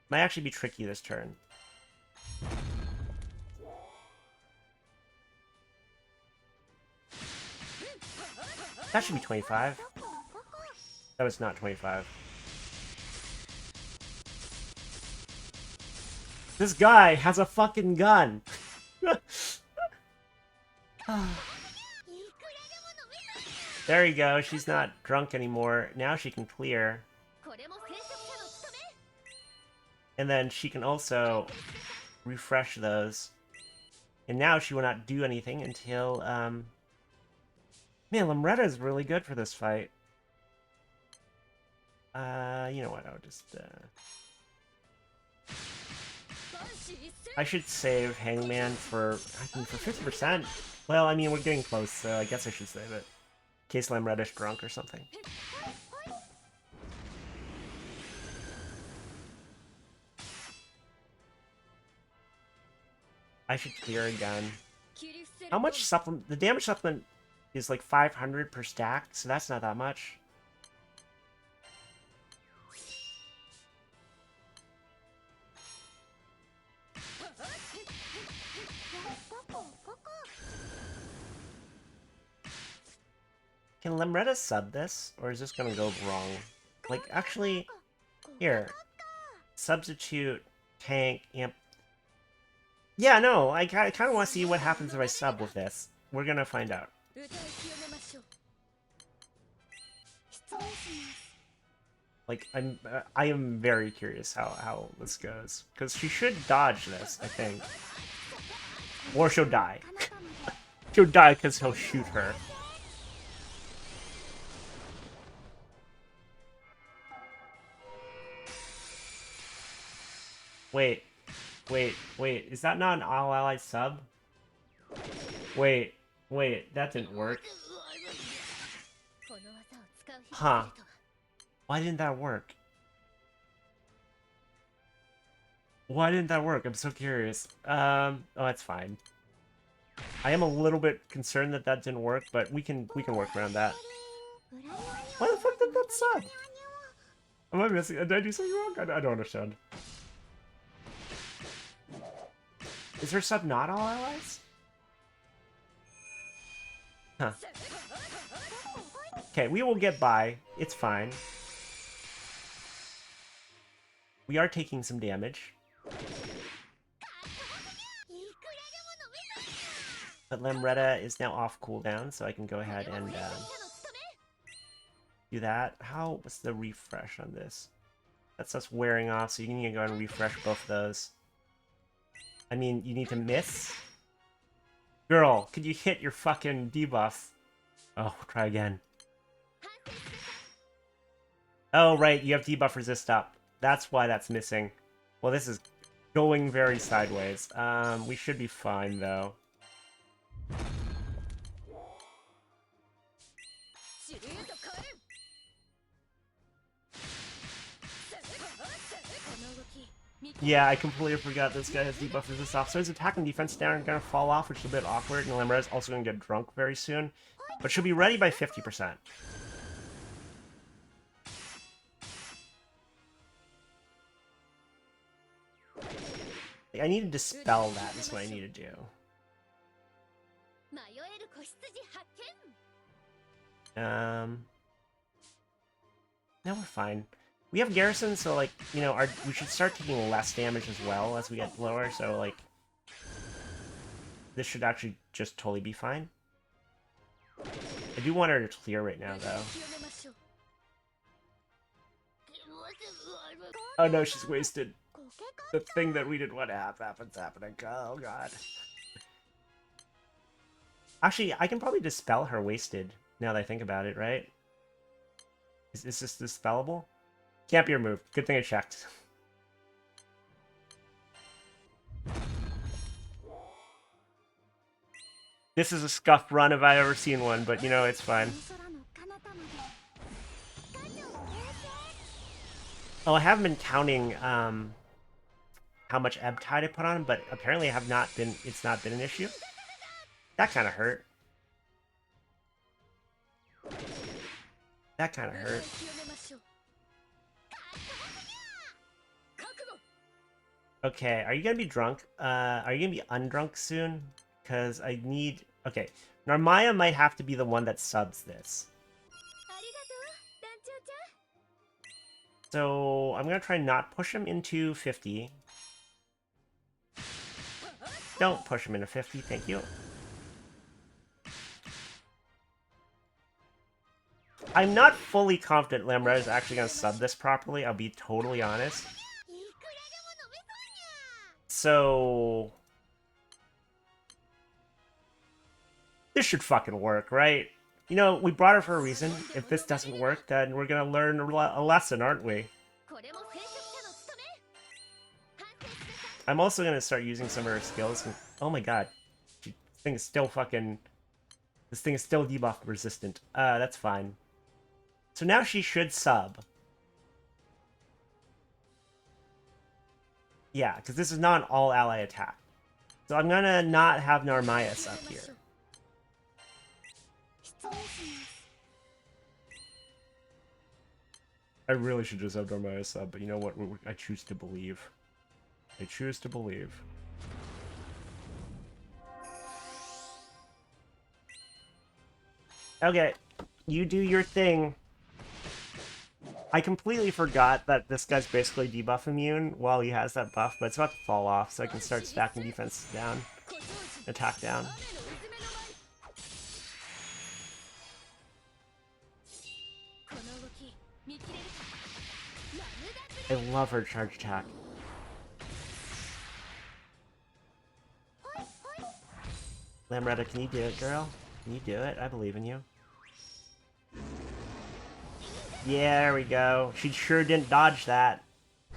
Might actually be tricky this turn. That should be 25. That was not 25. This guy has a fucking gun! There you go, she's not drunk anymore. Now she can clear. And then she can also refresh those. And now she will not do anything until, Man, Limretta is really good for this fight. You know what, I'll just, I should save Hangman for 50%. Well, I mean, we're getting close, so I guess I should save it. In case Limretta's drunk or something. I should clear again. How much supplement? The damage supplement is like 500 per stack, so that's not that much. Can Limretta sub this, or is this gonna go wrong? Like, actually, here. Substitute, tank, amp. Yeah, no, I kind of want to see what happens if I sub with this. We're gonna find out. Like, I am very curious how this goes. Because she should dodge this, I think. Or she'll die. She'll die because he'll shoot her. Wait, is that not an all allies sub? Wait, that didn't work. Huh. Why didn't that work? Why didn't that work? I'm so curious. Oh, that's fine. I am a little bit concerned that that didn't work, but we can work around that. Why the fuck did that sub? Am I missing? Did I do something wrong? I don't understand. Is her sub not all allies? Huh. Okay, we will get by. It's fine. We are taking some damage. But Limretta is now off cooldown, so I can go ahead and do that. What's the refresh on this? That's us wearing off, so you need to go ahead and refresh both those. I mean, you need to miss? Girl, could you hit your fucking debuff? Oh, try again. Oh, right, you have debuff resist up. That's why that's missing. Well, this is going very sideways. We should be fine, though. Yeah, I completely forgot this guy has debuff resist off. So his attack and defense down are going to fall off, which is a bit awkward. And Limretta's also going to get drunk very soon. But she'll be ready by 50%. I need to dispel that, is what I need to do. Now we're fine. We have Garrison, so, like, you know, we should start taking less damage as well as we get lower, so, like, this should actually just totally be fine. I do want her to clear right now, though. Oh no, she's wasted. The thing that we didn't want to have happening. Oh god. Actually, I can probably dispel her wasted, now that I think about it, right? Is this dispellable? Can't be removed. Good thing I checked. This is a scuffed run if I've ever seen one, but you know, it's fine. Oh, I haven't been counting how much ebb tide I put on, but apparently I have not been. It's not been an issue. That kind of hurt. That kind of hurt. Okay, are you gonna be drunk? Are you gonna be undrunk soon? Because I need... Okay, Narmaya might have to be the one that subs this. So, I'm gonna try not push him into 50. Don't push him into 50, thank you. I'm not fully confident Lamretta is actually gonna sub this properly, I'll be totally honest. So... this should fucking work, right? You know, we brought her for a reason. If this doesn't work, then we're gonna learn a lesson, aren't we? I'm also gonna start using some of her skills. And, oh my god. This thing is still fucking... This thing is still debuff resistant. That's fine. So now she should sub. Yeah, because this is not an all-ally attack. So I'm gonna not have Narmaya sub here. I really should just have Narmaya sub, but you know what? I choose to believe. I choose to believe. Okay, you do your thing. I completely forgot that this guy's basically debuff immune while he has that buff, but it's about to fall off, so I can start stacking defense down. Attack down. I love her charge attack. Lamretta, can you do it, girl? Can you do it? I believe in you. Yeah, there we go. She sure didn't dodge that.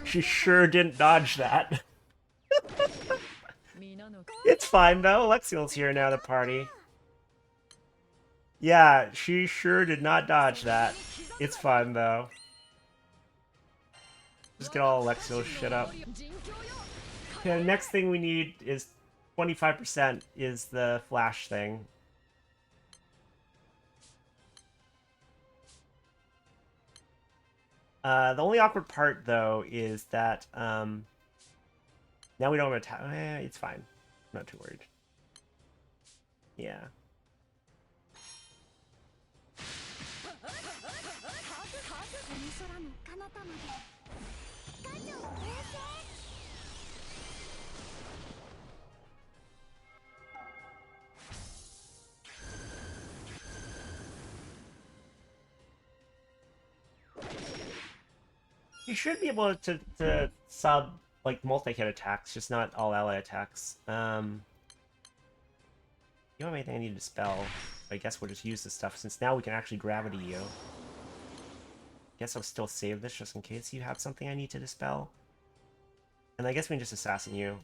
She sure didn't dodge that. It's fine, though. Lexiel's here now to party. Yeah, she sure did not dodge that. It's fine, though. Just get all Lexiel's shit up. Okay, the next thing we need is 25% is the flash thing. The only awkward part, though, is that now we don't have attack. It's fine. I'm not too worried. Yeah. You should be able to sub, like, multi-hit attacks, just not all ally attacks. You don't have anything I need to dispel. I guess we'll just use this stuff, since now we can actually gravity you. Guess I'll still save this just in case you have something I need to dispel. And I guess we can just assassin you.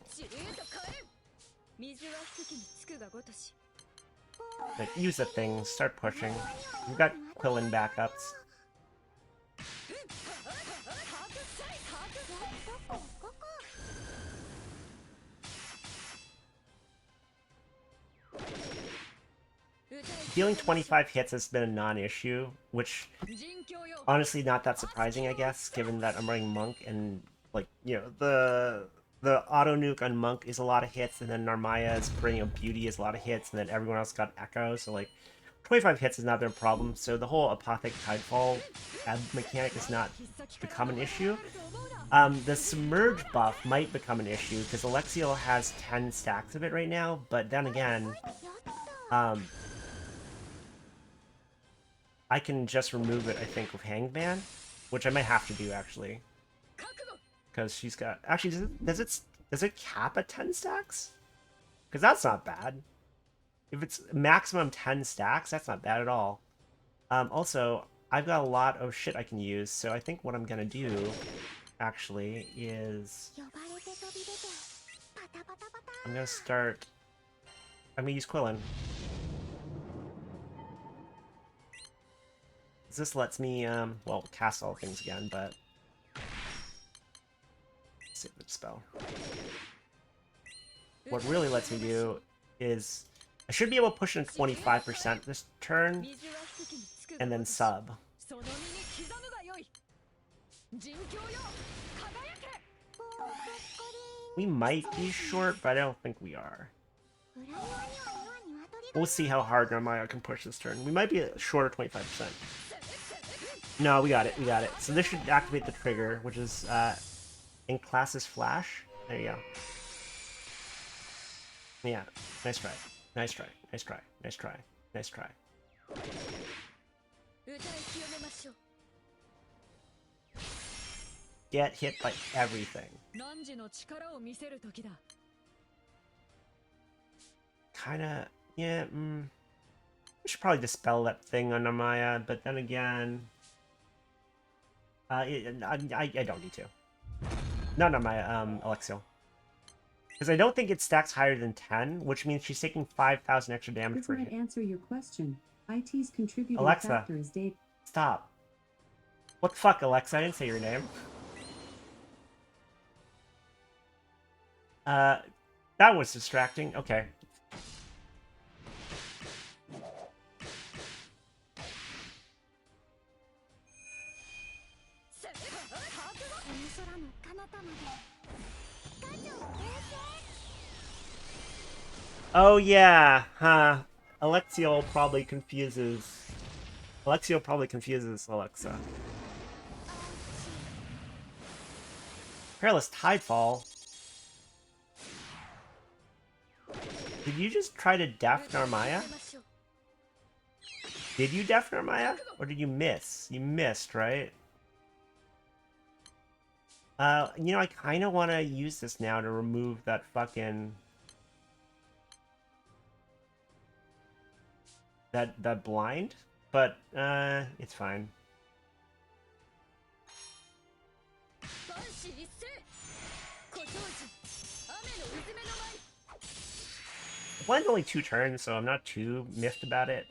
Like, use the thing, start pushing. We've got Quillen backups. Dealing 25 hits has been a non-issue, which honestly not that surprising, I guess, given that I'm running Monk and, like, you know, the auto nuke on Monk is a lot of hits, and then Narmaya's bringing up Beauty is a lot of hits, and then everyone else got Echo, so like 25 hits has not been a problem. So the whole Apothic Tidefall mechanic has not become an issue. The Submerge buff might become an issue because Alexiel has 10 stacks of it right now, but then again, I can just remove it, I think, with Hangman, which I might have to do, actually. Because she's got... Actually, does it cap at 10 stacks? Because that's not bad. If it's maximum 10 stacks, that's not bad at all. Also, I've got a lot of shit I can use, so I think what I'm gonna do, actually, is... I'm gonna use Quillen. This lets me, well, cast all things again, but... Let's spell. What really lets me do is I should be able to push in 25% this turn and then sub. We might be short, but I don't think we are. We'll see how hard Narmaya can push this turn. We might be short of 25%. No, we got it. We got it. So this should activate the trigger, which is in classes flash. There you go. Yeah. Nice try. Nice try. Nice try. Nice try. Nice try. Get hit by everything. Kinda, yeah, we should probably dispel that thing on Amaya, but then again, I don't need to. Not Amaya, Alexio. Because I don't think it stacks higher than 10, which means she's taking 5,000 extra damage for hit. This might answer your question. IT's contributing Alexa, factor is data. stop. What the fuck, Alexa? I didn't say your name. That was distracting. Okay. Oh yeah, huh. Alexio probably confuses Alexa. Perilous Tidefall. Did you just try to def Narmaya? Did you def Narmaya? Or did you miss? You missed, right? You know, I kind of want to use this now to remove that fucking... That blind, but, it's fine. The blind's only 2 turns, so I'm not too miffed about it.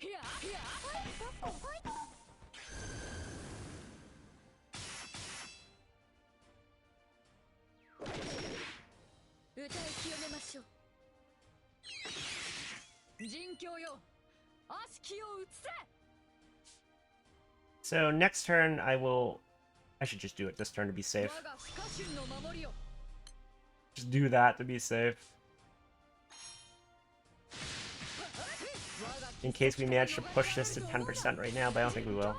So next turn I should just do it this turn to be safe. Just do that to be safe. In case we manage to push this to 10% right now, but I don't think we will.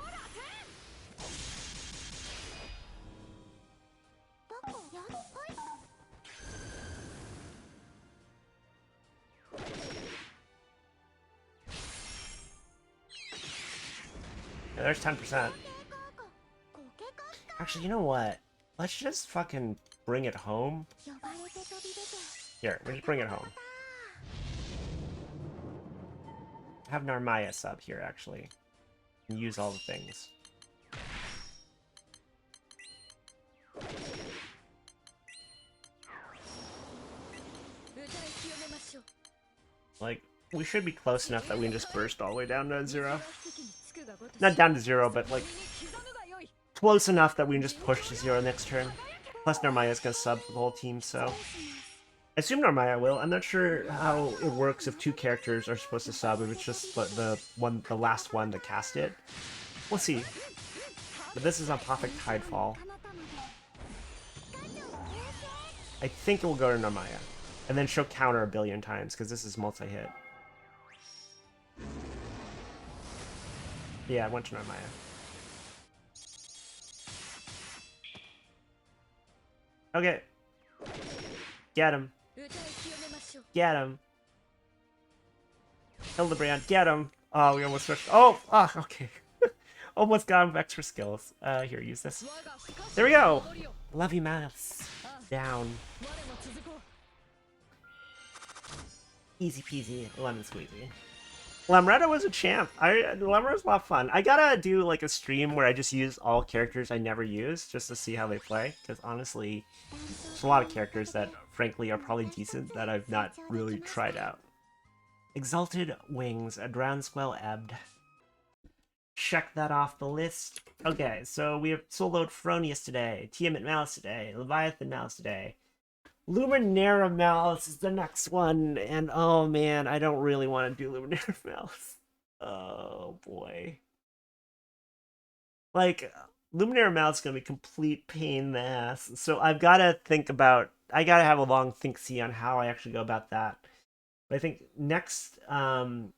Yeah, there's 10%. Actually, you know what? Let's just fucking bring it home. Here, we'll just bring it home. Have Narmaya sub here, actually. And use all the things. Like, we should be close enough that we can just burst all the way down to 0. Not down to 0, but like close enough that we can just push to 0 next turn. Plus Narmaya's gonna sub for the whole team, so I assume Narmaya will. I'm not sure how it works if 2 characters are supposed to sub, if it's just the last one to cast it. We'll see. But this is on Perfect Tidefall. I think it will go to Narmaya. And then she'll counter a billion times, because this is multi-hit. Yeah, I went to Narmaya. Okay. Get him. Get him. Hildebrand, get him. Oh, we almost switched. Oh, okay. Almost got him with extra skills. Here, use this. There we go. Love you, Malice. Down. Easy peasy, lemon squeezy. Lemretta was a champ. Lemretta was a lot of fun. I gotta do like a stream where I just use all characters I never use just to see how they play. Because honestly, there's a lot of characters that frankly are probably decent that I've not really tried out. Exalted Wings, a Drownsquell Ebbed. Check that off the list. Okay, so we have soloed Phronesis today, Tiamat Malice today, Leviathan Malice today. Luminara Malice is the next one, and oh man, I don't really want to do Luminara Malice. Oh boy. Like, Luminara Malice is gonna be complete pain in the ass. So I've gotta think about I gotta have a long think-see on how I actually go about that. But I think next the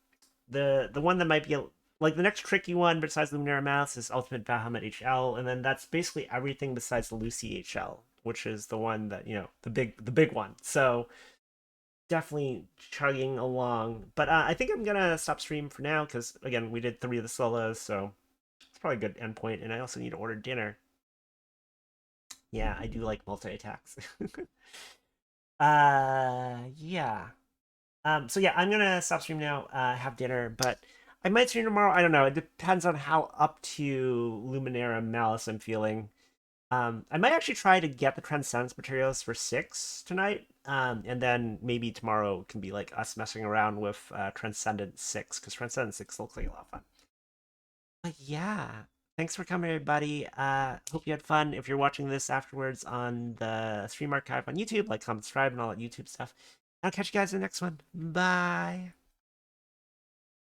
one that might be like the next tricky one besides Luminara Malice is Ultimate Bahamut HL, and then that's basically everything besides the Lucy HL, which is the one that, the big one. So definitely chugging along. But I think I'm gonna stop stream for now because again we did 3 of the solos, so it's probably a good endpoint. And I also need to order dinner. Yeah, I do like multi attacks. Yeah. So yeah, I'm gonna stop stream now, have dinner, but I might stream tomorrow. I don't know. It depends on how up to Luminara Malice I'm feeling. I might actually try to get the Transcendence materials for 6 tonight. And then maybe tomorrow can be like us messing around with Transcendence 6, because Transcendence 6 looks like a lot of fun. But yeah. Thanks for coming, everybody. Hope you had fun. If you're watching this afterwards on the stream archive on YouTube, like, comment, subscribe, and all that YouTube stuff. I'll catch you guys in the next one. Bye.